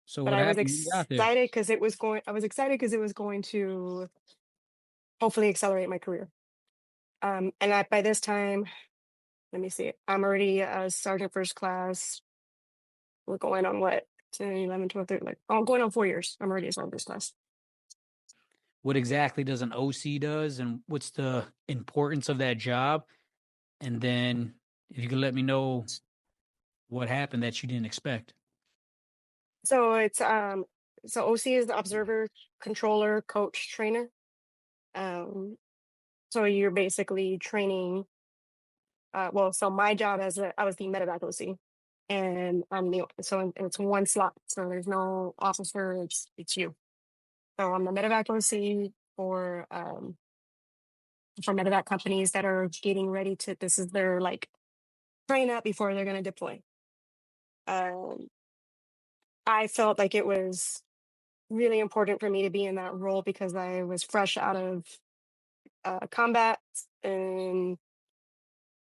So but what I was happened when you got there? excited because it was going. I was excited because it was going to hopefully accelerate my career. And by this time, let me see. I'm already a sergeant first class. We're going on what? 10, 11, 12, 13, going on 4 years. I'm already a sergeant first class. What exactly does an OC does, and what's the importance of that job? And then if you could let me know what happened that you didn't expect. So it's so OC is the observer, controller, coach, trainer. So you're basically training. So my job I was the medevac OC, and it's one slot. So there's no officer. It's you. So I'm the medevac OC for medevac companies that are getting ready to. This is their train up before they're going to deploy. I felt like it was really important for me to be in that role because I was fresh out of combat, and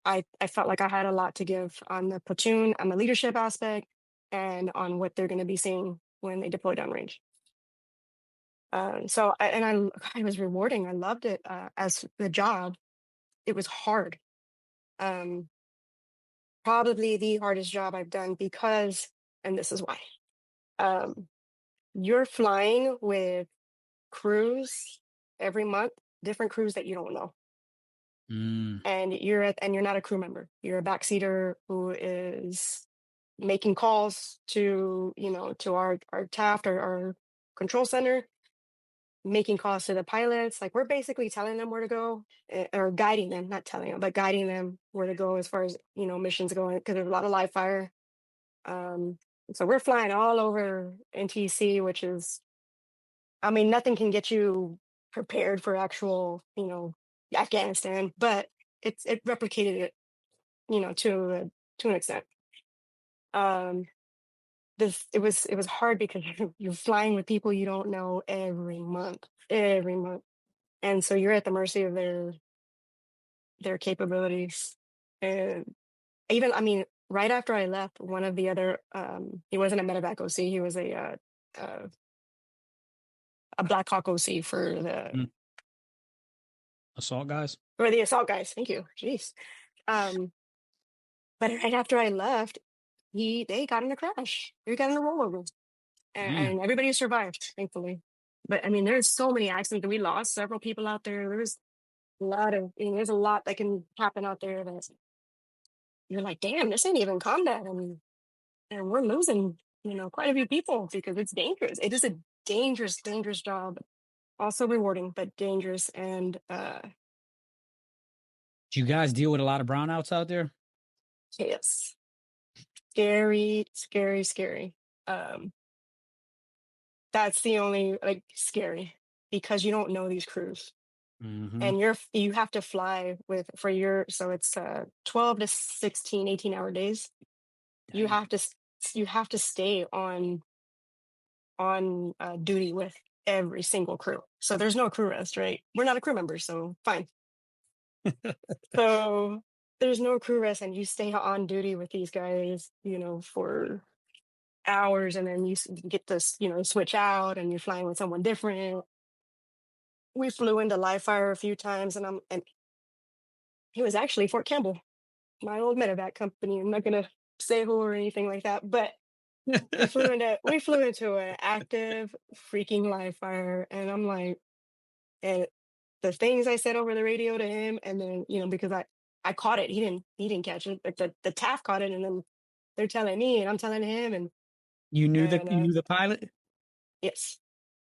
I felt like I had a lot to give on the platoon, on the leadership aspect, and on what they're going to be seeing when they deploy downrange. It was rewarding. I loved it as the job. It was hard. Probably the hardest job I've done because, and this is why, you're flying with crews every month, different crews that you don't know. And you're not a crew member. You're a backseater who is making calls to our TAFT or our control center, making calls to the pilots. Like, we're basically telling them where to go, or guiding them, not telling them, but guiding them where to go as far as missions going, because there's a lot of live fire. So we're flying all over NTC, which is, nothing can get you prepared for actual Afghanistan, but it replicated it to an extent. It was hard because you're flying with people you don't know every month, and so you're at the mercy of their capabilities. And even right after I left, one of the other he wasn't a medevac OC, he was a Black Hawk OC for the assault guys. Or the assault guys. Thank you. Jeez. But right after I left, they got in a crash. They got in a rollover, and everybody survived, thankfully. But there's so many accidents. We lost several people out there. There's a lot that can happen out there that you're like, damn, this ain't even combat, and we're losing quite a few people because it's dangerous. It is a dangerous job. Also rewarding, but dangerous. And do you guys deal with a lot of brownouts out there? Yes. Scary, scary, scary. That's the only, like, scary because you don't know these crews. Mm-hmm. And you have to fly for your, so it's 12 to 16, 18-hour days. You Damn. you have to stay on duty with every single crew. So there's no crew rest, right? We're not a crew member, so fine. So there's no crew rest, and you stay on duty with these guys, for hours, and then get to, switch out, and you're flying with someone different. We flew into live fire a few times, and he was actually Fort Campbell, my old medevac company. I'm not gonna say who or anything like that, but we flew into an active freaking live fire, and I'm like, and the things I said over the radio to him, and then because I caught it, he didn't catch it, but the TAF caught it, and then they're telling me, and I'm telling him, and You knew and the pilot? yes,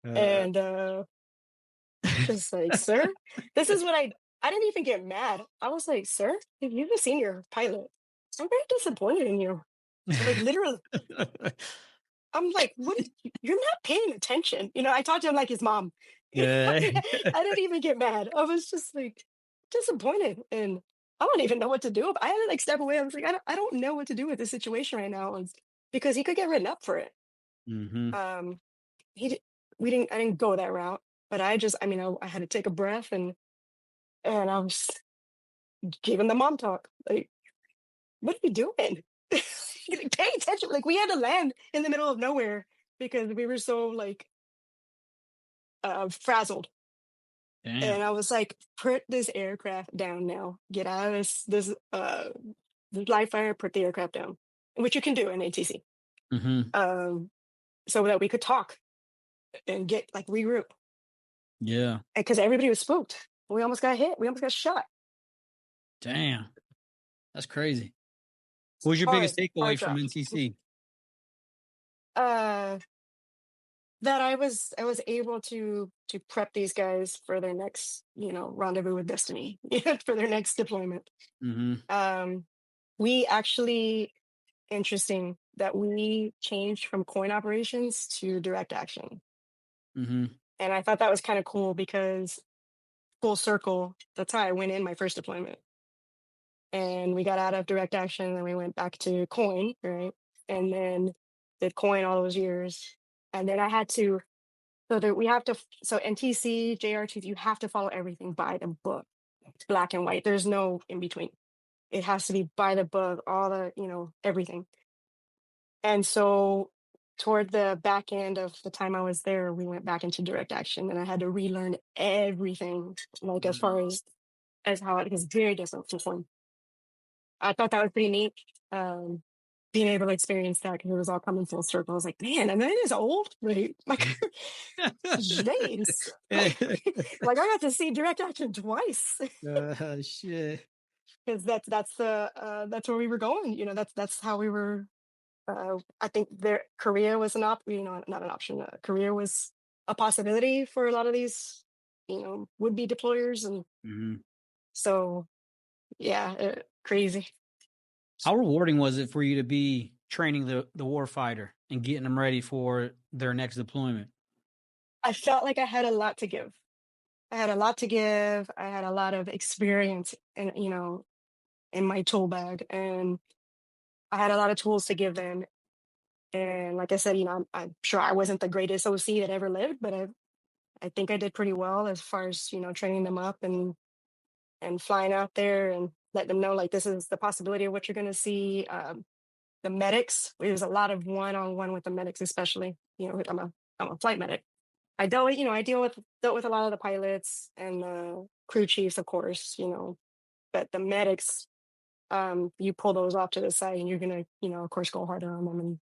Uh, and just like, sir, this is what I didn't even get mad. I was like, sir, if you're a senior pilot, I'm very disappointed in you. Like, literally, I'm like, what? You're not paying attention. I talked to him like his mom. yeah. I didn't even get mad. I was just like disappointed, and I don't even know what to do. I had to like step away. I was like, I don't know what to do with this situation right now, because he could get written up for it. Mm-hmm. He di- we didn't. I didn't go that route, but I had to take a breath, and I was giving the mom talk. Like, what are you doing? Like, pay attention. Like, we had to land in the middle of nowhere because we were so like frazzled. Damn. And I was like, put this aircraft down now. Get out of this live fire, put the aircraft down, which you can do in ATC. Mm-hmm. So that we could talk and get like regroup. Yeah. Because everybody was spooked. We almost got hit. We almost got shot. Damn. That's crazy. What was your Hard, biggest takeaway hard from drop. NCC? That I was able to prep these guys for their next, rendezvous with destiny, for their next deployment. Mm-hmm. We actually, interesting that we changed from coin operations to direct action. Mm-hmm. And I thought that was kind of cool because full circle, that's how I went in my first deployment. And we got out of direct action and we went back to coin, right? And then did coin all those years. And then I had to, so that we have to, so NTC, JRT, you have to follow everything by the book. It's black and white. There's no in between. It has to be by the book, all the, everything. And so toward the back end of the time I was there, we went back into direct action, and I had to relearn everything, like as far as how it is very different from coin. I thought that was pretty neat. Being able to experience that because it was all coming full circle. I was like, man, and then it's old, right? Like, James, like I got to see direct action twice. Shit. Because that's where we were going. That's how we were. I think Korea was not an option. Korea was a possibility for a lot of these, would-be deployers, and Mm-hmm. so yeah, crazy. How rewarding was it for you to be training the warfighter and getting them ready for their next deployment? I felt like I had a lot to give. I had a lot to give. I had a lot of experience, in my tool bag, and I had a lot of tools to give them. And like I said, I'm sure I wasn't the greatest OC that ever lived, but I think I did pretty well as far as training them up and flying out there and let them know like this is the possibility of what you're going to see. The medics, there's a lot of one-on-one with the medics, especially. I'm a flight medic. I dealt with a lot of the pilots and the crew chiefs, of course, but the medics, you pull those off to the side, and you're gonna, of course, go harder on them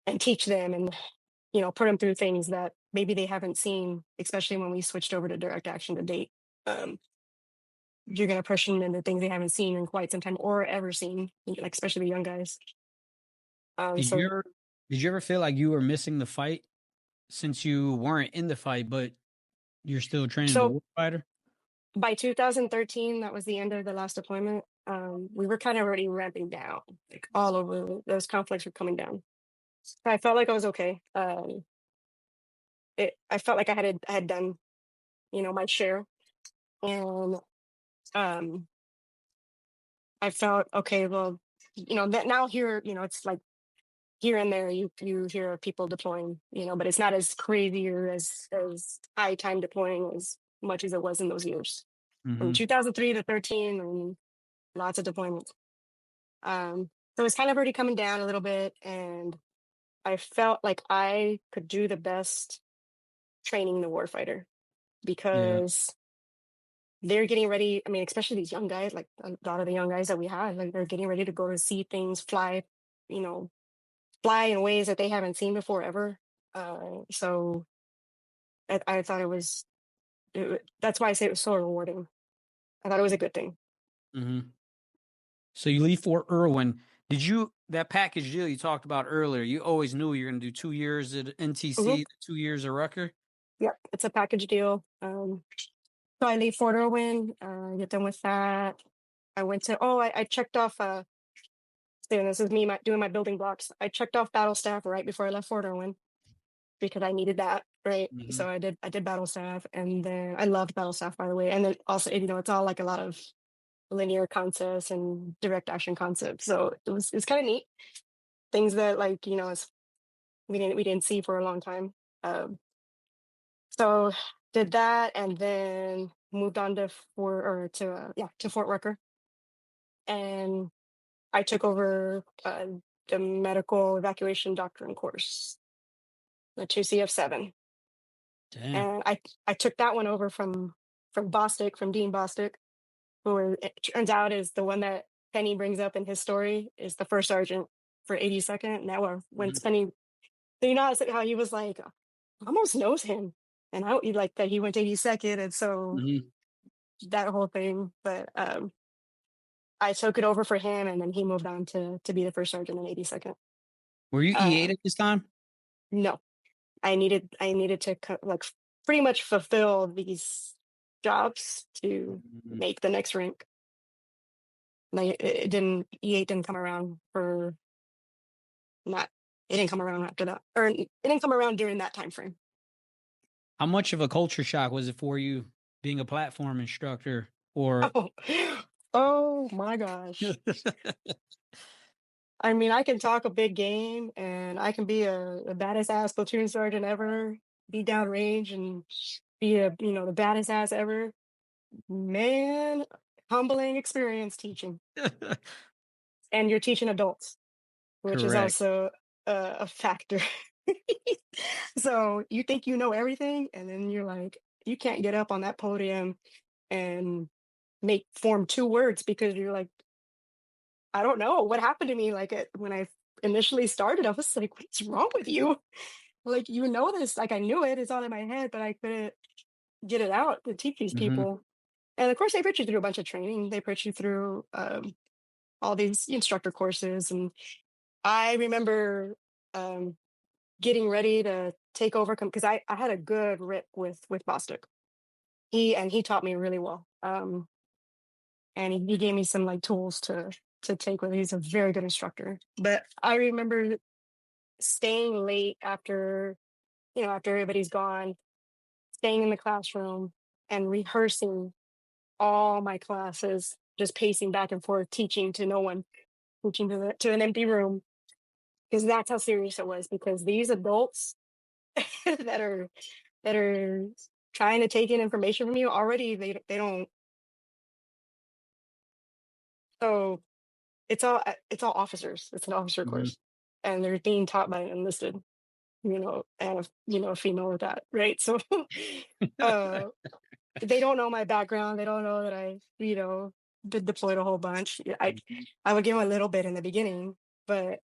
and teach them, and put them through things that maybe they haven't seen, especially when we switched over to direct action to date. You're gonna push them into things they haven't seen in quite some time or ever seen, like especially the young guys. Did you ever feel like you were missing the fight since you weren't in the fight, but you're still training the warfighter? By 2013, that was the end of the last deployment. we were kind of already ramping down, like all over. Those conflicts were coming down. I felt like I was okay. I felt like I had done, my share, and um, I felt okay. Well, that now here, it's like here and there you hear people deploying, but it's not as crazy or as high time deploying as much as it was in those years from Mm-hmm. 2003 to 13, and lots of deployments. So it's kind of already coming down a little bit, and I felt like I could do the best training the warfighter Yeah. because they're getting ready. I mean, especially these young guys, like a lot of the young guys that we had, like they're getting ready to go to see things fly, you know, fly in ways that they haven't seen before ever. So I thought that's why I say it was so rewarding. I thought it was a good thing. Mm-hmm. So you leave Fort Irwin. That package deal you talked about earlier, you always knew you were going to do 2 years at Hmm. NTC, 2 years at Rucker? Yep, it's a package deal. So I leave Fort Irwin, get done with that. I went to, I checked off, so this is me doing my building blocks. I checked off battle staff right before I left Fort Irwin because I needed that, right? Mm-hmm. So I did battle staff, and then I loved battle staff, by the way. And then also, it's all like a lot of linear concepts and direct action concepts. So it's kind of neat. Things that, like, we didn't see for a long time. So did that, and then moved on to Fort Rucker, and I took over the medical evacuation doctrine course, the 2CF7, Damn. and I took that one over from Bostic, from Dean Bostic, who it turns out is the one that Penny brings up in his story, is the first sergeant for 82nd. Now when Mm-hmm. Penny, so how he was like, almost knows him, and how he, like, that he went to 82nd, and so Mm-hmm. that whole thing. But I took it over for him, and then he moved on to be the first sergeant in 82nd. Were you E8 Uh, at this time? no, I needed to like pretty much fulfill these jobs to Mm-hmm. make the next rank. Like it didn't E8 didn't come around for not it didn't come around after that, or it didn't come around during that time frame. How much of a culture shock was it for you being a platform instructor or Oh, oh my gosh. I mean, I can talk a big game, and I can be a baddest ass platoon sergeant ever, be downrange and be the baddest ass ever. Man, humbling experience teaching. And you're teaching adults, which is Correct. also a factor. So you think you know everything, and then you're like, you can't get up on that podium and form two words because you're like, I don't know what happened to me. Like when I initially started, I was like, what's wrong with you? Like, this, like, I knew it, it's all in my head, but I couldn't get it out to teach these Mm-hmm. people. And of course, they put you through a bunch of training. They put you through all these instructor courses. And I remember um, getting ready to take over because I had a good rip with Bostic. He taught me really well. And he gave me some like tools to take with. He's a very good instructor. But I remember staying late after everybody's gone, staying in the classroom and rehearsing all my classes, just pacing back and forth, teaching to no one, teaching to an empty room, because that's how serious it was. Because these adults that are trying to take in information from you already, they don't. So it's all officers. It's an officer Mm-hmm. course, and they're being taught by an enlisted, and a female with that, right? So, uh, they don't know my background. They don't know that I, been deployed a whole bunch. Yeah, I would give them a little bit in the beginning, but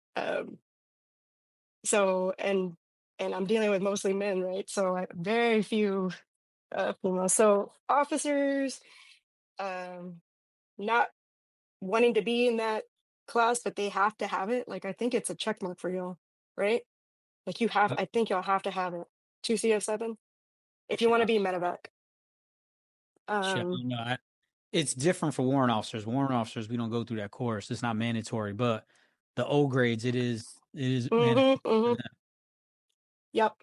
so and I'm dealing with mostly men, right? So very few females. So officers, um, not wanting to be in that class, but they have to have it. Like, I think it's a check mark for you, right? Like I think you'll have to have it. 2CF7 if you want to be medevac. Shit, Um, no, it's different for warrant officers. Warrant officers, we don't go through that course. It's not mandatory, but the O grades, it is mandatory for them. Yep,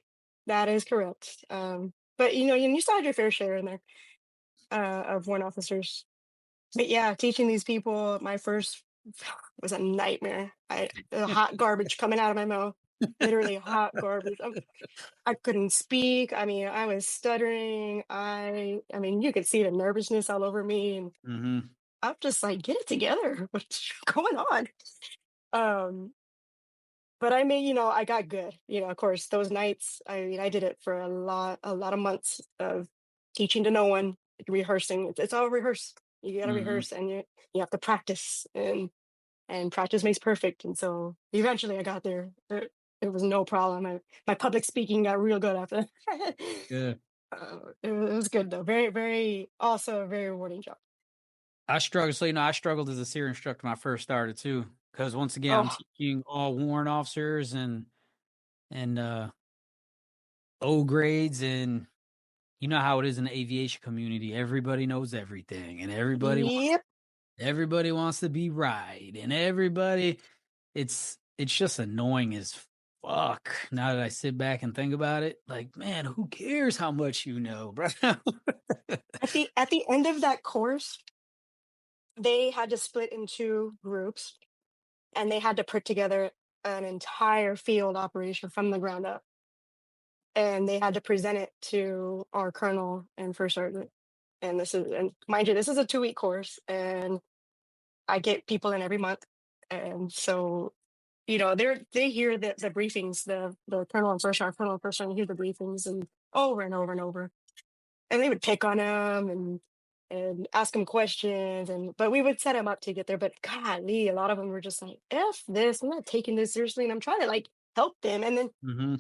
that is correct. But you still had your fair share in there of warrant officers. But yeah, teaching these people, my first was a nightmare. The hot garbage coming out of my mouth, literally hot garbage. I couldn't speak. I mean, I was stuttering. I mean, you could see the nervousness all over me, and Mm-hmm. I'm just like, get it together. What's going on? Um, but I mean, I got good. Of course, those nights. I mean, I did it for a lot of months of teaching to no one, rehearsing. It's all rehearsed. You got to Mm-hmm. rehearse, and you have to practice, and practice makes perfect. And so eventually, I got there. It was no problem. My public speaking got real good after that. Yeah. It was good though. Very, very, also a very rewarding job. I struggled. So, I struggled as a SEER instructor when I first started too. Because once again, I'm Oh, teaching all warrant officers and O grades, and you know how it is in the aviation community. Everybody knows everything, and yep. everybody wants to be right, and it's just annoying as fuck. Now that I sit back and think about it, like, man, who cares how much you know, bro? At the end of that course, they had to split into groups, and they had to put together an entire field operation from the ground up, and they had to present it to our colonel and first sergeant. And mind you, this is a 2-week course, and I get people in every month. And so, they hear the briefings, the colonel and first sergeant, colonel and first sergeant hear the briefings and over and over and over, and they would pick on him and ask him questions, but we would set him up to get there. But golly, a lot of them were just like, "F this, I'm not taking this seriously," and I'm trying to like help them. And then Mm-hmm.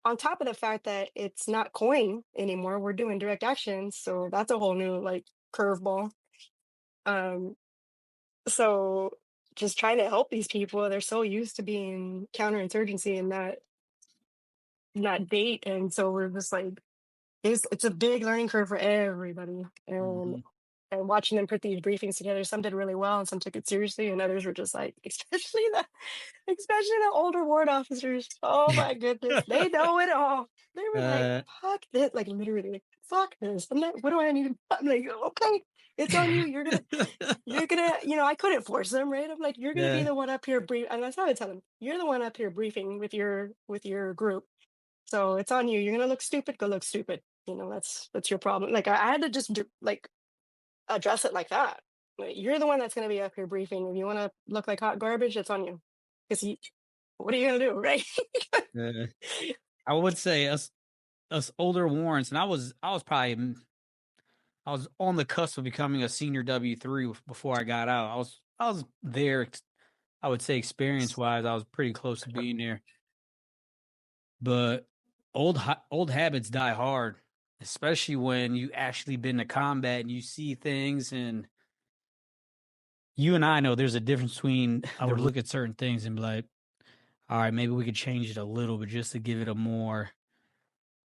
on top of the fact that it's not coin anymore, we're doing direct action, so that's a whole new like curveball. Um, so just trying to help these people, they're so used to being counterinsurgency and not date, and so we're just like, it's a big learning curve for everybody, and Mm-hmm. watching them put these briefings together, some did really well and some took it seriously, and others were just like, especially the older ward officers. Oh my goodness, they know it all. They were like, uh, fuck this, like literally, like, fuck this. I'm not. What do I need? I'm like, okay, it's on you. You're gonna. I couldn't force them, right? I'm like, you're gonna be yeah. the one up here brief, and that's how I tell them. You're the one up here briefing with your group, so it's on you. You're gonna look stupid. Go look stupid. That's your problem. Like I had to just like address it like that. Like, you're the one that's going to be up here briefing. If you want to look like hot garbage, it's on you. Because what are you going to do, right? Uh, I would say us older warrants, and I was on the cusp of becoming a senior W3 before I got out. I was there. I would say experience wise, I was pretty close to being there. But old habits die hard, especially when you actually been to combat and you see things. And you and I know there's a difference between I would look at certain things and be like, all right, maybe we could change it a little bit just to give it a more,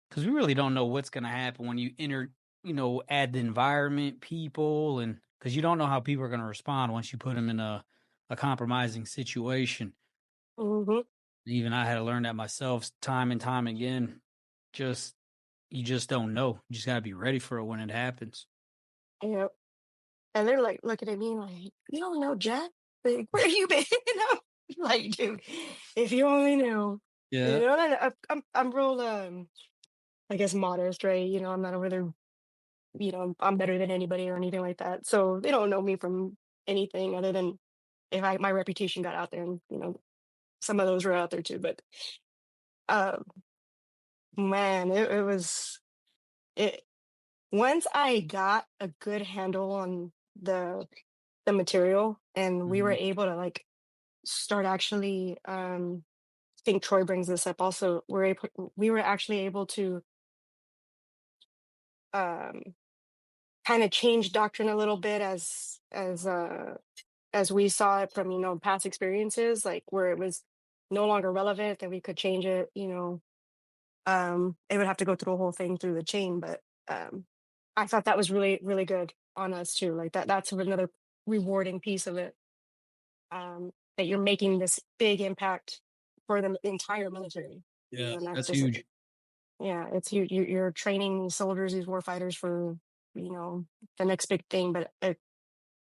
because we really don't know what's going to happen when you enter, add the environment, people, and because you don't know how people are going to respond once you put them in a compromising situation. Hmm. Even I had to learn that myself time and time again. You just don't know. You just got to be ready for it when it happens. Yep. And they're like looking at me like, you don't know Jack? Like, where you been? Like, dude, if you only knew. Yeah. And I'm real, I guess modest, right? I'm not over there. I'm better than anybody or anything like that. So they don't know me from anything other than if my reputation got out there, and some of those were out there too. But uh, man, it was it. Once I got a good handle on the material, and we were Mhm. able to like start actually. I think Troy brings this up also. We were actually able to um, kind of change doctrine a little bit as we saw it from past experiences, like where it was no longer relevant, that we could change it. It would have to go through the whole thing through the chain, but I thought that was really really good. on us too. Like that's another rewarding piece of it. That you're making this big impact for the entire military. Yeah, And that's that's just, huge. yeah, it's huge. You're training these soldiers, these war fighters for, the next big thing, but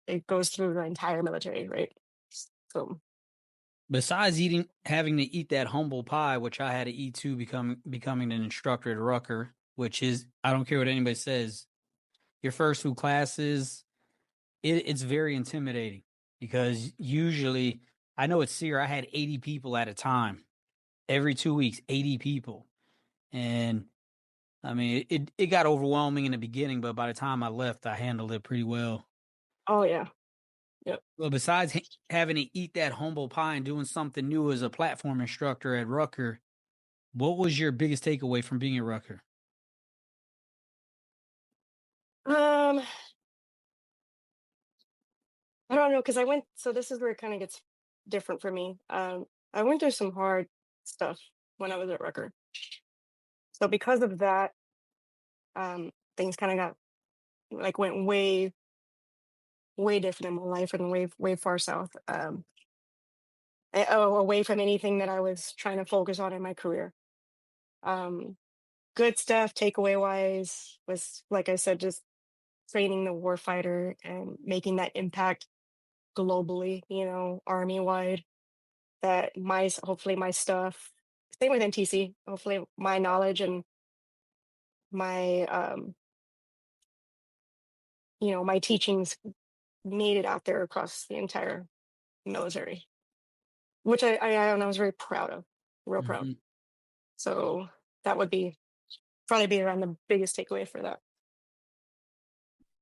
it goes through the entire military, right? So, Besides having to eat that humble pie, which I had to eat too, becoming an instructor at Rucker, which is, I don't care what anybody says, your first 2 classes, it's very intimidating because usually, I know at SEER, I had 80 people at a time. Every 2 weeks, 80 people. And I mean, it got overwhelming in the beginning, but by the time I left, I handled it pretty well. oh yeah. Yep. Well, besides having to eat that humble pie and doing something new as a platform instructor at Rucker, what was your biggest takeaway from being at Rucker? Um, I don't know, because so this is where it kind of gets different for me. I went through some hard stuff when I was at Rucker. So because of that, things kind of got like went way, way different in my life and way, way far south. Away from anything that I was trying to focus on in my career. Um, Good stuff, takeaway wise, was like I said, just training the warfighter and making that impact globally, army wide. That hopefully my stuff, same with NTC, hopefully my knowledge and my my teachings made it out there across the entire military, which I was very proud of, real proud. Mhm. So that would probably be around the biggest takeaway for that.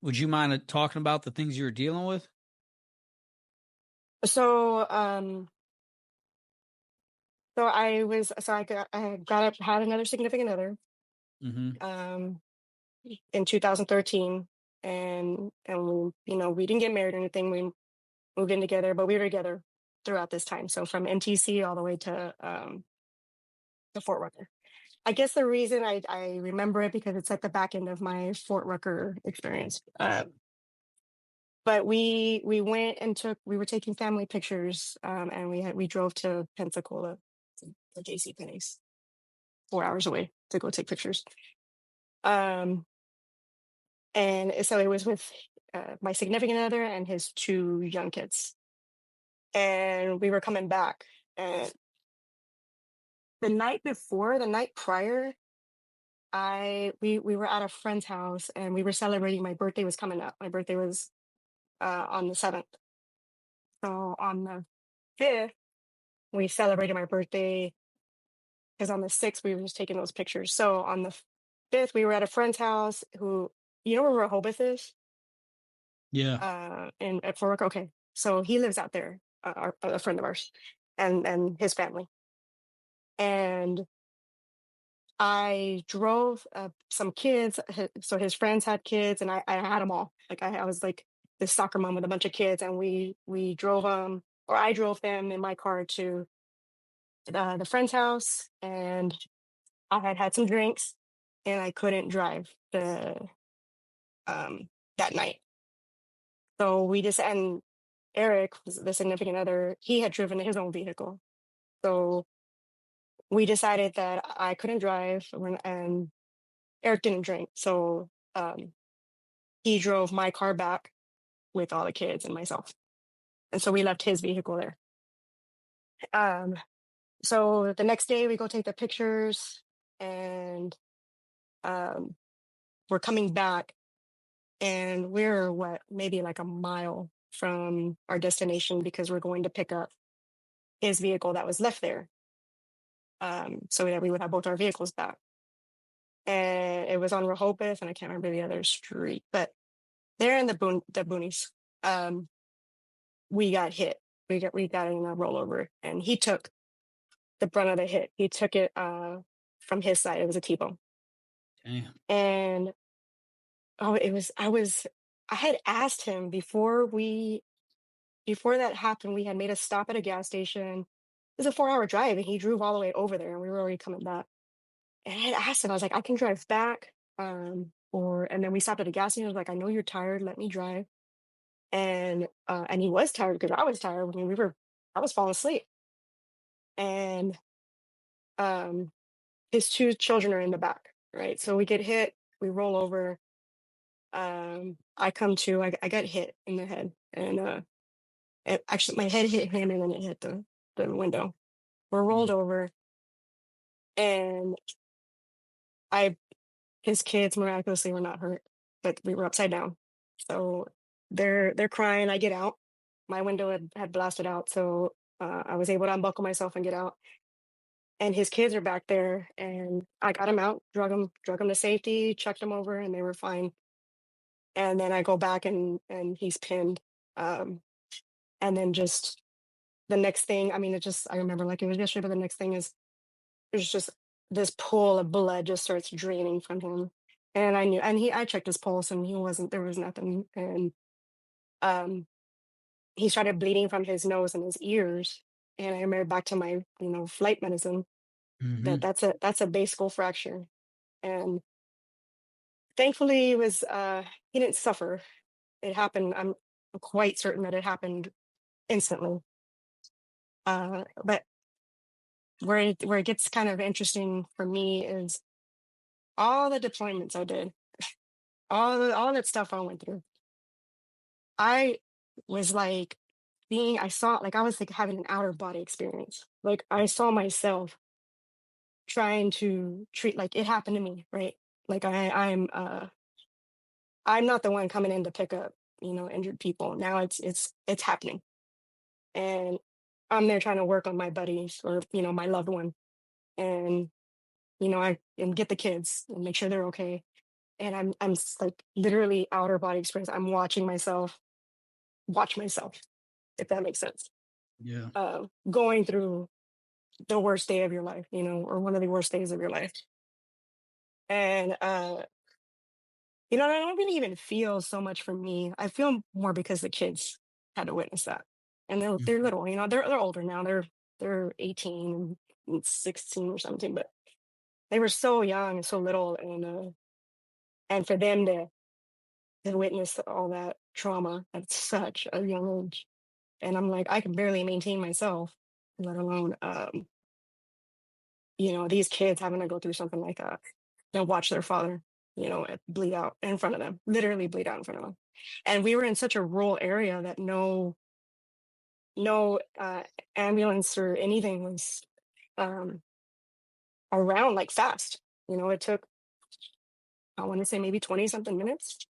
Would you mind talking about the things you were dealing with? So had another significant other Mm-hmm. um in 2013, and we didn't get married or anything. We moved in together, but we were together throughout this time. So from NTC all the way to Fort Rucker. I guess the reason I remember it because it's at the back end of my Fort Rucker experience. But we were taking family pictures, and we drove to Pensacola, to the JC Penney's, 4 hours away to go take pictures. And so it was with my significant other and his 2 young kids, and we were coming back. And the night prior, we were at a friend's house and we were celebrating. My birthday was coming up. My birthday was on the 7th. So on the 5th, we celebrated my birthday because on the 6th we were just taking those pictures. So on the 5th, we were at a friend's house who, where Rehoboth is? Yeah. At Fort Worth. Okay, so he lives out there, a friend of ours, and his family. And I drove some kids. So his friends had kids, and I had them all. Like I was like this soccer mom with a bunch of kids, and we drove them, or I drove them in my car to the friend's house, and I had some drinks, and I couldn't drive that night. So and Eric was the significant other. He had driven his own vehicle, so we decided that I couldn't drive, and Eric didn't drink. So he drove my car back with all the kids and myself, and so we left his vehicle there. So the next day we go take the pictures, and we're coming back, and we're maybe like a mile from our destination because we're going to pick up his vehicle that was left there, so that we would have both our vehicles back. And it was on Rehoboth, and I can't remember the other street, but there in the boonies, we got hit. We got in a rollover, and he took the brunt of the hit. He took it from his side. It was a T-bone. Damn. And I had asked him before that happened. We had made a stop at a gas station. It was a 4-hour drive, and he drove all the way over there, and we were already coming back. And I had asked him, I was like, I can drive back. and then we stopped at a gas station. I was like, I know you're tired. Let me drive. And he was tired because I was tired. I mean, I was falling asleep. And um, his two children are in the back, right? So we get hit, we roll over. I come to, I got hit in the head. And actually, my head hit him and then it hit the window. We're rolled over. And I his kids miraculously were not hurt, but we were upside down. So they're crying. I get out. My window had blasted out, so I was able to unbuckle myself and get out. And his kids are back there, and I got him out, drug him to safety, checked him over, and they were fine. And then I go back and he's pinned. Um, and then just the next thing, I mean, I remember like it was yesterday, but the next thing is there's just this pool of blood just starts draining from him. And I knew, and I checked his pulse and there was nothing. And um, he started bleeding from his nose and his ears. And I remember back to my, flight medicine Mm-hmm. that's a base skull fracture. And thankfully he didn't suffer. It happened. I'm quite certain that it happened instantly. But where it gets kind of interesting for me is all the deployments I did, all that stuff I went through. I was like I was like having an outer body experience. Like I saw myself trying to treat like it happened to me, right? Like I'm not the one coming in to pick up, injured people. Now it's happening. And I'm there trying to work on my buddies or, my loved one. And, and get the kids and make sure they're okay. And like literally outer body experience. I'm watching myself watch myself, if that makes sense. Yeah. Going through the worst day of your life, or one of the worst days of your life. And, I don't really even feel so much for me. I feel more because the kids had to witness that. And they're little, they're older now. They're 18 and 16 or something, but they were so young and so little. And for them to witness all that trauma at such a young age. And I'm like, I can barely maintain myself, let alone, these kids having to go through something like that. They'll watch their father, bleed out in front of them, literally bleed out in front of them. And we were in such a rural area that no ambulance or anything was um, around like fast. It took, I want to say maybe 20 something minutes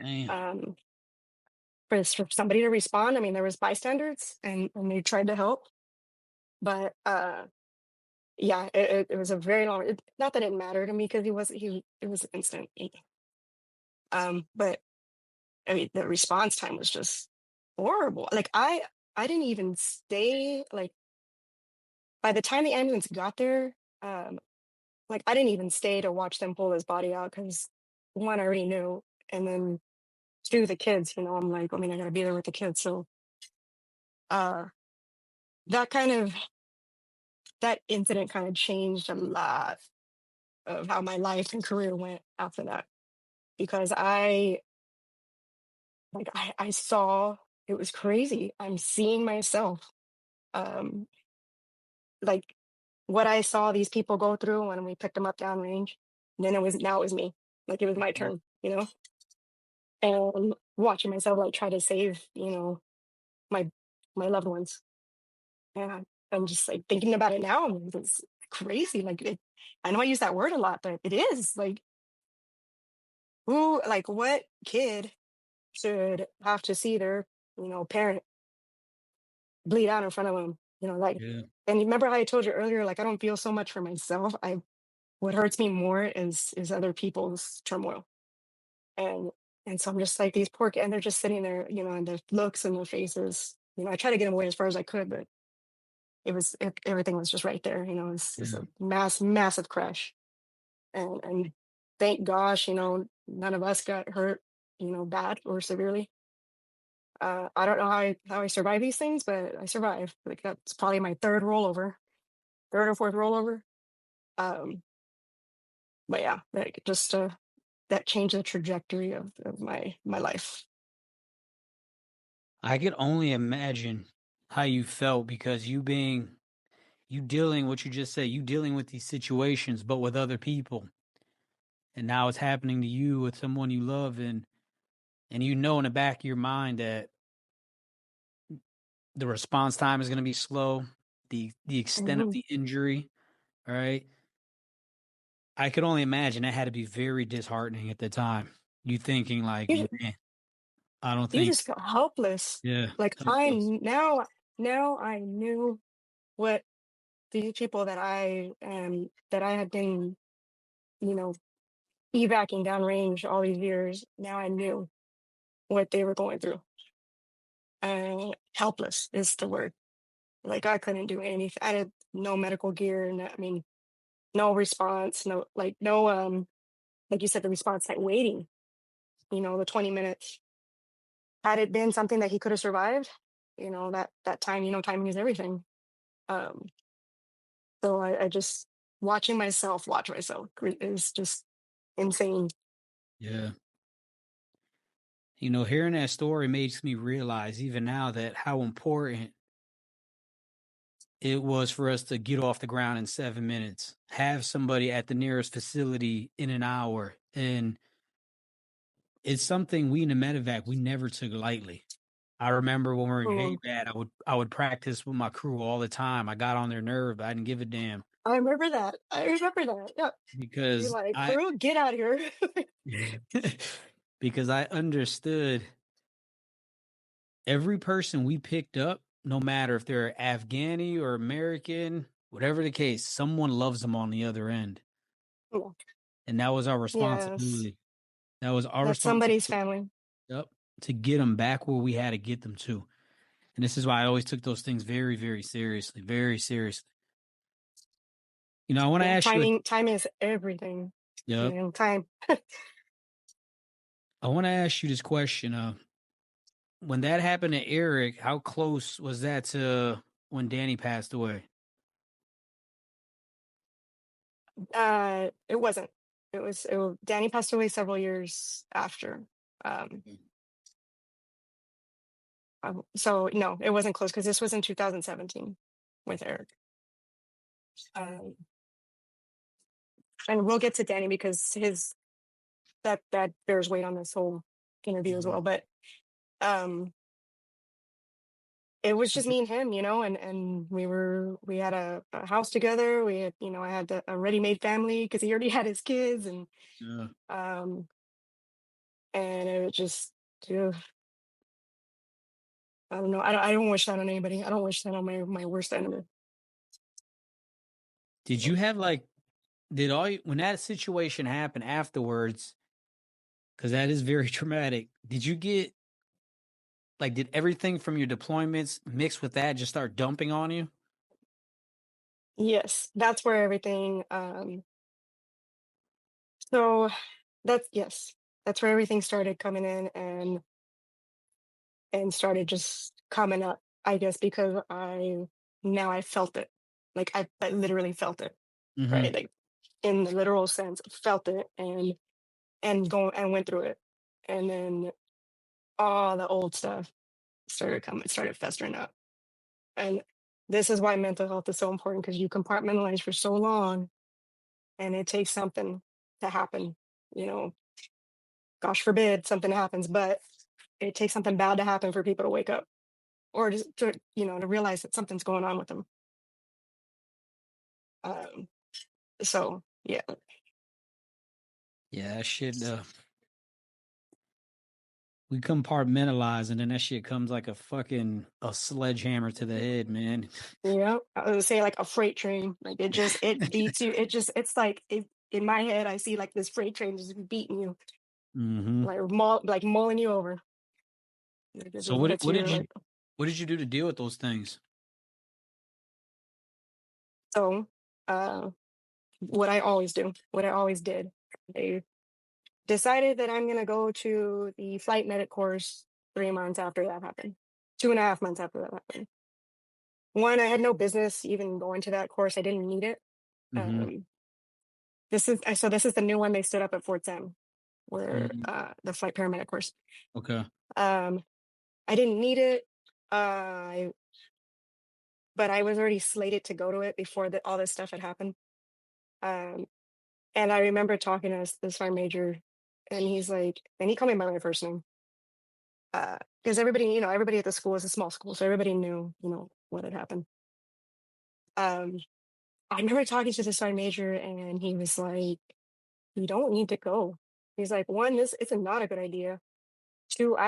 Damn. For somebody to respond. I mean, there was bystanders and they tried to help, but yeah, it was a very long. Not that it mattered to me because it was instant. But I mean, the response time was just horrible. Like I didn't even stay. Like by the time the ambulance got there, like I didn't even stay to watch them pull his body out because one I already knew, and then two the kids. I'm like, I mean, I gotta be there with the kids. So uh, that kind of that incident kind of changed a lot of how my life and career went after that because I saw it was crazy. I'm seeing myself, um, like what I saw these people go through when we picked them up downrange. And then now it was me, like it was my turn, and watching myself like try to save, my my loved ones. And I'm just like thinking about it now. And it's crazy. I know I use that word a lot, but it is like what kid should have to see their, parent bleed out in front of them, Yeah. and remember how I told you earlier, like, I don't feel so much for myself. What hurts me more is other people's turmoil. And, and so I'm just like these and they're just sitting there, and the looks in their faces, I try to get them away as far as I could, but everything was just right there, it's Yeah. a massive crash. And thank gosh, none of us got hurt, bad or severely. I don't know how I survive these things, but I survived. Like that's probably my third or fourth rollover. Um, but yeah, like just that changed the trajectory of my life. I could only imagine how you felt because you dealing what you just said, you dealing with these situations, but with other people. And now it's happening to you with someone you love, and you know in the back of your mind that the response time is going to be slow, the extent of Mhm. the injury, all right? I could only imagine that had to be very disheartening at the time. You thinking like, You man, I don't you think, just feel helpless. yeah, Like helpless. now I knew what these people that I had been, you know, evacuating downrange all these years. Now I knew what they were going through. Helpless is the word. Like I couldn't do anything. I had no medical gear, and I mean, no response, no like you said, the response like waiting. The 20 minutes. Had it been something that he could have survived, that time, timing is everything. Um, so I just watching myself watch myself is just insane. Yeah. Hearing that story makes me realize even now that how important it was for us to get off the ground in 7 minutes, have somebody at the nearest facility in an hour. And it's something we in the medevac, we never took lightly. I remember when we were in Mm. Haybad, I would practice with my crew all the time. I got on their nerve, but I didn't give a damn I remember that. I remember that. Yeah. You're because like, I crew, get out of here. because I understood every person we picked up, no matter if they're Afghani or American, whatever the case, someone loves them on the other end. Yeah. And that was our Yes. responsibility. That was our That's somebody's responsibility. family. Yep, to get them back where we had to get them to. And this is why I always took those things very, very seriously, very seriously. I want to Yeah. ask you. Timing is everything. Yep. Time. I want to ask you this question. When that happened to Eric, how close was that to when Danny passed away? It wasn't. Danny passed away several years after. Um, so no, it wasn't close because this was in 2017 with Eric. Um, and we'll get to Danny because that bears weight on this whole interview as Mhm. well. But um, it was just me and him, and we had a house together. We had, I had a ready-made family because he already had his kids, Yeah. um, and it was just, ugh, I don't know. I don't wish that on anybody. I don't wish that on my worst enemy. Did you have when that situation happened afterwards? Because that is very traumatic. Did you get did everything from your deployments mixed with that just start dumping on you? Yes, that's where everything. So yes, that's where everything started coming in and started just coming up. I guess because I felt it, like I literally felt it, right? Mm-hmm. Like in the literal sense, felt it and went through it, and then all the old stuff started festering up. And this is why mental health is so important because you compartmentalize for so long and it takes something to happen, you know, gosh forbid something happens, but it takes something bad to happen for people to wake up or just to realize that something's going on with them. Um, so yeah, Yeah, that shit. We compartmentalize, and then that shit comes like a sledgehammer to the head, man. yeah, I would say like a freight train, like it beats you. It's like in my head, I see like this freight train just beating you, Mm-hmm. like mulling you over. Like it So just hits you like what did you do to deal with those things? so. Uh, what I always do, what I always did. I decided that I'm going to go to the flight medic course 3 months after that happened, 2.5 months after that happened. One, I had no business even going to that course. I didn't need it. Mm-hmm. This is the new one they stood up at Fort Sam. where the flight paramedic course. Okay. I didn't need it, but I was already slated to go to it before all this stuff had happened. And I remember talking to this sergeant major, and he's like, and he called me by my first name, because everybody at the school is a small school, so everybody knew, what had happened. I remember talking to the sergeant major, and he was like, "You don't need to go." He's like, "One, this it's not a good idea. Two,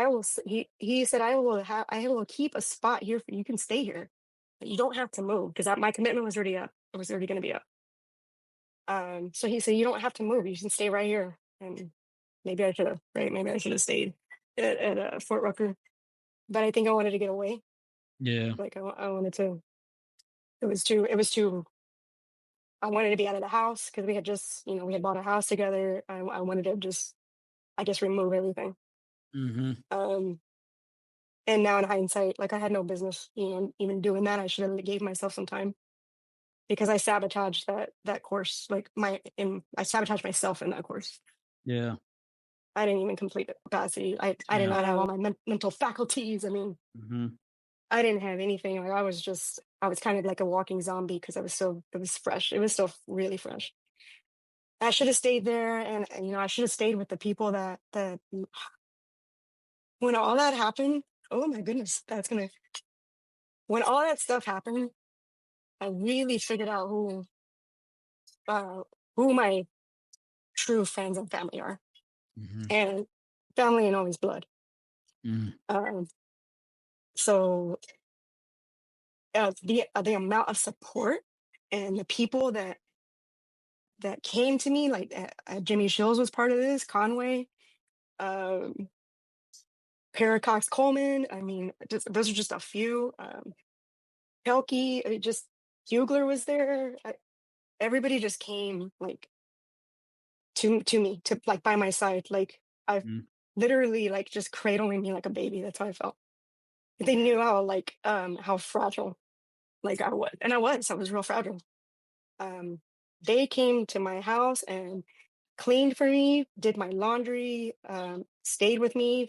he said I will keep a spot here for you can stay here, but you don't have to move because my commitment was already up. It was already going to be up. So he said you don't have to move. You can stay right here." And maybe I should have, right? Maybe I should have stayed at Fort Rucker, but I think I wanted to get away. Yeah. Like I wanted to. It was too. I wanted to be out of the house because we had just, we had bought a house together. I wanted to just, I guess, remove everything. Mm-hmm. And now in hindsight, like I had no business, even doing that. I should have gave myself some time because I sabotaged that course. Like I sabotaged myself in that course. Yeah. I didn't even complete the capacity. I did not have all my mental faculties. I mean, I didn't have anything. Like I was kind of like a walking zombie because it was fresh. It was still really fresh. I should have stayed there, and I should have stayed with the people that when all that happened. Oh my goodness, when all that stuff happened, I really figured out who my true friends and family are, and family ain't always blood. So the amount of support and the people that came to me, like Jimmy Shields was part of this, Conway, Paracox Coleman. I mean, those are just a few. Pelkey, just Hugler was there. Everybody just came like to me to like by my side. Like I literally like just cradling me like a baby. That's how I felt. They knew how fragile like I was, and I was real fragile. They came to my house and cleaned for me, did my laundry, stayed with me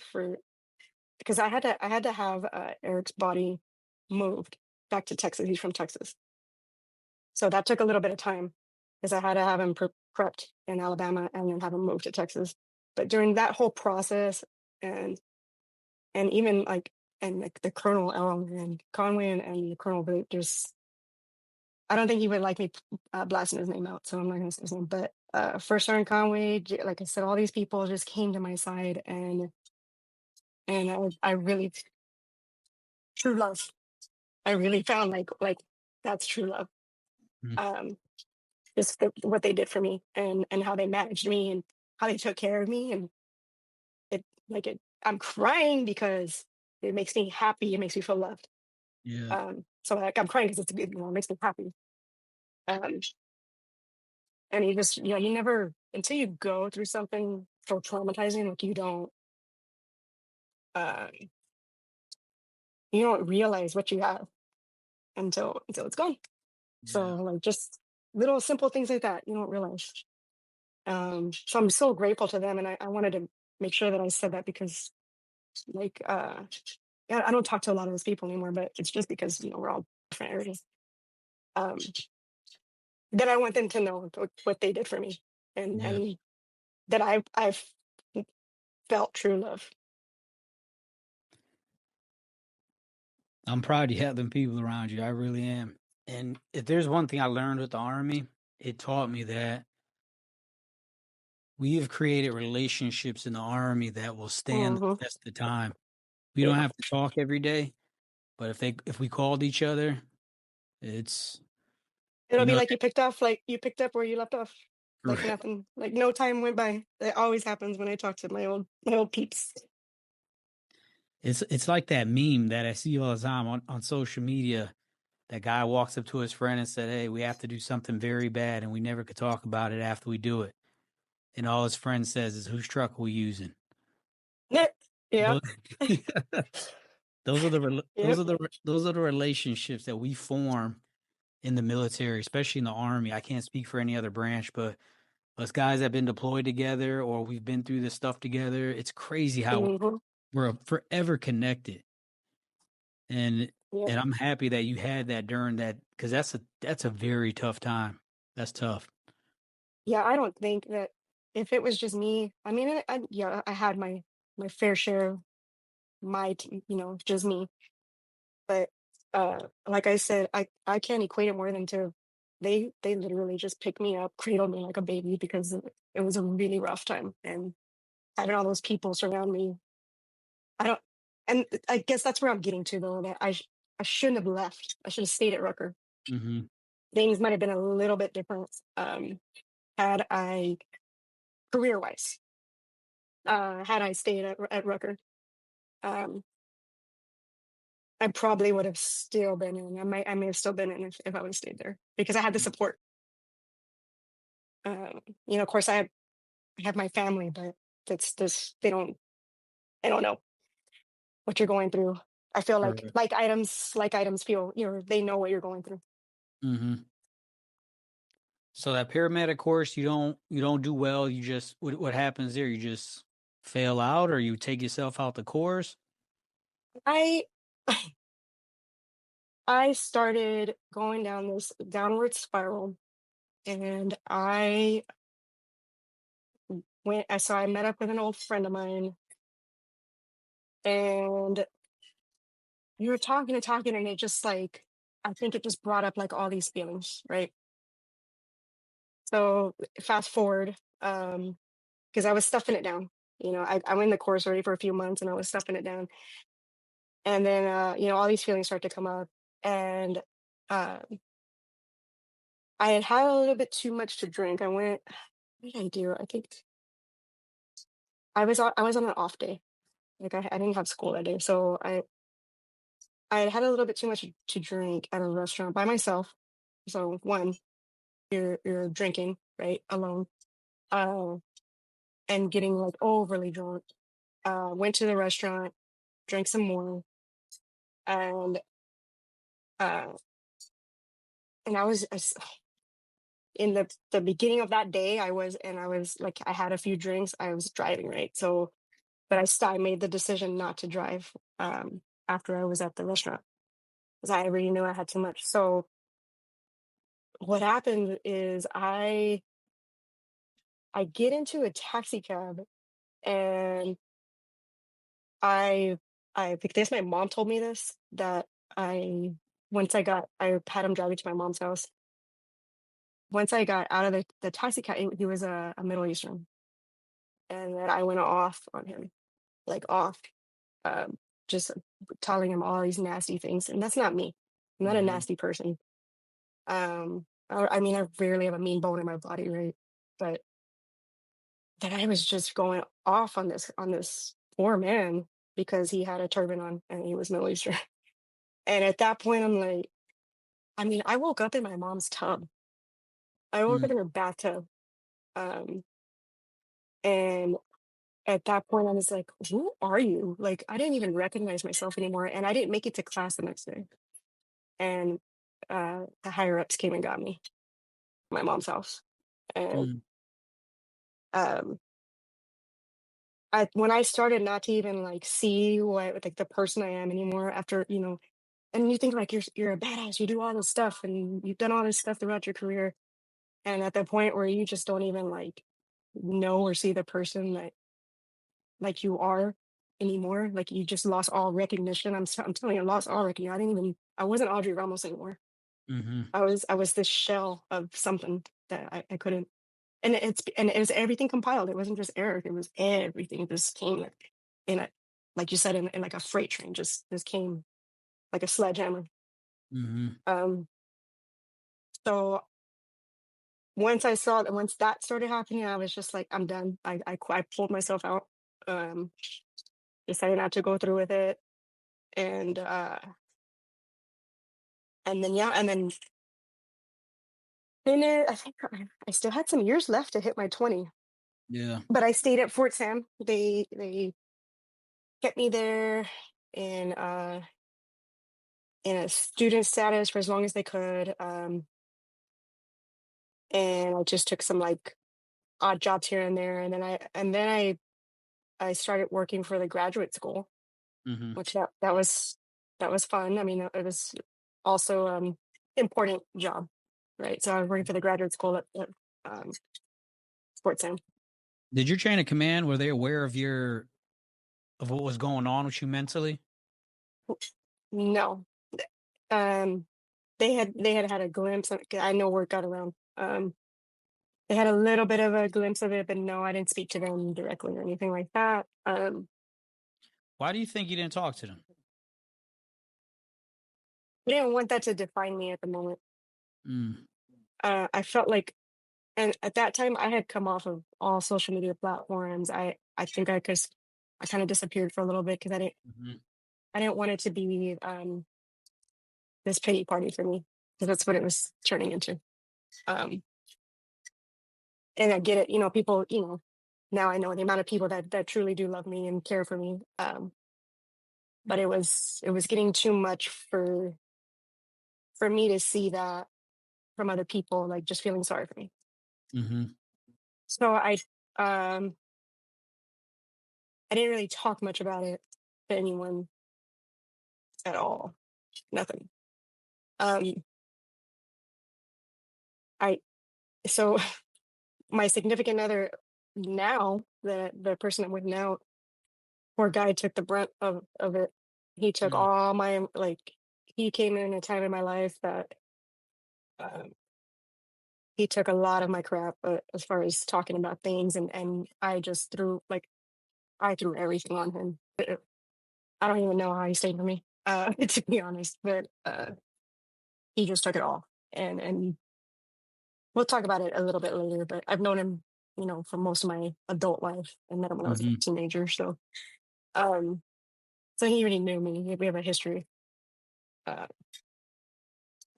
because I had to have Eric's body moved back to Texas. He's from Texas. So that took a little bit of time because I had to have him prepped in Alabama and then have him moved to Texas. But during that whole process and even like the Colonel and Conway and the Colonel, I don't think he would like me blasting his name out, so I'm not going to say his name. But First Sergeant Conway, like I said, all these people just came to my side, and I really true love. I really found like that's true love. Just what they did for me and how they managed me and how they took care of me, and I'm crying because it makes me happy. It makes me feel loved. Yeah. So like I'm crying because it's good. It makes me happy. And you just, you never, until you go through something so traumatizing, like you don't realize what you have until it's gone. Yeah. So like just little simple things like that, you don't realize. So I'm so grateful to them. And I wanted to make sure that I said that because like, I don't talk to a lot of those people anymore, but it's just because, we're all different areas. Then I want them to know what they did for me and that I've felt true love. I'm proud you have them people around you. I really am. And if there's one thing I learned with the Army, it taught me that we have created relationships in the Army that will stand the test of time. We don't have to talk every day, but if we called each other, it'll be like you picked up where you left off. Like nothing, like no time went by. It always happens when I talk to my old peeps. It's like that meme that I see all the time on social media. That guy walks up to his friend and said, "Hey, we have to do something very bad, and we never could talk about it after we do it." And all his friend says is, "Whose truck are we using?" Yeah. Those are the relationships that we form in the military, especially in the Army. I can't speak for any other branch, but us guys that have been deployed together or we've been through this stuff together. It's crazy how Mhm. we're forever connected. And Yeah. I'm happy that you had that during that, because that's a very tough time. That's tough. Yeah, I don't think that if it was just me, I mean, yeah, I had my fair share of just me. But like I said, I can't equate it more than to they literally just picked me up, cradled me like a baby because it was a really rough time, and having all those people surround me, I don't, and I guess that's where I'm getting to though, that I shouldn't have left. I should have stayed at Rucker. Mm-hmm. Things might have been a little bit different had I career wise had I stayed at Rucker. Um, I probably would have still been in. I may have still been in if I would have stayed there because I had the support. Of course, I have my family, but that's this they don't know what you're going through. I feel like items feel they know what you're going through. Mm-hmm. So that paramedic course, you don't do well. You just what happens there? You just fail out, or you take yourself out the course. I I started going down this downward spiral, and I met up with an old friend of mine, and we were talking and talking, and it just like I think it just brought up like all these feelings, right? So fast forward, because I was stuffing it down. I went in the course already for a few months, and I was stuffing it down, and then all these feelings start to come up, and uh, I had had a little bit too much to drink. I went. What did I do? I think I was on an off day. Like I didn't have school that day, so I had had a little bit too much to drink at a restaurant by myself. So one, you're drinking right alone, uh, and getting like overly drunk. Went to the restaurant, drank some more, and uh, and in the beginning of that day. I was like I had a few drinks. I was driving right, so but I made the decision not to drive after I was at the restaurant because I already knew I had too much. So what happened is I get into a taxi cab, and I I because my mom told me this, that I I had him drive me to my mom's house. Once I got out of the taxi cab, he was a Middle Eastern, and then I went off on him, like off, um, just telling him all these nasty things, and that's not me. I'm not a Mm-hmm. nasty person. I mean, I rarely have a mean bone in my body, right? But that I was just going off on this poor man because he had a turban on and he was Middle Eastern. And at that point, I'm like, I mean, I woke up in my mom's tub. I woke up in her bathtub. Um, and at that point, I was like, who are you? Like, I didn't even recognize myself anymore. And I didn't make it to class the next day. And the higher ups came and got me, my mom's house. And Mm-hmm. um, when I started not to even like see what like the person I am anymore after, and you think like you're a badass, you do all this stuff and you've done all this stuff throughout your career. And at the point where you just don't even like know or see the person that like you are anymore, like you just lost all recognition. I'm telling you, I lost all recognition. I wasn't Audrey Ramos anymore. Mm-hmm. I was this shell of something that I couldn't, and it was everything compiled. It wasn't just Eric, it was everything. It just came in a, like you said, in like a freight train, just came like a sledgehammer. Mm-hmm. Um, so once that started happening, I was just like, I'm done. I pulled myself out. Um, Decided not to go through with it, and then yeah, and then in it, I think I still had some years left to hit my 20, Yeah. but I stayed at Fort Sam. They kept me there in uh in a student status for as long as they could. And I just took some like odd jobs here and there, and then I started working for the graduate school, Mm-hmm. which that was fun. I mean, it was also important job, right? So I was working for the graduate school at Sports Center. Did your chain of command, were they aware of what was going on with you mentally? No, um, they had a glimpse of. I know word got around. They had a little bit of a glimpse of it, but no, I didn't speak to them directly or anything like that. Why do you think you didn't talk to them? I didn't want that to define me at the moment. Mm. I felt like, and at that time, I had come off of all social media platforms. I think I kind of disappeared for a little bit because Mm-hmm. I didn't want it to be this pity party for me, because that's what it was turning into. Um, and I get it, people, now I know the amount of people that truly do love me and care for me. But it was getting too much for me to see that from other people, like just feeling sorry for me. Mm-hmm. So I didn't really talk much about it to anyone at all. Nothing. Um, I so my significant other now, the person I'm with now, poor guy took the brunt of it. He took Mm. all my, like, he came in a time in my life that um, he took a lot of my crap, as far as talking about things, and I just I threw everything on him. I don't even know how he stayed with me, to be honest, but he just took it all, and we'll talk about it a little bit later. But I've known him, for most of my adult life. I met him when I was a Mm-hmm. teenager, um, so he already knew me. We have a history, uh,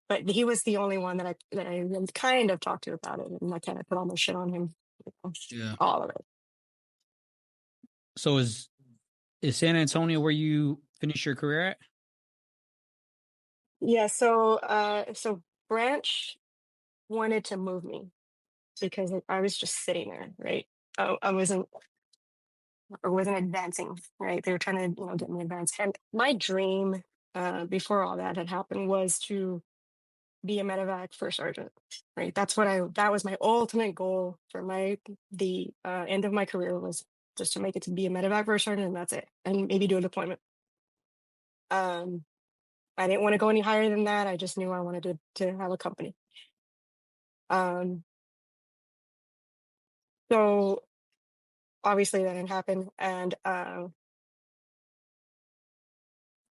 but he was the only one that I really kind of talked to about it, and I kind of put all my shit on him, Yeah. all of it. So is San Antonio where you finished your career at? Yeah, so Branch wanted to move me because I was just sitting there, right? I wasn't advancing, right? They were trying to, get me advanced. And my dream, before all that had happened, was to be a medevac first sergeant, right? That was my ultimate goal for the end of my career, was just to make it to be a medevac first sergeant, and that's it, and maybe do a deployment. Um, I didn't want to go any higher than that. I just knew I wanted to have a company. Um, so obviously that didn't happen, and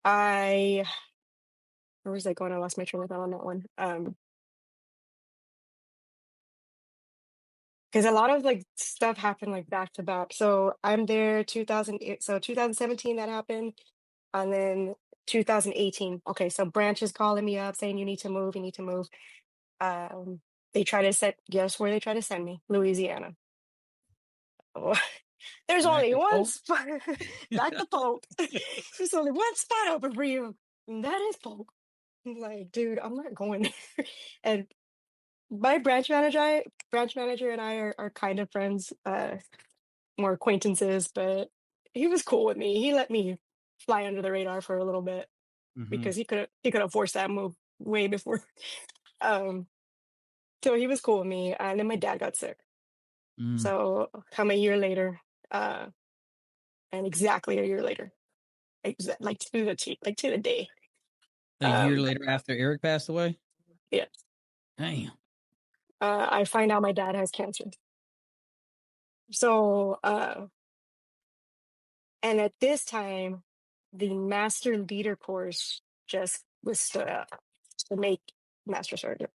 I where was I going? I lost my train of thought on that one. Because a lot of like stuff happened like back to back. So I'm there 2008. So 2017 that happened, and then 2018. Okay, so Branch is calling me up saying you need to move. You need to move. Um, they try to set. Guess where they try to send me? Louisiana. Oh, there's Back only to one Polk? spot. Back to Polk. There's only one spot open for you, and that is Polk. I'm like, dude, I'm not going there. And my branch manager and I are kind of friends, more acquaintances, but he was cool with me. He let me fly under the radar for a little bit Mm-hmm. because he could have forced that move way before. Um, so he was cool with me, and then my dad got sick. Mm. So come a year later, uh, and exactly a year later, like to the like to the day. A year Um, later after Eric passed away? yeah, Damn. I find out my dad has cancer. So, and at this time, the master leader course just was stood up to make master sergeant.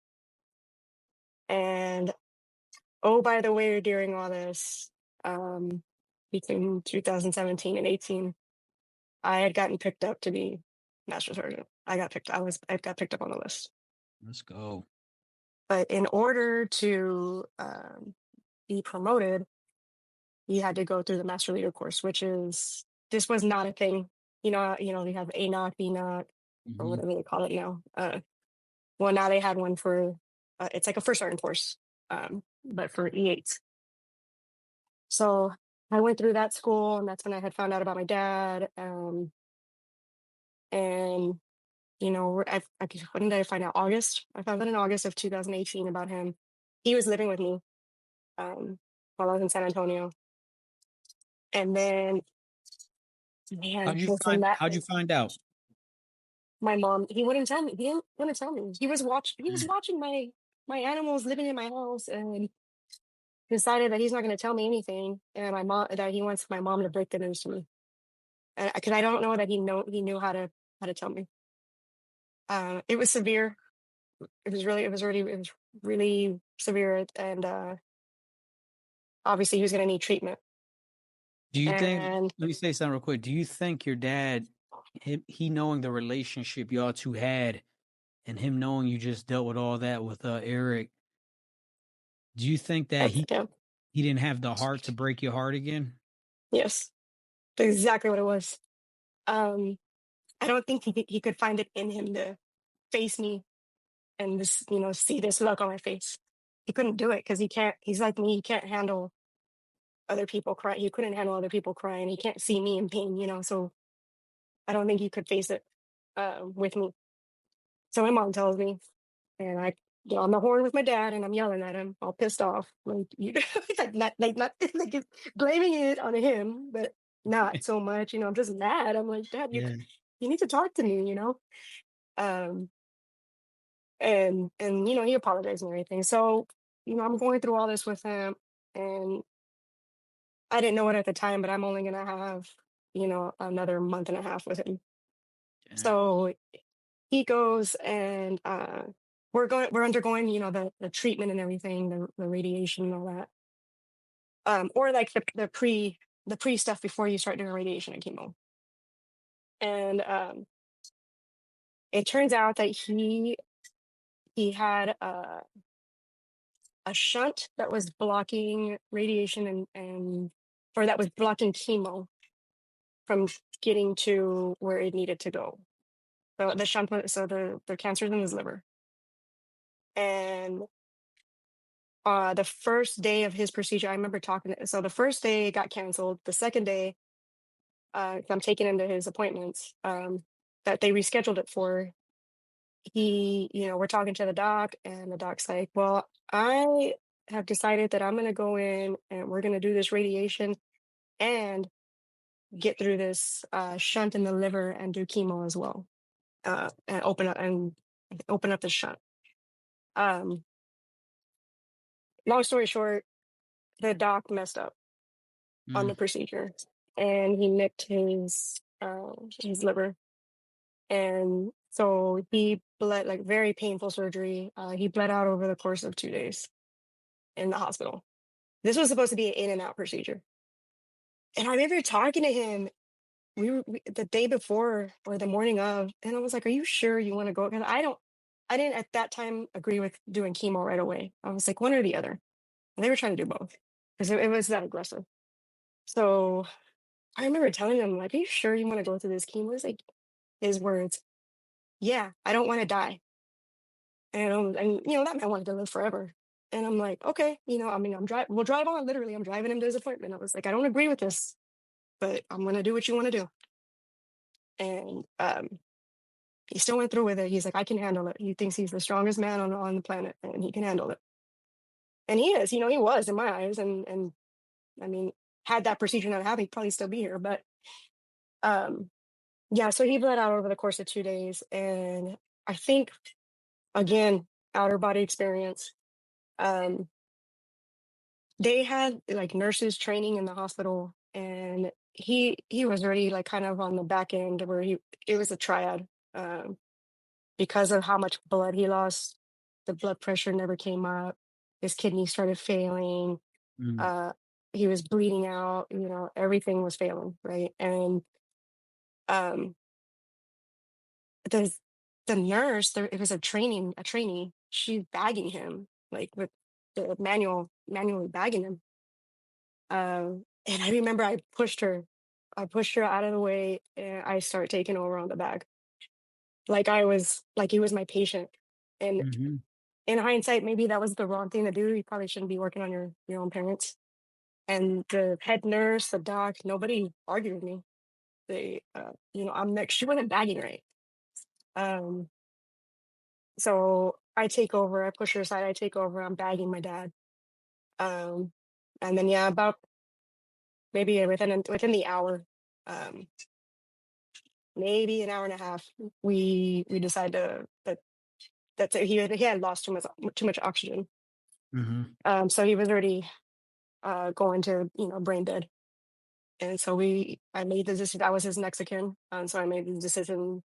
And oh, by the way, during all this, um, between 2017 and 18, I had gotten picked up to be master sergeant. I got picked up on the list. Let's go. But in order to be promoted, you had to go through the master leader course, this was not a thing. You have ANOC, BNOC, or Mm-hmm. whatever they call it now. Well, now they had one for it's like a first sergeant course, but for E8s. So I went through that school, and that's when I had found out about my dad. And when did I find out? August. I found out in August of 2018 about him. He was living with me while I was in San Antonio, and then man, listen, that How'd you find out? my mom, he wouldn't tell me. He didn't want to tell me. He was Mm. watching my animals living in my house, and decided that he's not going to tell me anything, and my mom that he wants my mom to break the news to me, because I don't know that he knew how to tell me. It was severe. It was really severe, and obviously he was going to need treatment. Do you think, And let me say something real quick. Do you think your dad, he knowing the relationship y'all two had and him knowing you just dealt with all that with Eric, do you think that yeah, he didn't have the heart to break your heart again? yes, that's exactly what it was. Um, I don't think he could find it in him to face me and this, see this look on my face. He couldn't do it because he can't. He's like me. He can't handle other people cry. He couldn't handle other people crying. He can't see me in pain. So I don't think he could face it with me. So my mom tells me, and I get on the horn with my dad, and I'm yelling at him, all pissed off, like not like blaming it on him, but not so much. I'm just mad. I'm like, Dad, Yeah. you need to talk to me. Um, and he apologized and everything. So I'm going through all this with him, and I didn't know it at the time, but I'm only gonna have another month and a half with him. Damn. So he goes, and we're undergoing the treatment and everything, the radiation and all that, or like the pre stuff before you start doing radiation and chemo. And it turns out that he had a shunt that was blocking radiation, and or that was blocking chemo from getting to where it needed to go. So the shunt, so the cancer's in his liver. And the first day of his procedure, I remember so the first day got canceled. The second day, I'm taking him to his appointments that they rescheduled it for. We're talking to the doc, and the doc's like, well, I have decided that I'm going to go in and we're going to do this radiation and get through this shunt in the liver and do chemo as well, and open up the shunt. Um, Long story short, the doc messed up on Mm. the procedure, and he nicked his liver, and so he bled, like, very painful surgery. He bled out over the course of 2 days in the hospital. This was supposed to be an in and out procedure, and I remember talking to him. The day before or the morning of, and I was like, "Are you sure you want to go?" Because I didn't at that time agree with doing chemo right away. I was like, one or the other. And they were trying to do both because it was that aggressive. So I remember telling them, like, "Are you sure you want to go through this chemo?" It's like his words, "Yeah, I don't want to die." And that man wanted to live forever. And I'm like, okay, I mean, we'll drive on. Literally, I'm driving him to his appointment. I was like, I don't agree with this, but I'm gonna do what you want to do. And he still went through with it. He's like, I can handle it. He thinks he's the strongest man on the planet, and he can handle it. And he is. He was in my eyes. And I mean, had that procedure not happened, he'd probably still be here. But yeah, so he bled out over the course of 2 days, and I think, again, outer body experience. Um, they had like nurses training in the hospital, and he was already like kind of on the back end where it was a triad. Because of how much blood he lost, the blood pressure never came up. His kidneys started failing. Mm. Uh, he was bleeding out. Everything was failing, right? And um, the the nurse, it was a trainee. She's bagging him like with the manually bagging him. And I remember I pushed her. I pushed her out of the way, and I start taking over on the bag, like he was my patient. And Hmm. in hindsight, maybe that was the wrong thing to do. You probably shouldn't be working on your own parents. And the head nurse, the doc, nobody argued with me. They, I'm next. She wasn't bagging right. Um, so I take over. I push her aside. I take over. I'm bagging my dad. Um, and then yeah, about maybe within the hour, um, maybe an hour and a half, we decide that's it. He had lost too much oxygen. So he was already going to brain dead. And so I made the decision. I was his Mexican, and so I made the decision.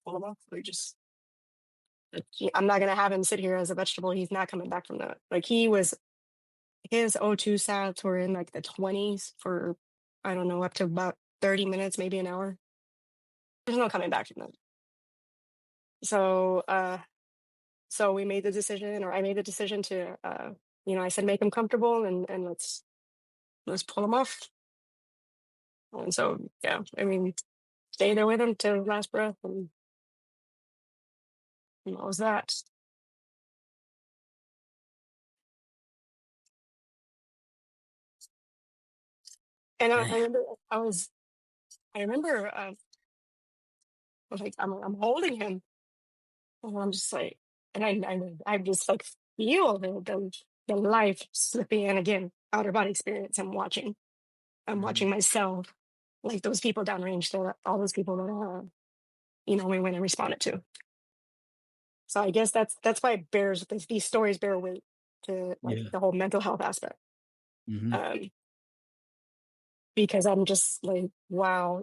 Well, we just, I'm not gonna have him sit here as a vegetable. He's not coming back from that. Like his O2 sats were in like the 20s for, I don't know, up to about 30 minutes, maybe an hour. There's no coming back from that. So we made the decision, or I made the decision to, I said make him comfortable and let's pull him off. And so yeah, I mean, stay there with him till his last breath, and that was that. And I remember I remember like I'm holding him, and I'm just like, and I just like feel the life slipping in again, outer body experience. I'm watching myself, like those people downrange, all those people that we went and responded to. So I guess that's why it bears, these stories bear weight to like the whole mental health aspect. Um, because I'm just like, wow,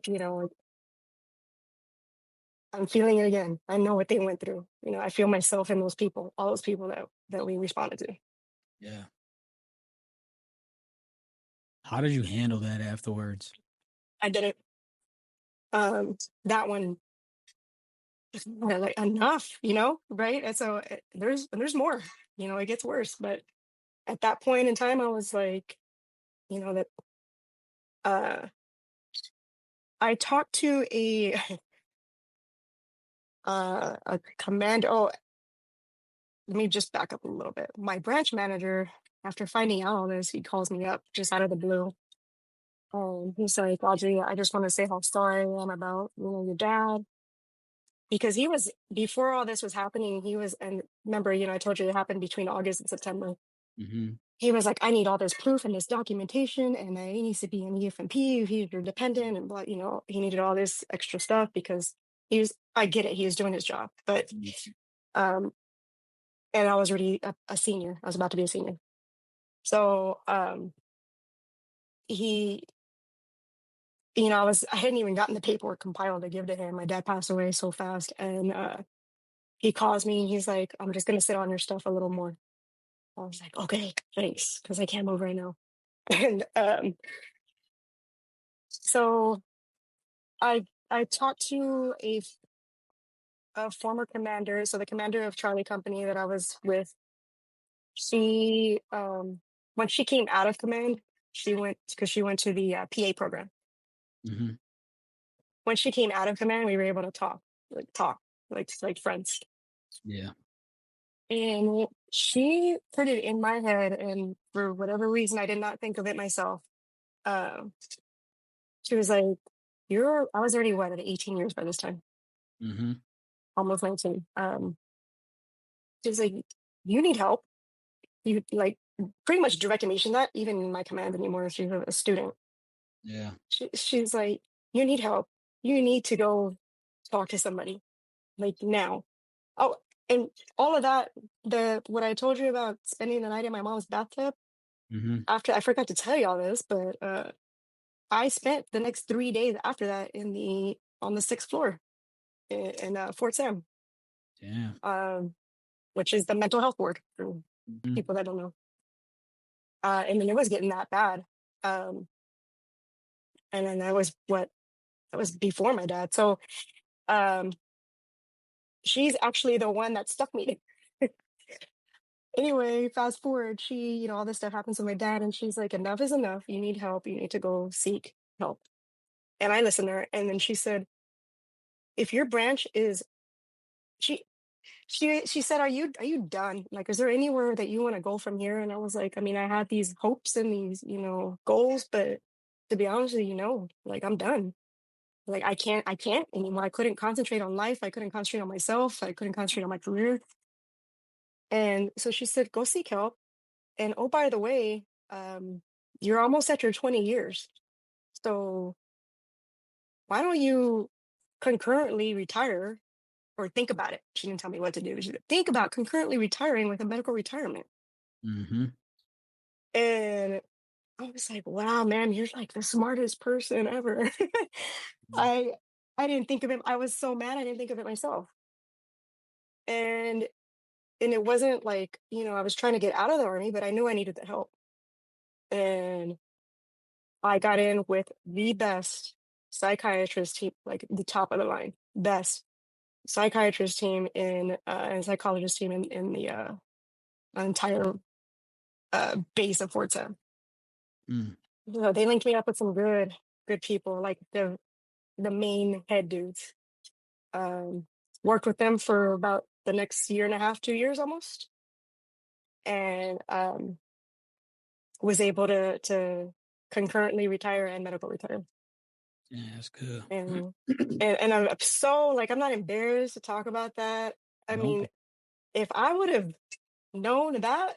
I'm feeling it again. I know what they went through. I feel myself in those people, all those people that we responded to. Yeah. How did you handle that afterwards? I did it. That one, like enough, right? And so there's more. It gets worse. But at that point in time, I was like, that I talked to a command. Oh, let me just back up a little bit. My branch manager, after finding out all this, he calls me up just out of the blue. He's like, Audrey, I just want to say how sorry I am about, your dad. Because he was, before all this was happening, and remember, I told you it happened between August and September. He was like, I need all this proof and this documentation, and he needs to be in EFMP if he's your dependent, and blah, he needed all this extra stuff because I get it, he was doing his job. But, and I was already a senior. I was about to be a senior. So he, I hadn't even gotten the paperwork compiled to give to him. My dad passed away so fast. And he calls me and he's like, I'm just going to sit on your stuff a little more. I was like, okay, thanks, because I can't move right now. And so I talked to a former commander. So the commander of Charlie Company that I was with, she, when she came out of command, she went to the PA program. When she came out of command, we were able to talk like friends. Yeah. And she put it in my head, and for whatever reason, I did not think of it myself. She was like, I was already at 18 years by this time. Almost 19. She was like, you need help. You like pretty much directed me. She's not even in my command anymore. She's a student. Yeah. She's like, you need help. You need to go talk to somebody, like now. Oh, and all of that, what I told you about spending the night in my mom's bathtub, after, I forgot to tell you all this, but I spent the next 3 days after that on the 6th floor in Fort Sam. Which is the mental health ward for people that don't know. I mean, it was getting that bad. And then that was before my dad. So she's actually the one that stuck me. Anyway, fast forward, she, all this stuff happens with my dad, and she's like, enough is enough. You need help. You need to go seek help. And I listened to her. And then she said, if your branch is, she said, "Are you done? Like, is there anywhere that you want to go from here?" And I was like, I mean, I had these hopes and these, goals, but to be honest with you, no, like I'm done. Like I can't anymore. I couldn't concentrate on life. I couldn't concentrate on myself. I couldn't concentrate on my career. And so she said, "Go seek help. And oh, by the way, you're almost at your 20 years. So why don't you concurrently retire or think about it?" She didn't tell me what to do. She said, "Think about concurrently retiring with a medical retirement." Mm-hmm. And I was like, "Wow, man, you're like the smartest person ever." I I didn't think of it. I was so mad I didn't think of it myself. And it wasn't like, I was trying to get out of the army, but I knew I needed the help. And I got in with the best psychiatrist team, like the top of the line, best psychiatrist team and psychologist team in the entire base of Fort Sam. Mm. So they linked me up with some good people, like the main head dudes. Um, Worked with them for about the next year and a half, 2 years almost, and was able to concurrently retire and medical retire. Yeah, that's good. And I'm so, like, I'm not embarrassed to talk about that. I Nope. mean, if I would have known that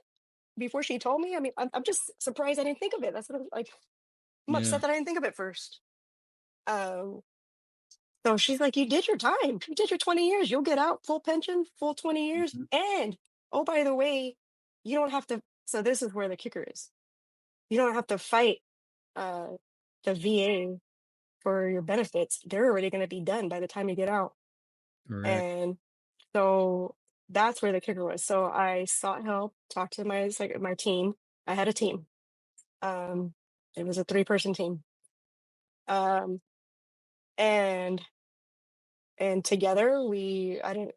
before she told me, I mean, I'm just surprised I didn't think of it. That's what I'm like. I'm Yeah. upset that I didn't think of it first. Um, so she's like, "You did your time. You did your 20 years. You'll get out full pension, full 20 years. Mm-hmm. And oh, by the way, you don't have to." So this is where the kicker is. You don't have to fight uh, the VA for your benefits. They're already going to be done by the time you get out. Correct. And so that's where the kicker was. So I sought help, talked to my team. I had a team. It was a 3-person team. And together I didn't,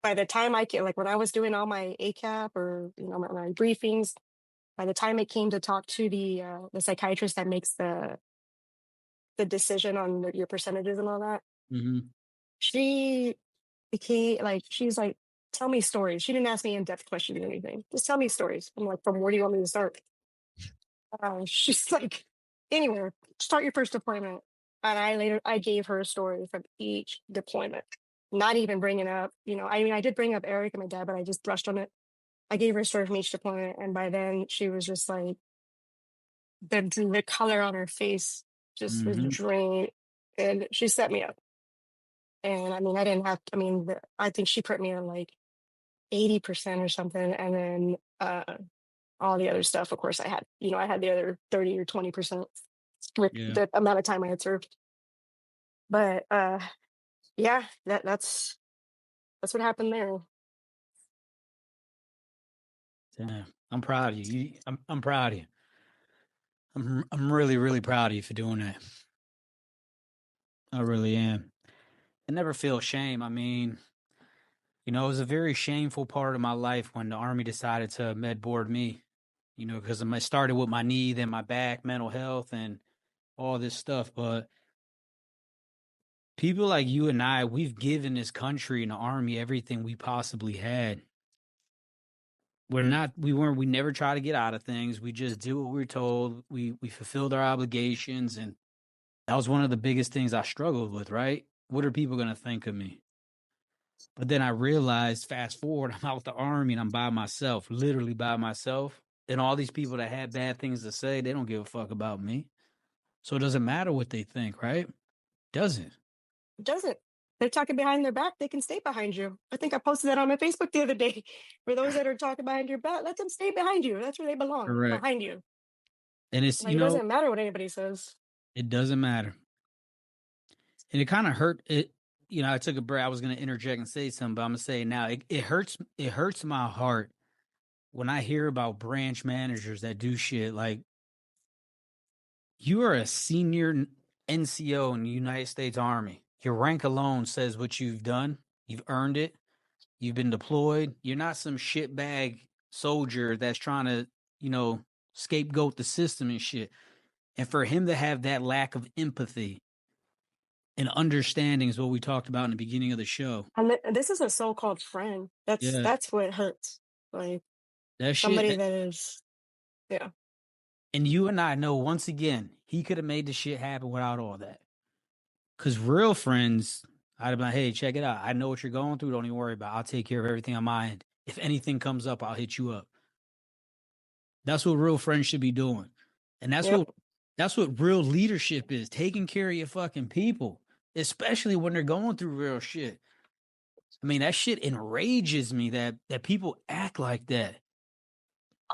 by the time I came, like when I was doing all my ACAP or, my briefings, by the time it came to talk to the psychiatrist that makes the decision on your percentages and all that, Mm-hmm. she became like, she's like, "Tell me stories." She didn't ask me in-depth questions or anything. "Just tell me stories." I'm like, "From where do you want me to start?" She's like, "Anywhere, start your first deployment." And I gave her a story from each deployment, not even bringing up, I mean, I did bring up Eric and my dad, but I just brushed on it. I gave her a story from each deployment. And by then she was just like, the color on her face just was Mm-hmm. drained, and she set me up. And I mean, I didn't have, I mean, I think she put me on like 80% or something. And then all the other stuff, of course, I had the other 30 or 20% with Yeah. the amount of time I had served. But yeah, that's what happened there. Damn. I'm proud of you. I'm proud of you. I'm really, really proud of you for doing that. I really am. I never feel shame. I mean, it was a very shameful part of my life when the Army decided to med board me, because I started with my knee, then my back, mental health, and all this stuff. But people like you and I, we've given this country and the Army everything we possibly had. We never try to get out of things. We just do what we're told. We fulfilled our obligations. And that was one of the biggest things I struggled with, right? What are people going to think of me? But then I realized, fast forward, I'm out the Army and I'm by myself, literally by myself. And all these people that had bad things to say, they don't give a fuck about me. So it doesn't matter what they think, right? Doesn't. It doesn't. They're talking behind their back. They can stay behind you. I think I posted that on my Facebook the other day. For those that are talking behind your back, let them stay behind you. That's where they belong, Correct. behind you. And it's, Like, it doesn't matter what anybody says. it doesn't matter. And it kind of hurt it. I took a break. I was going to interject and say something, but I'm going to say it now. It hurts my heart when I hear about branch managers that do shit like, you are a senior NCO in the United States Army. Your rank alone says what you've done. You've earned it. You've been deployed. You're not some shitbag soldier that's trying to, scapegoat the system and shit. And for him to have that lack of empathy and understanding is what we talked about in the beginning of the show. And this is a so-called friend. That's what hurts. Like that somebody shit. that is, yeah. And you and I know, once again, he could have made the shit happen without all that. Because real friends, I'd have been like, hey, check it out. I know what you're going through. Don't even worry about it. I'll take care of everything on my end. If anything comes up, I'll hit you up. That's what real friends should be doing. And that's what real leadership is, taking care of your fucking people, especially when they're going through real shit. I mean, that shit enrages me that people act like that.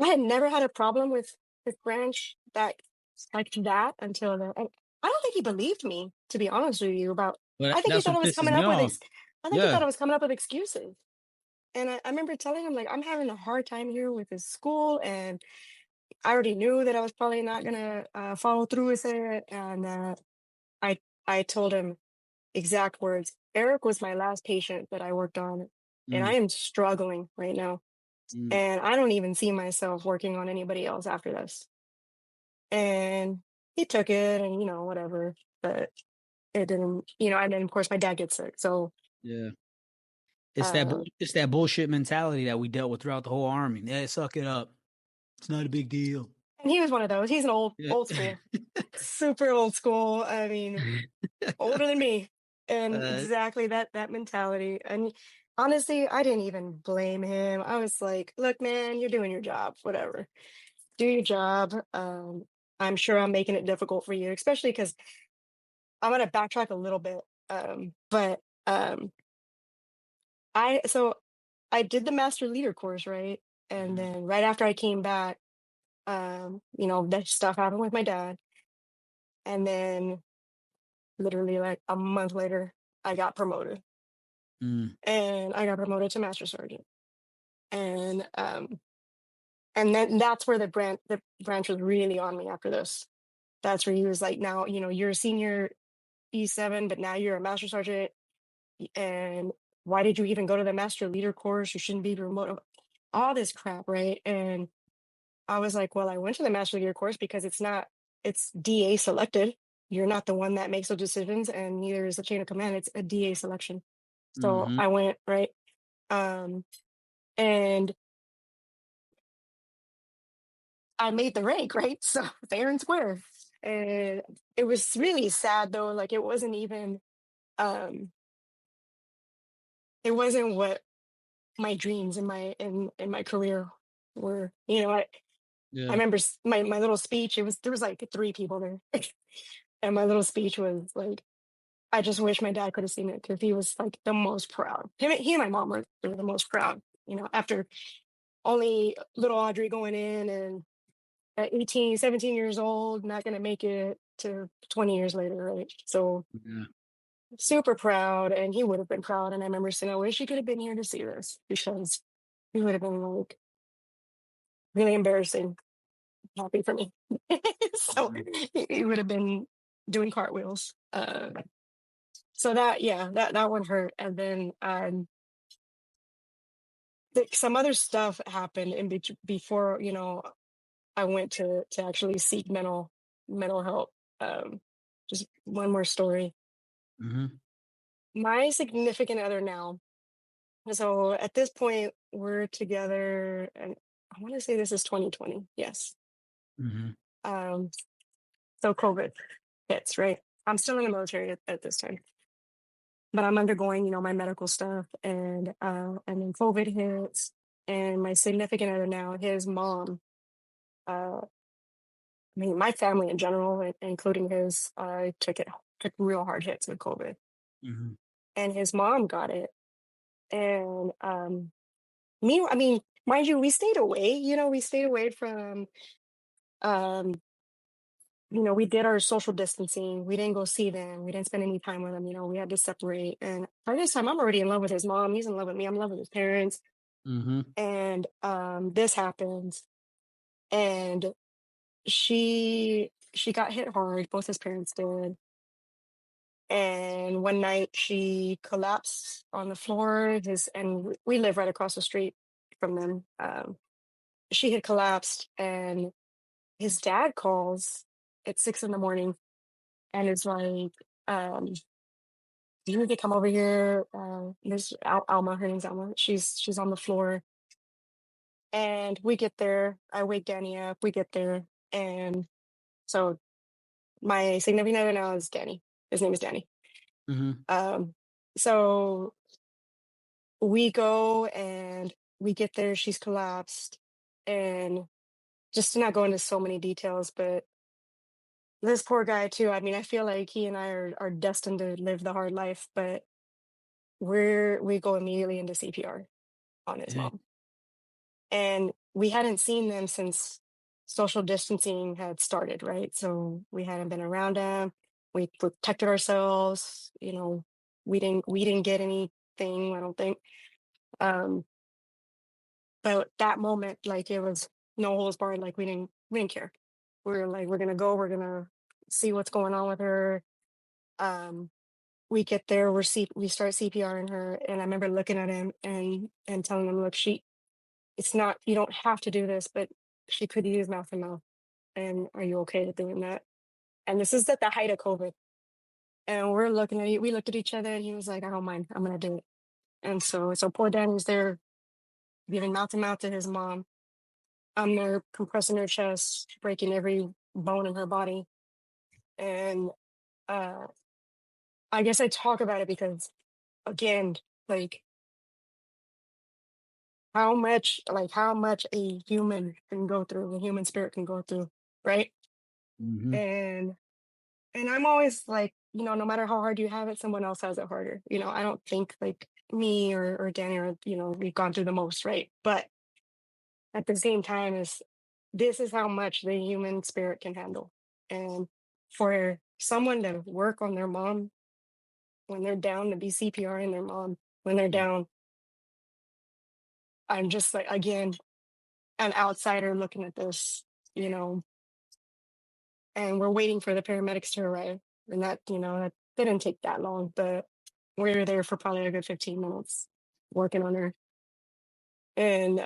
I had never had a problem with Branch like that until the. I don't think he believed me, to be honest with you. I think he That's thought what I was pisses coming me up with. off. I think he thought I was coming up with excuses. And I remember telling him, like, I'm having a hard time here with this school, and I already knew that I was probably not gonna follow through with it. And I told him exact words. Eric was my last patient that I worked on, and I am struggling right now. And I don't even see myself working on anybody else after this. And he took it and, whatever. But it didn't, and then of course my dad gets sick. So yeah. It's that bullshit mentality that we dealt with throughout the whole army. Yeah, suck it up. It's not a big deal. And he was one of those. He's an old school, super old school. I mean, older than me. And exactly that mentality. And honestly, I didn't even blame him. I was like, look, man, you're doing your job, whatever. Do your job. I'm sure I'm making it difficult for you, especially because I'm going to backtrack a little bit. But I did the master leader course, right? And then right after I came back, that stuff happened with my dad. And then literally like a month later, I got promoted. And I got promoted to master sergeant. And then that's where the branch was really on me after this. That's where he was like, now, you're a senior E7, but now you're a master sergeant. And why did you even go to the master leader course? You shouldn't be promoted. All this crap, right? And I was like, well, I went to the master leader course because it's DA selected. You're not the one that makes those decisions, and neither is the chain of command. It's a DA selection. So I went, right? And I made the rank, right? So fair and square. And it was really sad though. Like it wasn't even, it wasn't what my dreams in my career were. I remember my little speech. There was like 3 people there, and my little speech was like, I just wish my dad could have seen it because he was like the most proud. He and my mom were the most proud. After only little Audrey going in and at 18, 17 years old, not going to make it to 20 years later, right? So super proud, and he would have been proud. And I remember saying, I wish he could have been here to see this because he would have been like really embarrassing, happy for me. So he would have been doing cartwheels. So that one hurt. And then some other stuff happened before, I went to actually seek mental help. Just one more story. My significant other now. So at this point, we're together, and I want to say this is 2020. Yes. So COVID hits, right? I'm still in the military at this time, but I'm undergoing, my medical stuff, and then COVID hits, and my significant other now, his mom, my family in general, including his, took real hard hits with COVID, and his mom got it, and mind you, we stayed away. We stayed away from, we did our social distancing. We didn't go see them. We didn't spend any time with them. We had to separate. And by this time, I'm already in love with his mom. He's in love with me. I'm in love with his parents. And this happens, and she got hit hard. Both his parents did. And one night she collapsed on the floor. And we live right across the street from them. She had collapsed, and his dad calls at 6 a.m. and is like, you need to come over here. There's Alma, her name's Alma. She's on the floor. And we get there. I wake Danny up. We get there. And so my significant other now is Danny. His name is Danny. Mm-hmm. So we go and we get there. She's collapsed. And just to not go into so many details, but this poor guy too. I mean, I feel like he and I are destined to live the hard life, but we go immediately into CPR on his Yeah. mom. And we hadn't seen them since social distancing had started, right? So we hadn't been around him. We protected ourselves. You know, we didn't get anything, I don't think. Um, but that moment, like it was no holds barred. Like we didn't care. We were like, we're gonna go. We're gonna see what's going on with her. Um, we get there. We start CPRing her, and I remember looking at him and telling him, look, it's not, you don't have to do this, but she could use mouth to mouth. And are you okay with doing that? And this is at the height of COVID. And we looked at each other, and he was like, I don't mind, I'm gonna do it. And so poor Danny's there giving mouth to mouth to his mom. I'm there compressing her chest, breaking every bone in her body. And uh I guess I talk about it because, again, like how much a human can go through, a human spirit can go through, right? Mm-hmm. And I'm always like, no matter how hard you have it, someone else has it harder. I don't think like me or Danny or, we've gone through the most, right? But at the same time, this is how much the human spirit can handle. And for someone to work on their mom when they're down, to be CPRing their mom when they're down, I'm just like, again, an outsider looking at this, you know, and we're waiting for the paramedics to arrive. And that didn't take that long, but we were there for probably a good 15 minutes working on her. And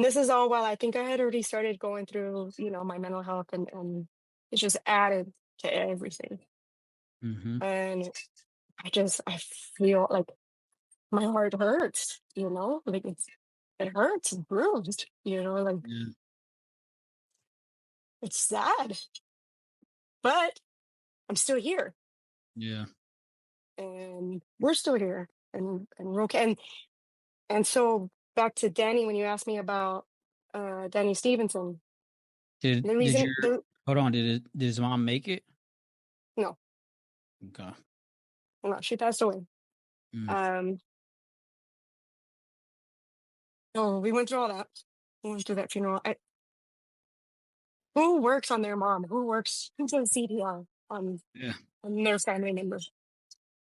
this is all while I think I had already started going through, my mental health, and it's just added to everything. Mm-hmm. And I feel like my heart hurts, like it hurts, it's bruised, like Yeah. it's sad, but I'm still here, Yeah. and we're still here, and we're okay. And so back to Danny, when you asked me about Danny Stevenson, Did the did reason your the hold on? Did his mom make it? no, Okay. no, she passed away. Mm. Um, oh, we went through all that. We went through that funeral. Who works on their mom? Who does CPR Yeah. on their family members?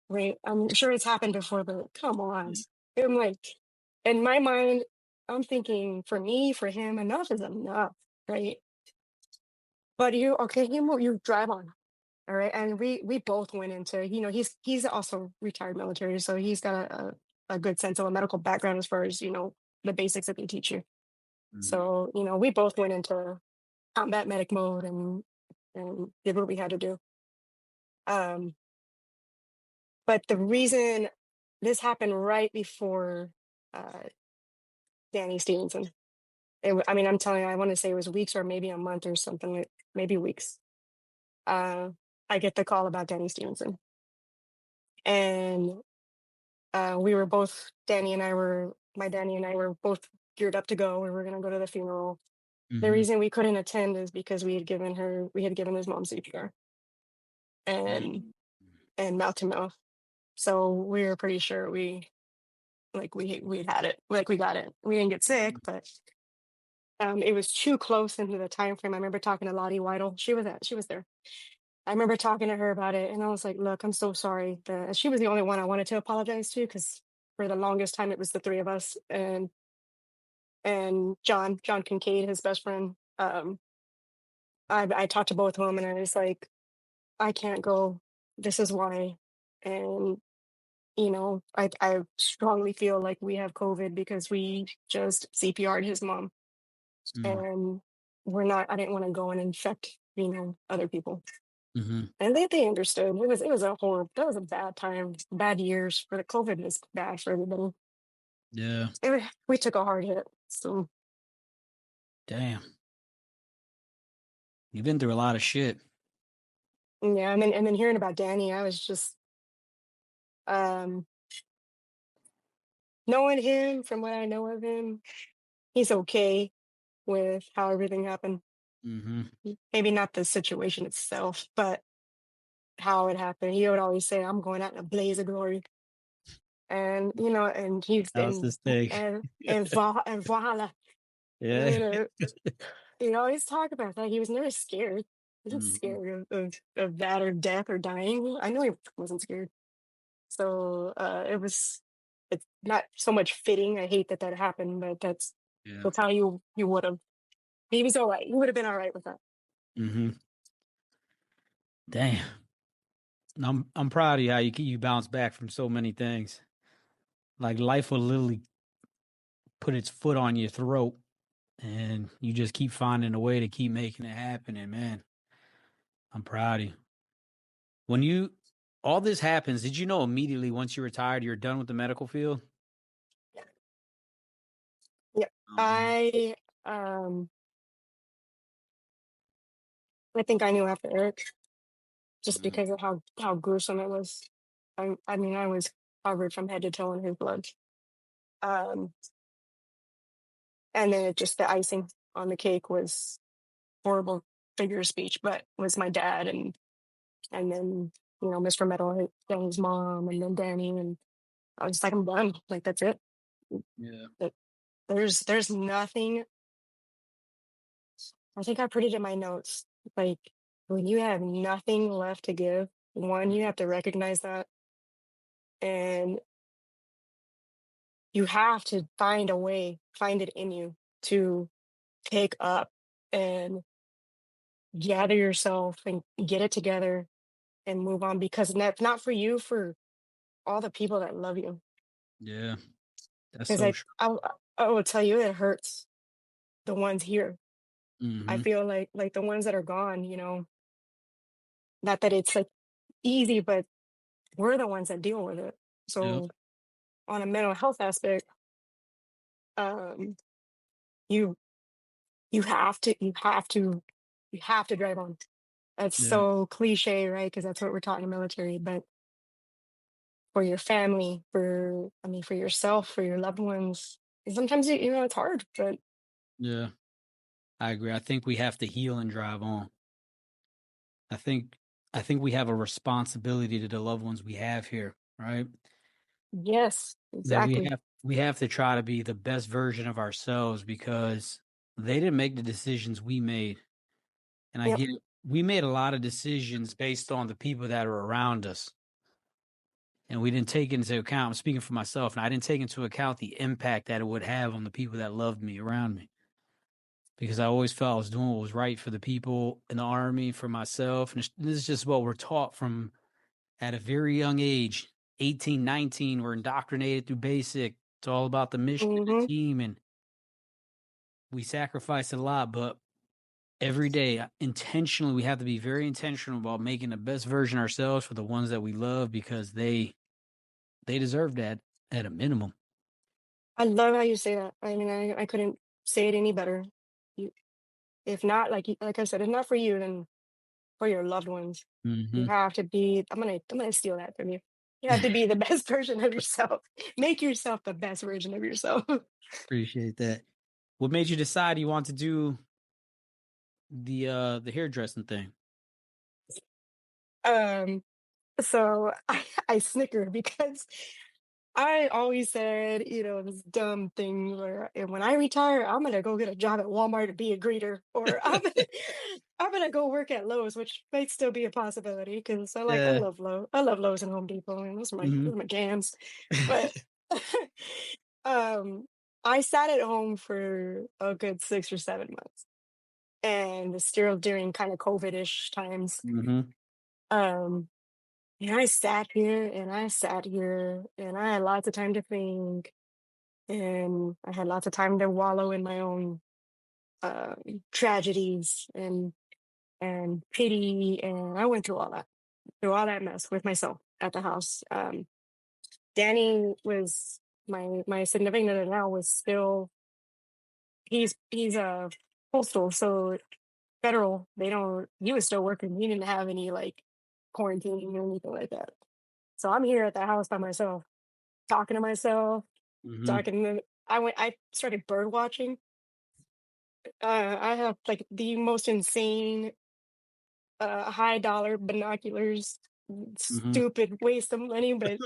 Right? I'm sure it's happened before, but come on. I'm like, in my mind, I'm thinking, for me, for him, enough is enough, right? But you drive on, all right. And we both went into, he's also retired military, so he's got a good sense of a medical background as far as the basics that they teach you. Mm-hmm. So we both went into combat medic mode and did what we had to do. But the reason this happened right before Danny Stevenson, I mean, I'm telling you, I want to say it was weeks or maybe a month or something, like maybe weeks. I get the call about Danny Stevenson, and Danny and I were both geared up to go. We were going to go to the funeral. The Mm-hmm. reason we couldn't attend is because we had given his mom CPR and mouth to mouth. So we were pretty sure we had it, like we got it. We didn't get sick, but it was too close into the time frame. I remember talking to Lottie Weidel. She was there. I remember talking to her about it, and I was like, "Look, I'm so sorry." She was the only one I wanted to apologize to, because for the longest time it was the three of us, and John Kincaid, his best friend. I talked to both of them, and I was like, "I can't go. This is why." And I strongly feel like we have COVID because we just CPR'd his mom, Mm. and I didn't want to go and infect, other people. Mm-hmm. And they understood. It was that was a bad time, bad years for the COVID was bad for everybody. Yeah. We took a hard hit. So Damn. You've been through a lot of shit. yeah, and then hearing about Danny, I was just um knowing him from what I know of him, he's okay with how everything happened. Mm-hmm. Maybe not the situation itself, but how it happened. He would always say, "I'm going out in a blaze of glory," and and he's That was been this thing. and voila, Yeah. you know, he always talk about that. He was never scared. He wasn't Mm-hmm. scared of that or death or dying. I know he wasn't scared. So it's not so much fitting. I hate that that happened, but Yeah. that's how you would have. He was all right. He would have been all right with that. Mm-hmm. Damn. I'm proud of you how you bounce back from so many things. Like life will literally put its foot on your throat, and you just keep finding a way to keep making it happen. And man, I'm proud of you. When all this happens, did you know immediately once you retired, you're done with the medical field? Yeah, Oh man. um I think I knew after Eric just Mm-hmm. because of how gruesome it was. I mean I was covered from head to toe in his blood. Um, and then it just the icing on the cake was horrible figure of speech, but was my dad and then Mr. Metal, Danny's mom, and then Danny, and I was just like, I'm done. Like that's it. Yeah. That there's nothing. I think I put it in my notes. Like when you have nothing left to give, one, you have to recognize that, and you have to find a way, find it in you to pick up and gather yourself and get it together and move on because if not for you, for all the people that love you. Yeah. That's Because so true. I will tell you, it hurts the ones here. I Mm-hmm. feel like the ones that are gone, not that it's like easy, but we're the ones that deal with it. Yep. So on a mental health aspect, um, you you have to drive on. That's Yeah. so cliche, right? Because that's what we're taught in the military. But for your family, for yourself, for your loved ones, and sometimes it's hard. But Yeah. I agree. I think we have to heal and drive on. I think I think we have a responsibility to the loved ones we have here, right? yes, That exactly. we have to try to be the best version of ourselves because they didn't make the decisions we made. And I Yep. get it. We made a lot of decisions based on the people that are around us. And we didn't take into account, I'm speaking for myself, and I didn't take into account the impact that it would have on the people that loved me around me. Because I always felt I was doing what was right for the people in the army, for myself. And this is just what we're taught from at a very young age. 18, 19, we're indoctrinated through basic. It's all about the mission and the Hmm. team. And we sacrifice a lot, but every day, intentionally, we have to be very intentional about making the best version of ourselves for the ones that we love because they deserve that at a minimum. I love how you say that. I mean, I couldn't say it any better. You, if not, like I said, if not for you, then for your loved ones, you Mm-hmm. have to be. I'm gonna steal that from you. You have to be the best version of yourself. Make yourself the best version of yourself. Appreciate that. What made you decide you want to do the hairdressing thing? um, so I snicker because I always said, this dumb thing where when I retire, I'm gonna go get a job at Walmart to be a greeter, or I'm gonna go work at Lowe's, which might still be a possibility because I Yeah. love Lowe's. I love Lowe's and Home Depot, and Mm-hmm. those are my jams. But um, I sat at home for a good 6 or 7 months, and still during kind of COVID-ish times. Mm-hmm. Um, and I sat here and I sat here and I had lots of time to think and I had lots of time to wallow in my own tragedies and pity, and I went through all that mess with myself at the house. Danny was my significant other now was still he's a postal, so federal. He was still working. He didn't have any like quarantine or anything like that. So I'm here at the house by myself, talking to myself, talking to I started bird watching. I have like the most insane high dollar binoculars, stupid waste of money, but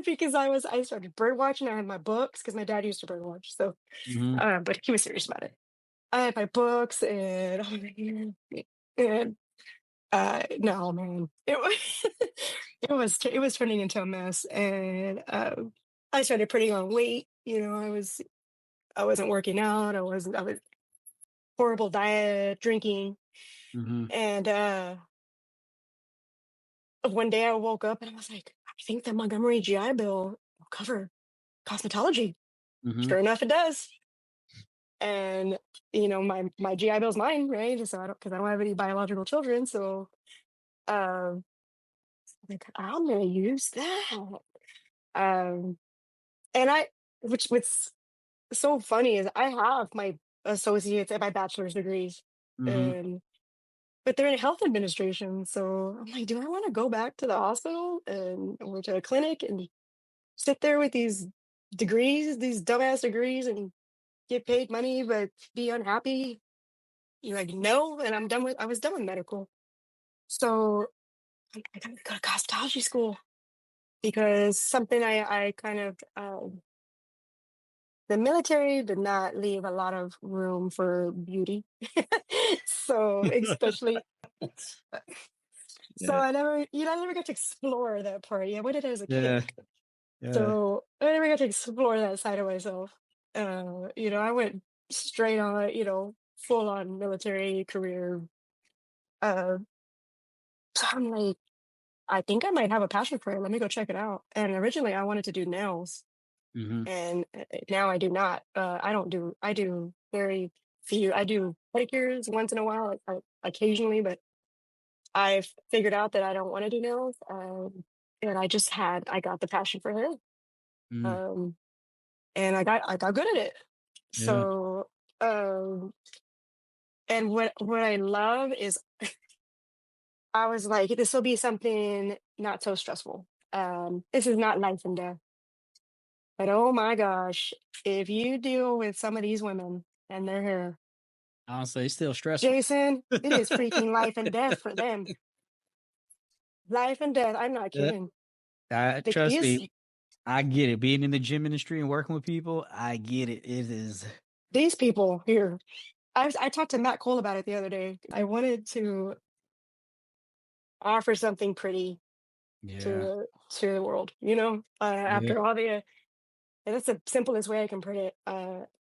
because I started bird watching. I had my books because my dad used to bird watch, so but he was serious about it. I had my books and oh man, and no man, it was it was turning into a mess, and I started putting on weight. I wasn't working out. I was horrible diet, drinking, and one day I woke up and I was like, I think the Montgomery GI Bill will cover cosmetology. Sure enough, it does. And my GI Bill's mine, right? So because I don't have any biological children, so like I'm gonna use that. Um, and what's so funny is I have my associates and my bachelor's degrees, and but they're in health administration. So I'm like, do I want to go back to the hospital or to a clinic and sit there with these degrees, these dumbass degrees, and get paid money but be unhappy? You're like, no, and I was done with medical. So I gotta go to cosmetology school because something I kind of the military did not leave a lot of room for beauty. So especially so I never got to explore that part. Yeah, I went it as a kid. So I never got to explore that side of myself. I went straight on, full on military career. Uh, so I'm like, I think I might have a passion for it. Let me go check it out. And originally I wanted to do nails, and now I do not. I do very few. I do pedicures once in a while, occasionally, but I've figured out that I don't want to do nails. And I got the passion for hair. Um, and I got good at it. So, and what I love is I was like, this will be something not so stressful. This is not life and death. But oh my gosh, if you deal with some of these women and their hair, Honestly, it's still stressful. Jason, it is freaking life and death for them. Life and death. I'm not kidding. Trust me, I get it. Being in the gym industry and working with people, I get it. It is. These people here. I talked to Matt Cole about it the other day. I wanted to offer something pretty to the world, after all the, and that's the simplest way I can put it.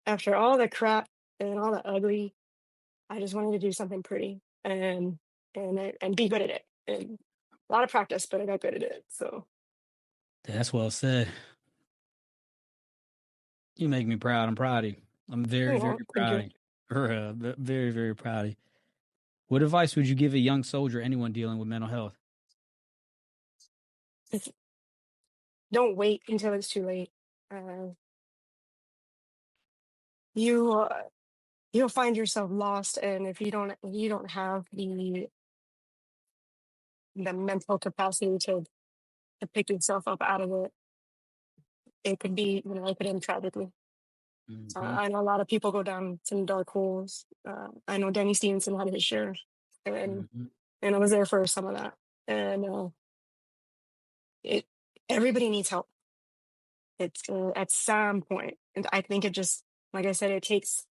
After all the crap and all the ugly, I just wanted to do something pretty and be good at it. And a lot of practice, but I got good at it. So that's well said. You make me proud. I'm proud of you. I'm very, very proud of you. Very, very proud of you. What advice would you give a young soldier, anyone dealing with mental health? Don't wait until it's too late. You'll find yourself lost, and if you don't have the mental capacity to pick yourself up out of it, it could be, it could end tragically. I know a lot of people go down some dark holes. I know Danny Stevenson had his share, and I was there for some of that. And everybody needs help. It's at some point, and I think it just, like I said, it takes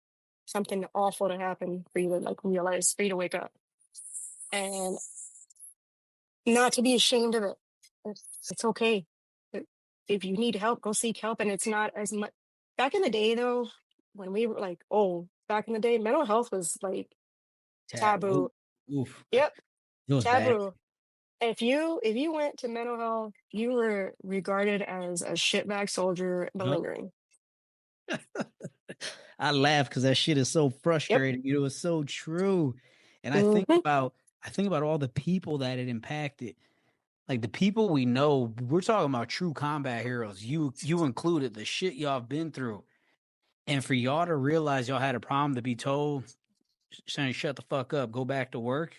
something awful to happen for you to realize, for you to wake up, and not to be ashamed of it. It's okay. If you need help, go seek help, and it's not as much. Back in the day, though, when we were back in the day, mental health was like taboo. Oof. Yep, it was taboo. Bad. If you went to mental health, you were regarded as a shitbag soldier malingering. I laugh because that shit is so Yep. frustrating. You know, it's so true. And I think Mm-hmm. about all the people that it impacted. Like the people we know, we're talking about true combat heroes. You included the shit y'all have been through. And for y'all to realize y'all had a problem to be told, saying shut the fuck up, go back to work.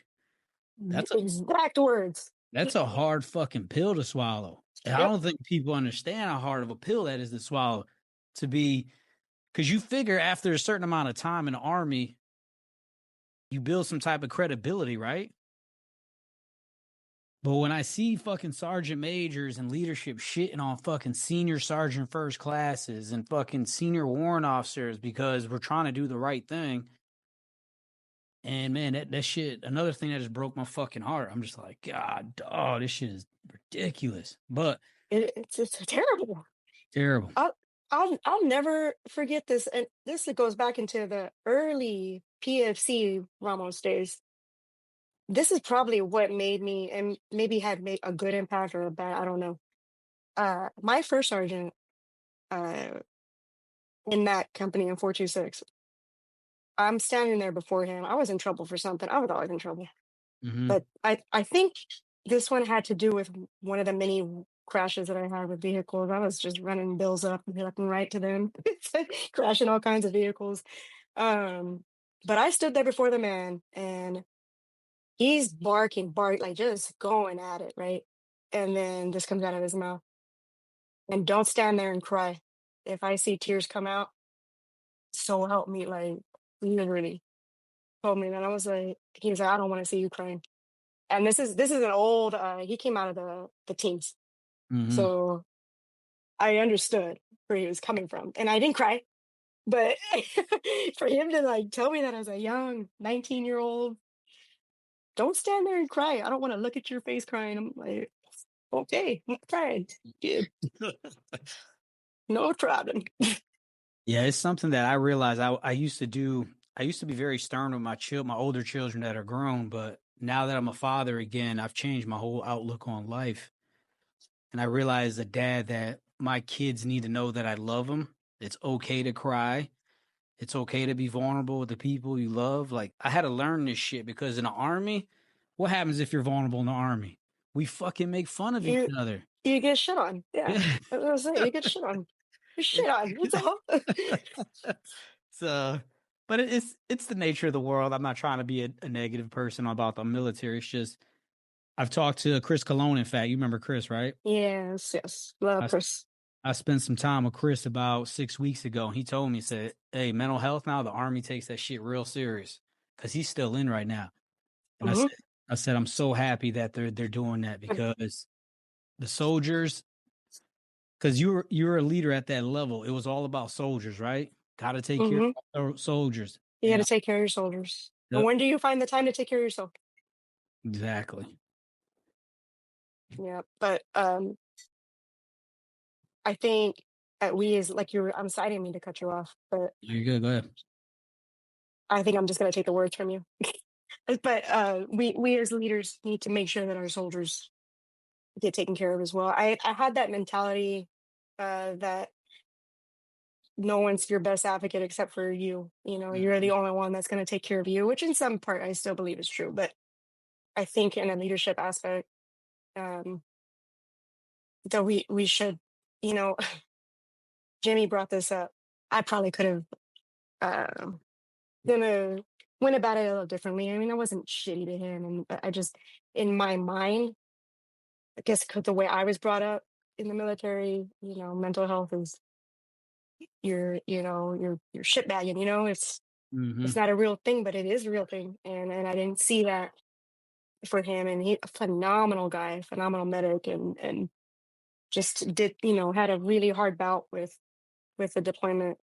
That's a Exact words. that's a hard fucking pill to swallow. And I Yep. don't think people understand how hard of a pill that is to swallow. To be because you figure after a certain amount of time in the army, you build some type of credibility, right? But when I see fucking sergeant majors and leadership shitting on fucking senior sergeant first classes and fucking senior warrant officers because we're trying to do the right thing, and man, that shit, another thing that just broke my fucking heart. I'm just like, God, oh, this shit is ridiculous, but It's terrible. terrible. I'll never forget this, and this goes back into the early PFC Ramos days. This is probably what made me, and maybe had made a good impact or a bad, I don't know. My first sergeant uh, in that company in 426, I'm standing there before him. I was in trouble for something. I was always in trouble. Mm-hmm. But I think this one had to do with one of the many crashes that I had with vehicles. I was just running bills up and left and right to them, crashing all kinds of vehicles. But I stood there before the man, and he's like just going at it, right? And then this comes out of his mouth. And don't stand there and cry. If I see tears come out, so help me, like literally told me that. I was like, he was like, I don't want to see you crying. And this is an old he came out of the teams. Mm-hmm. So I understood where he was coming from. And I didn't cry. But for him to like tell me that as a young 19-year-old, don't stand there and cry. I don't want to look at your face crying. I'm like, okay, I'm not crying. Yeah, no problem. Yeah, it's something that I realized I used to do. I used to be very stern with my older children that are grown, but now that I'm a father again, I've changed my whole outlook on life. And I realize, as a dad, that my kids need to know that I love them. It's okay to cry. It's okay to be vulnerable with the people you love. Like, I had to learn this shit because in the army, what happens if you're vulnerable in the army? We fucking make fun of each You other. you get shit on. Yeah. Yeah. I was gonna say you get shit on. You shit on. That's all. So, but it's the nature of the world. I'm not trying to be a negative person about the military. It's just I've talked to Chris Cologne. In fact, you remember Chris, right? Yes, yes. Love I Chris. I spent some time with Chris about 6 weeks ago, and he told me, he said, "Hey, mental health now. The Army takes that shit real serious because he's still in right now." And Hmm. I said, I'm so happy that they're doing that because the soldiers, because you were a leader at that level. It was all about soldiers, right? Got to take care Hmm. of soldiers. You got And to take care of your soldiers. And yep, when do you find the time to take care of yourself? exactly. Yeah. But I think we as like you're, I'm citing me to cut you off, but You're good. Go ahead. I think I'm just gonna take the words from you. But we as leaders need to make sure that our soldiers get taken care of as well. I had that mentality that no one's your best advocate except for you. You know, you're the only one that's going to take care of you, which in some part I still believe is true. But I think in a leadership aspect, um, that we should, you know, Jimmy brought this up. I probably could have gonna went about it a little differently. I mean, I wasn't shitty to him, and I just in my mind, I guess, because the way I was brought up in the military, you know, mental health is your shit bagging. You know, it's Mm-hmm. not a real thing, but it is a real thing. And I didn't see that for him. And he a phenomenal guy, phenomenal medic, and just did, you know, had a really hard bout with the deployment.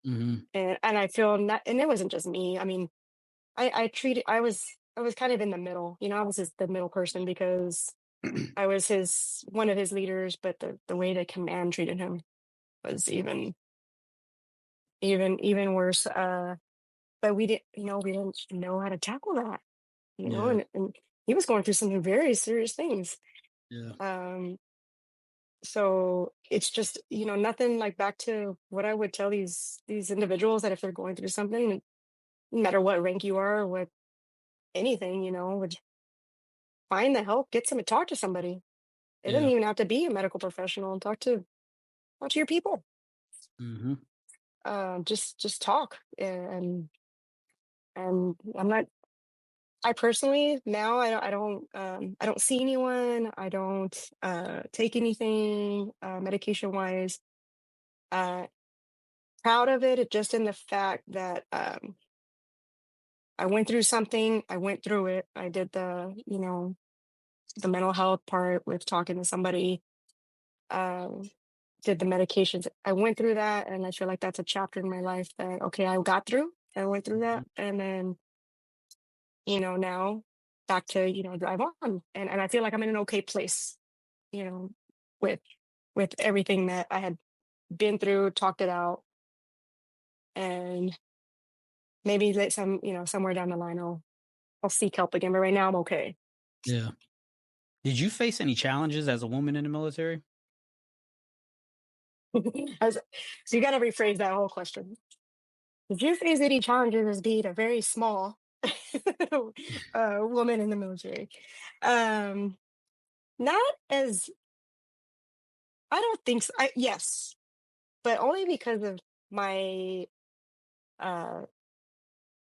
Mm-hmm. And I feel not, and it wasn't just me. I mean, I treated I was kind of in the middle. You know, I was just the middle person because I was his one of his leaders, but the way the command treated him was even worse. But we didn't know how to tackle that, you know, Yeah. and he was going through some very serious things. Yeah. Um, So it's just, nothing like back to what I would tell these individuals that if they're going through something, no matter what rank you are or what anything, would find the help, get some talk to somebody. It doesn't Yeah. even have to be a medical professional. Talk to your people. Mm-hmm. Just talk. And I'm not. I personally now I don't see anyone. I don't take anything medication wise. Uh, Proud of it, just in the fact that I went through something. I went through it. I did the mental health part with talking to somebody. Um, did the medications. I went through that, and I feel like that's a chapter in my life that okay, I got through. I went through that, and then now back to drive on, and I feel like I'm in an okay place, you know, with everything that I had been through, talked it out, and maybe that somewhere down the line I'll seek help again. But right now I'm okay. Yeah. Did you face any challenges as a woman in the military? As- so you got to rephrase that whole question. Did you face any challenges as being a very small woman in the military? Um, Not as I don't think so. Yes, but only because of my uh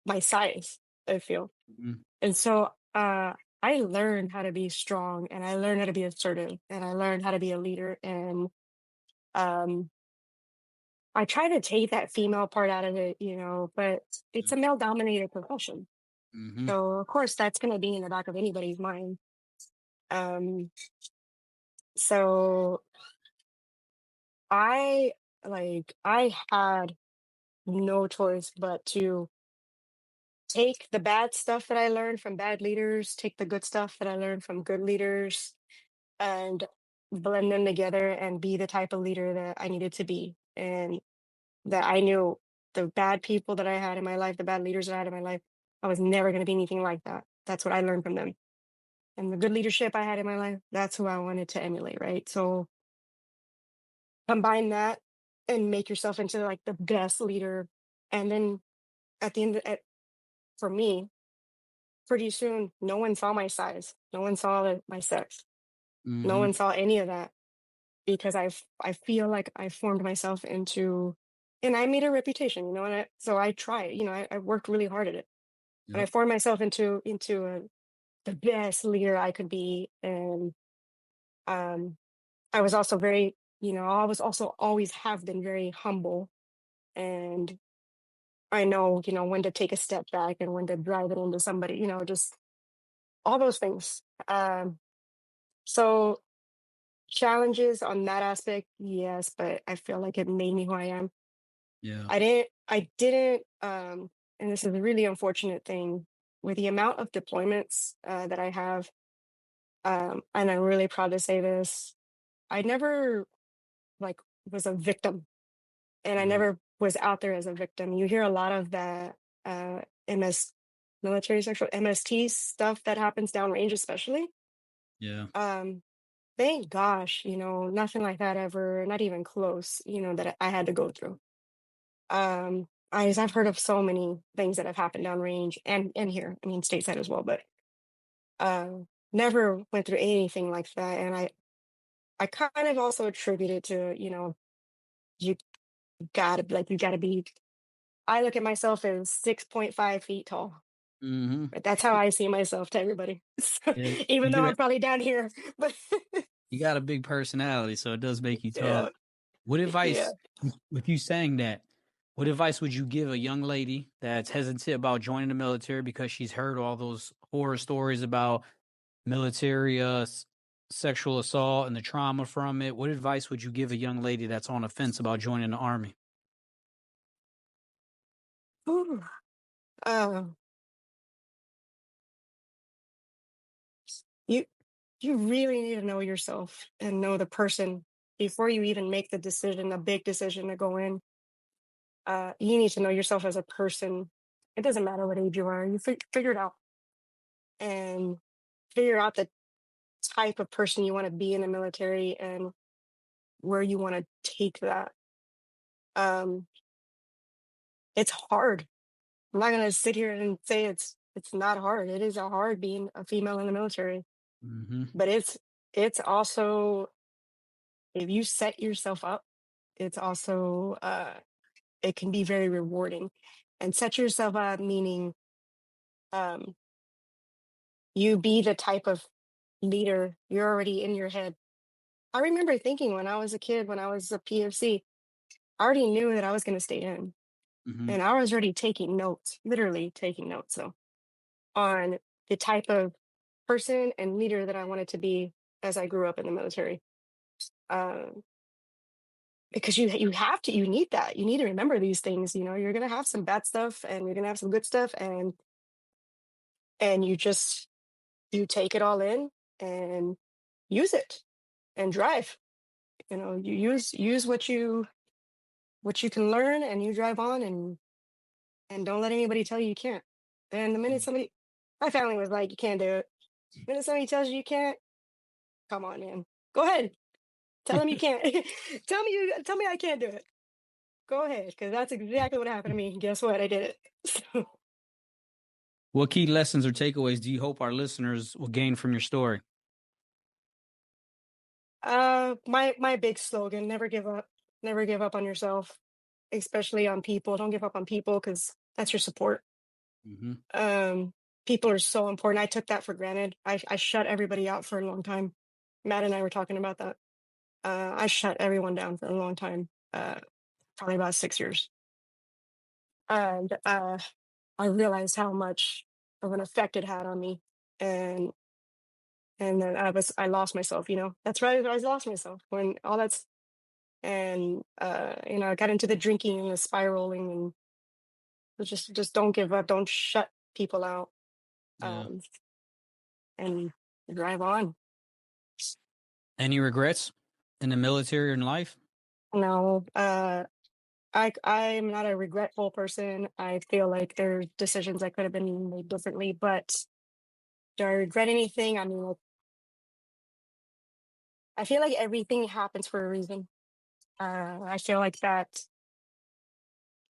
my size, I feel. Mhm. And so I learned how to be strong, and I learned how to be assertive, and I learned how to be a leader, and um I try to take that female part out of it, but it's a male dominated profession. Mhm. So of course that's going to be in the back of anybody's mind. Um so I I had no choice but to take the bad stuff that I learned from bad leaders, take the good stuff that I learned from good leaders, and blend them together and be the type of leader that I needed to be. And that I knew the bad people that I had in my life, the bad leaders that I had in my life, I was never going to be anything like that. That's what I learned from them. And the good leadership I had in my life, that's who I wanted to emulate, right? So combine that and make yourself into like the best leader. And then at the end, for me, pretty soon, no one saw my size. No one saw my sex. No Mhm. one saw any of that because I feel like I formed myself into, and I made a reputation, so I tried, I worked really hard at it, and I Yep. formed myself into the best leader I could be, and um, I was also very, I was also always have been very humble, and I know, when to take a step back and when to drive it into somebody, just all those things. So challenges on that aspect, yes, but I feel like it made me who I am. Yeah. I didn't, and this is a really unfortunate thing with the amount of deployments that I have, and I'm really proud to say this. I never like was a victim, and I Yeah. never was out there as a victim. You hear a lot of that MS military sexual MST stuff that happens downrange, especially. Yeah. Um, Thank gosh, nothing like that ever, not even close, that I had to go through. I've heard of so many things that have happened downrange and here, I mean stateside as well, but never went through anything like that. And I kind of also attribute it to, you you gotta be, I look at myself as 6.5 feet tall. Mhm. But that's how I see myself to everybody. So, Yeah. even You though do I'm it. probably down here, but You got a big personality, so it does make you yeah, tall. What yeah. advice, with you saying that, what advice would you give a young lady that's hesitant about joining the military because she's heard all those horror stories about military sexual assault and the trauma from it? What advice would you give a young lady that's on the fence about joining the army? Ooh. Uh, you you really need to know yourself and know the person before you even make the decision, a big decision to go in. You need to know yourself as a person. It doesn't matter what age you are. You figure it out and figure out the type of person you want to be in the military, and where you want to take that. It's hard. I'm not gonna sit here and say it's not hard. It is hard being a female in the military, Mm-hmm. but it's also, if you set yourself up, it's also it can be very rewarding. And set yourself up meaning um, you be the type of leader you're already in your head. I remember thinking when I was a kid, when I was a PFC, I already knew that I was going to stay in, Mm-hmm. and I was already taking notes, literally taking notes. So on the type of person and leader that I wanted to be as I grew up in the military. Um, because you need that. You need to remember these things. You know, you're gonna have some bad stuff and you're gonna have some good stuff, and you take it all in and use it and drive. You know, you use what you can learn, and you drive on, and don't let anybody tell you you can't. And the minute somebody, my family was like, you can't do it. The minute somebody tells you can't, come on, man, go ahead. Tell them you can't. Tell me I can't do it. Go ahead, because that's exactly what happened to me. Guess what? I did it. So, What key lessons or takeaways do you hope our listeners will gain from your story? my big slogan: never give up. Never give up on yourself, especially on people. Don't give up on people, because that's your support. Mm-hmm. People are so important. I took that for granted. I shut everybody out for a long time. Matt and I were talking about that. I shut everyone down for a long time. Probably about 6 years. And I realized how much of an effect it had on me, and then I lost myself. You know, that's right. I lost myself when all that's, and you know, I got into the drinking and the spiraling, and just don't give up. Don't shut people out. Yeah. And drive on. Any regrets in the military or in life? No, I'm not a regretful person. I feel like there's decisions that could have been made differently, but do I regret anything? I mean, like, I feel like everything happens for a reason. I feel like that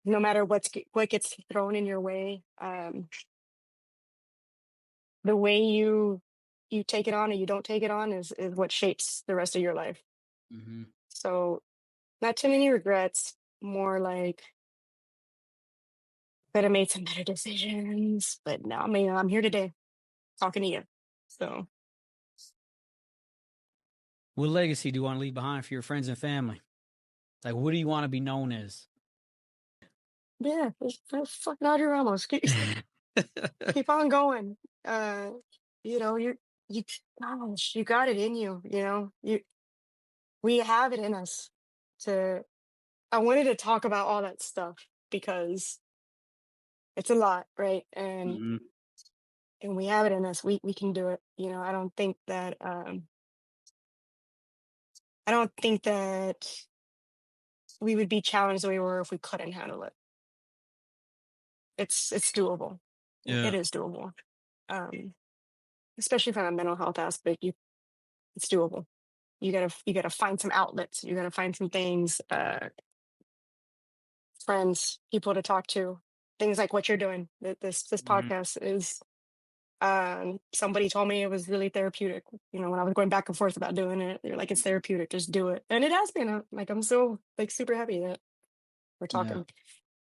no matter what gets thrown in your way, the way you take it on or you don't take it on is what shapes the rest of your life. Mm-hmm. So not too many regrets, more like could have made some better decisions. But no, I mean, I'm here today talking to you. So What legacy do you want to leave behind for your friends and family? Like, what do you want to be known as? yeah, it's fucking Audrey Ramos. Keep on going. Uh, you know, you gosh, you got it in you, you know. We have it in us to I wanted to talk about all that stuff because it's a lot, right? Mm-hmm. And we have it in us. We can do it. You know, I don't think that we would be challenged the way we were if we couldn't handle it. It's doable. Yeah. It is doable. Um, Especially from a mental health aspect, it's doable. You gotta find some outlets. You gotta find some things, friends, people to talk to. Things like what you're doing. This Mm-hmm. podcast is. Somebody told me it was really therapeutic. You know, when I was going back and forth about doing it, they're like, "It's therapeutic. Just do it," and it has been. I'm so like super happy that we're Yeah. talking.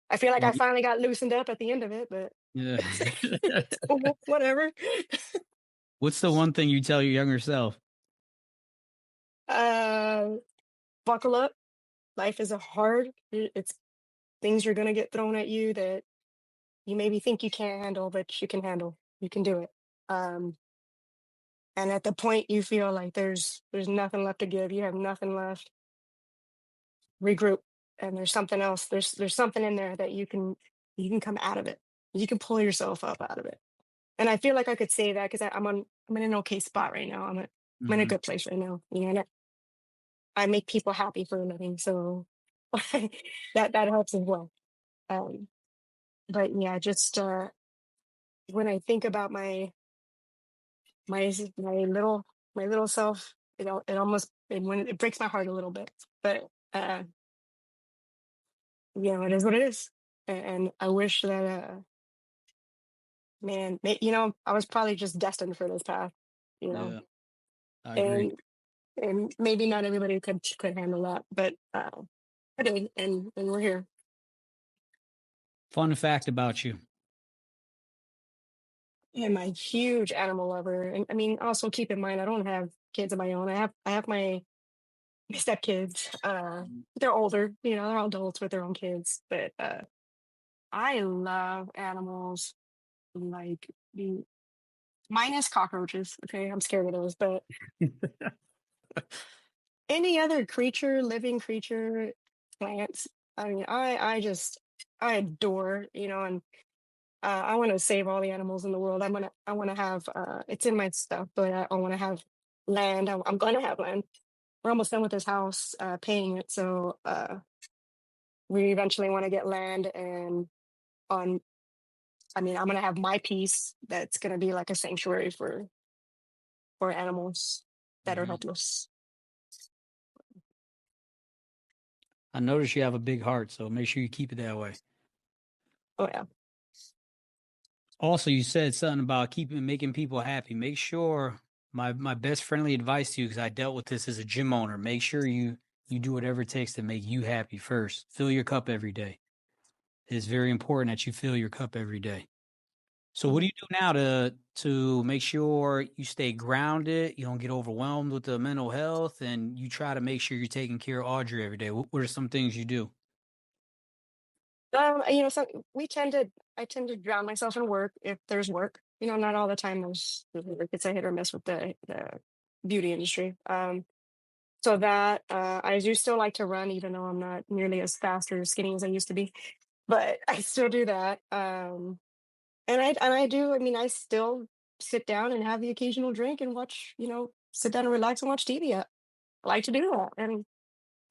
I feel like Well, I finally got loosened up at the end of it, but yeah. it's cool, whatever. What's the one thing you tell your younger self? Uh, Buckle up. Life is a hard. It's things you're gonna get thrown at you that you maybe think you can't handle, but you can handle. You can do it. Um, and at the point you feel like there's nothing left to give, you have nothing left. Regroup, and there's something else. There's something in there that you can come out of it. You can pull yourself up out of it. And I feel like I could say that because I'm in an okay spot right now. I'm in a Mm-hmm. good place right now. You know, and I make people happy for a living, so that helps as well. Um, but yeah, just when I think about my my little self, it almost when it breaks my heart a little bit. But it is what it is. And I wish that man, I was probably just destined for this path, Yeah, I agree. and maybe not everybody could handle that, but I did, and we're here. Fun fact about you. I'm a huge animal lover, and I mean, also keep in mind, I don't have kids of my own. I have my stepkids. They're older, they're all adults with their own kids, but I love animals, like minus cockroaches. Okay, I'm scared of those, but any other creature, living creature, plants. I mean, I adore, and I want to save all the animals in the world. I want to have it's in my stuff, but I want to have land. I'm going to have land. We're almost done with this house, paying it, so we eventually want to get land, and on. I mean, I'm going to have my piece that's going to be like a sanctuary for animals that are Mhm. helpless. I notice you have a big heart, so make sure you keep it that way. Oh yeah. Also, you said something about making people happy. Make sure my best friendly advice to you, because I dealt with this as a gym owner. Make sure you do whatever it takes to make you happy first. Fill your cup every day. It's very important that you fill your cup every day. So what do you do now to make sure you stay grounded, you don't get overwhelmed with the mental health, and you try to make sure you're taking care of Audrey every day? What are some things you do? So I tend to drown myself in work if there's work. Not all the time there's work. It's a hit or miss with the beauty industry. So that I do still like to run, even though I'm not nearly as fast or skinny as I used to be. But I still do that. And I do. I mean, I still sit down and have the occasional drink and watch. Sit down and relax and watch TV. I like to do that, and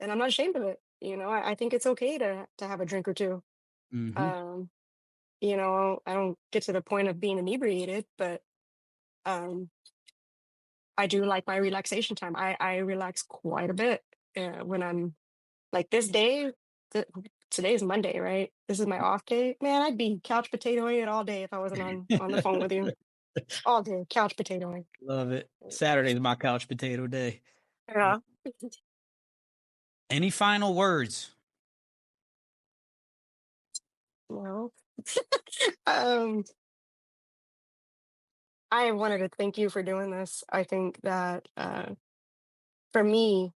I'm not ashamed of it. I think it's okay to have a drink or two. Hmm. Um, I don't get to the point of being inebriated, but um, I do like my relaxation time. I relax quite a bit when I'm like this day. Th- Today is Monday, right? This is my off day. Man, I'd be couch potatoing it all day if I wasn't on the phone with you all day. Couch potatoing. Love it. Saturday's my couch potato day. Yeah. Any final words? Well, um, I wanted to thank you for doing this. I think that for me,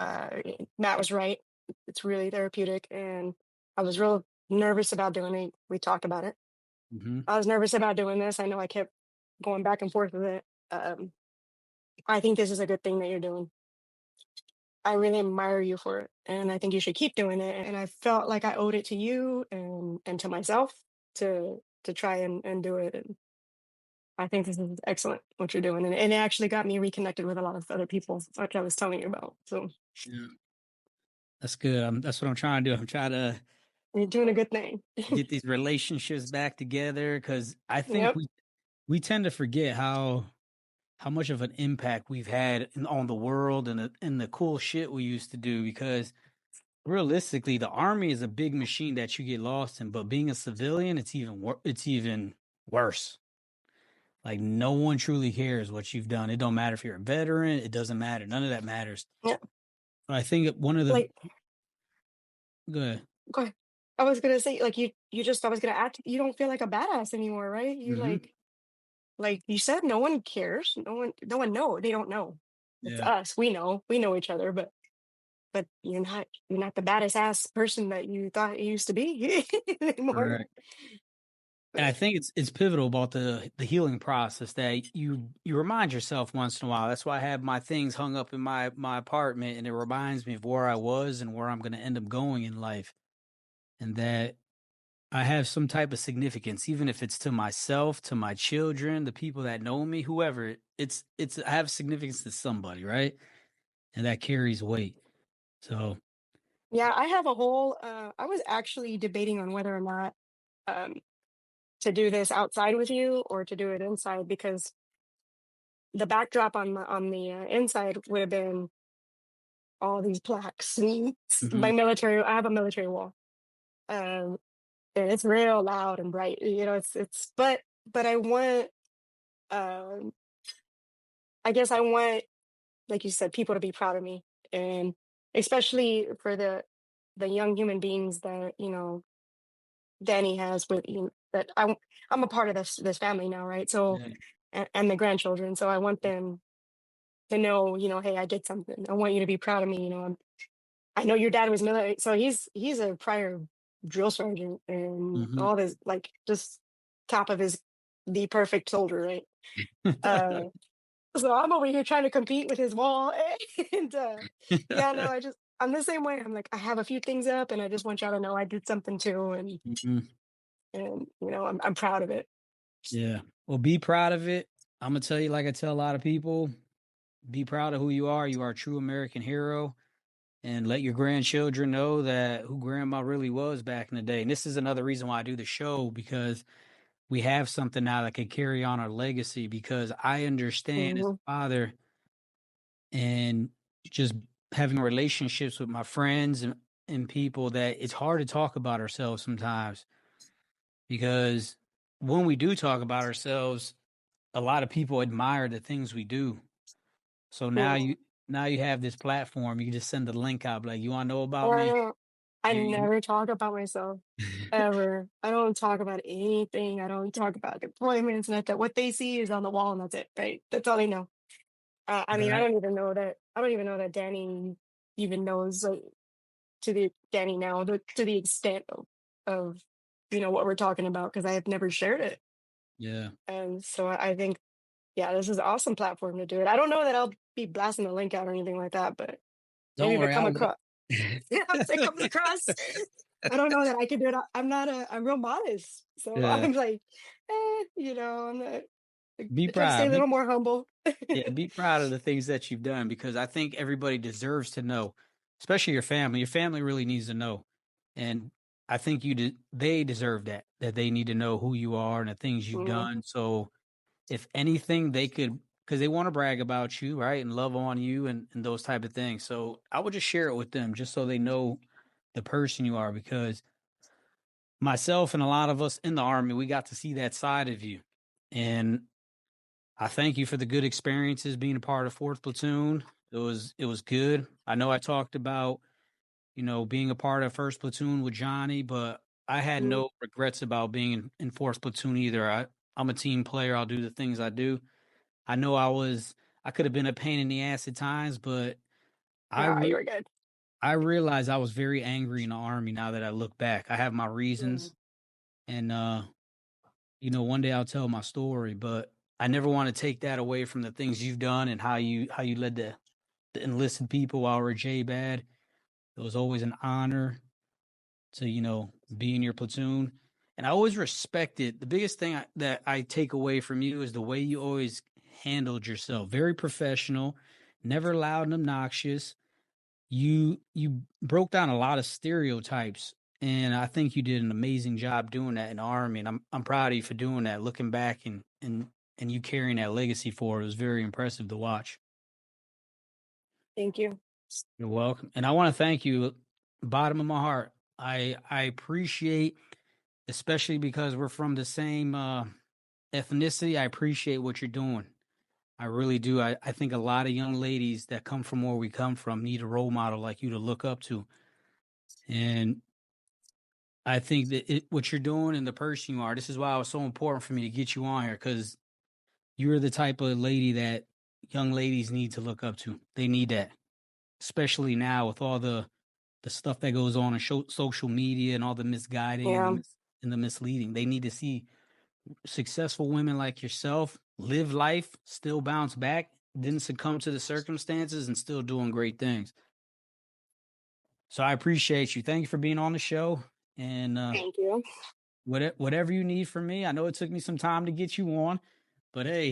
Matt was right. It's really therapeutic, and I was real nervous about doing it. We talked about it. Hmm. I was nervous about doing this. I know I kept going back and forth with it. I think this is a good thing that you're doing. I really admire you for it, and I think you should keep doing it. And I felt like I owed it to you and to myself to try and do it. And I think this is excellent what you're doing, and it actually got me reconnected with a lot of other people, like I was telling you about. So Yeah, that's good. That's what I'm trying to do. I'm trying to you're doing a good thing. get these relationships back together, because I think Yep. we tend to forget how much of an impact we've had on the world and the cool shit we used to do. Because realistically, the army is a big machine that you get lost in, but being a civilian, it's even worse. Like, no one truly cares what you've done. It don't matter if you're a veteran. It doesn't matter. None of that matters. Yeah. But I think one of the Like, good. go ahead. I was gonna say, like I was gonna add. You don't feel like a badass anymore, right? You Hmm. like you said, no one cares. No one know. They don't know. It's Yeah. us. We know each other, but you're not the baddest ass person that you thought you used to be anymore. Correct. And I But think it's pivotal about the healing process that you remind yourself once in a while. That's why I have my things hung up in my apartment, and it reminds me of where I was and where I'm going to end up going in life, and that I have some type of significance, even if it's to myself, to my children, the people that know me, whoever. It's I have significance to somebody, right? And that carries weight. So, yeah, I have a whole. I was actually debating on whether or not um, to do this outside with you or to do it inside, because the backdrop on the inside would have been all these plaques and Mm-hmm. my military. I have a military wall, and it's real loud and bright. But I want, um, I guess I want, like you said, people to be proud of me, and especially for the young human beings that Danny has with you. That I'm a part of this family now, right? So, Yeah. and the grandchildren. So I want them to know, hey, I did something. I want you to be proud of me. I know your dad was military, so he's a prior drill sergeant and Mm-hmm. all this, like, just top of his the perfect soldier, right? Uh, so I'm over here trying to compete with his wall, and yeah, no, I'm the same way. I'm like, I have a few things up, and I just want y'all to know I did something too, Mm-hmm. and I'm proud of it. Yeah. Well, be proud of it. I'm gonna tell you, like I tell a lot of people, be proud of who you are. You are a true American hero. And let your grandchildren know that who grandma really was back in the day. And this is another reason why I do the show, because we have something now that can carry on our legacy, because I understand as Hmm. a father and just having relationships with my friends and people that it's hard to talk about ourselves sometimes, because when we do talk about ourselves, a lot of people admire the things we do. So now you have this platform. You can just send the link out, like, you want to know about me? I Here you never talk about myself ever. I don't talk about anything. I don't talk about deployments. Nothing. What they see is on the wall, and that's it. Right? That's all they know. I mean, I right. don't even know that. I don't even know that Danny even knows, like, to the Danny now, to the extent of what we're talking about, because I have never shared it. Yeah. And so I think, yeah, this is an awesome platform to do it. I don't know that I'll be blasting the link out or anything like that, but maybe Don't if it worry, come I'll wait. across, if it comes across, I don't know that I can do it. I'm real modest, so Yeah. I'm like, I'm not. Be I try to stay a proud. little more humble. Be proud of the things that you've done, because I think everybody deserves to know, especially your family. Your family really needs to know. And I think they deserve that they need to know who you are and the things you've Mm, done. So if anything, they could, because they want to brag about you, right? And love on you and those type of things. So I would just share it with them just so they know the person you are, because myself and a lot of us in the Army, we got to see that side of you. And I thank you for the good experiences being a part of 4th Platoon. It was good. I know I talked about, being a part of 1st Platoon with Johnny, but I had mm. no regrets about being in 4th Platoon either. I'm a team player. I'll do the things I do. I know I could have been a pain in the ass at times, but I Yeah, re- you were good. I realized I was very angry in the Army. Now that I look back, I have my Mm. reasons, and one day I'll tell my story, but I never want to take that away from the things you've done and how you led the enlisted people while we're J-Bad. It was always an honor to, be in your platoon. And I always respected the biggest thing that I take away from you is the way you always handled yourself. Very professional, never loud and obnoxious. You broke down a lot of stereotypes, and I think you did an amazing job doing that in the Army, and I'm proud of you for doing that. Looking back and you carrying that legacy forward, it was very impressive to watch. Thank you. You're welcome, and I want to thank you, bottom of my heart. I appreciate, especially because we're from the same ethnicity. I appreciate what you're doing. I really do. I think a lot of young ladies that come from where we come from need a role model like you to look up to. And I think that what you're doing and the person you are, this is why it was so important for me to get you on here, because you're the type of lady that young ladies need to look up to. They need that, especially now with all the stuff that goes on in social media and all the misguiding and Yeah, the misleading. They need to see successful women like yourself live life, still bounce back, didn't succumb to the circumstances, and still doing great things. So I appreciate you. Thank you for being on the show. And thank you. whatever you need from me. I know it took me some time to get you on, but hey,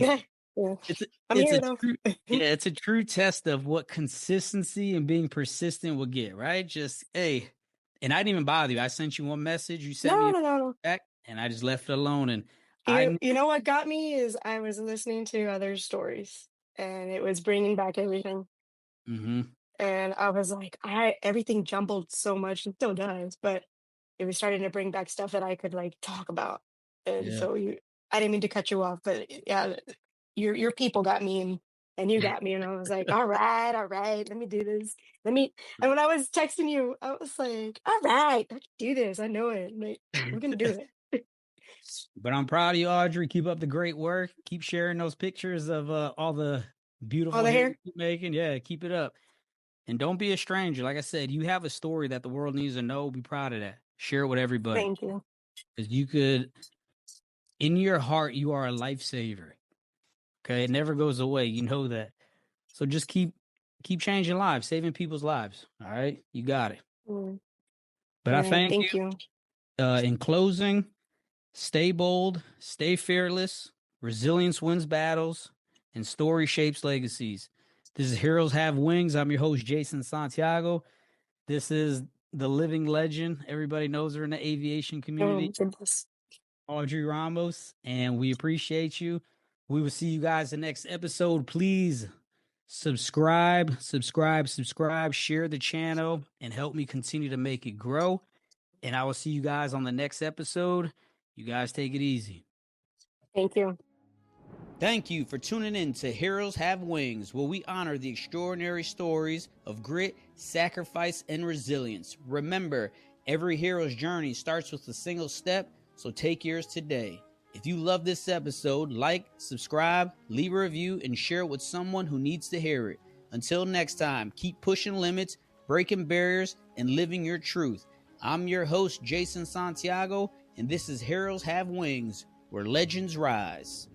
Yeah, it's a, I'm it's a here though. true yeah, it's a true test of what consistency and being persistent will get, right? Just hey, and I didn't even bother you. I sent you one message, you sent No, me a no, no, no. back, and I just left it alone. And I You know what got me is I was listening to other stories, and it was bringing back everything. mm-hmm. And I was like, everything jumbled so much, it still does, but it was starting to bring back stuff that I could like talk about. And Yeah. so I didn't mean to cut you off, but yeah, your people got me and you got me, and I was like, all right, let me do this. And when I was texting you, I was like, all right, let's do this. I know it. Like, we're gonna do it. But I'm proud of you, Audrey. Keep up the great work. Keep sharing those pictures of all the All beautiful the hair you hair. keep making. Yeah, keep it up. And don't be a stranger. Like I said, you have a story that the world needs to know. Be proud of that. Share it with everybody. Thank you. Because you could, in your heart, you are a lifesaver. Okay. It never goes away. You know that. So just keep changing lives, saving people's lives. All right. You got it. Mm, But all I right, thank thank you. you. In closing, stay bold, stay fearless. Resilience wins battles, and story shapes legacies. This is Heroes Have Wings. I'm your host, Jason Santiago. This is the living legend. Everybody knows her in the aviation community, Oh goodness. Audrey Ramos, and we appreciate you. We will see you guys the next episode. Please subscribe, share the channel, and help me continue to make it grow. And I will see you guys on the next episode. You guys take it easy. Thank you. Thank you for tuning in to Heroes Have Wings, where we honor the extraordinary stories of grit, sacrifice, and resilience. Remember, every hero's journey starts with a single step, so take yours today. If you love this episode, like, subscribe, leave a review, and share it with someone who needs to hear it. Until next time, keep pushing limits, breaking barriers, and living your truth. I'm your host, Jason Santiago, and this is Heroes Have Wings, where legends rise.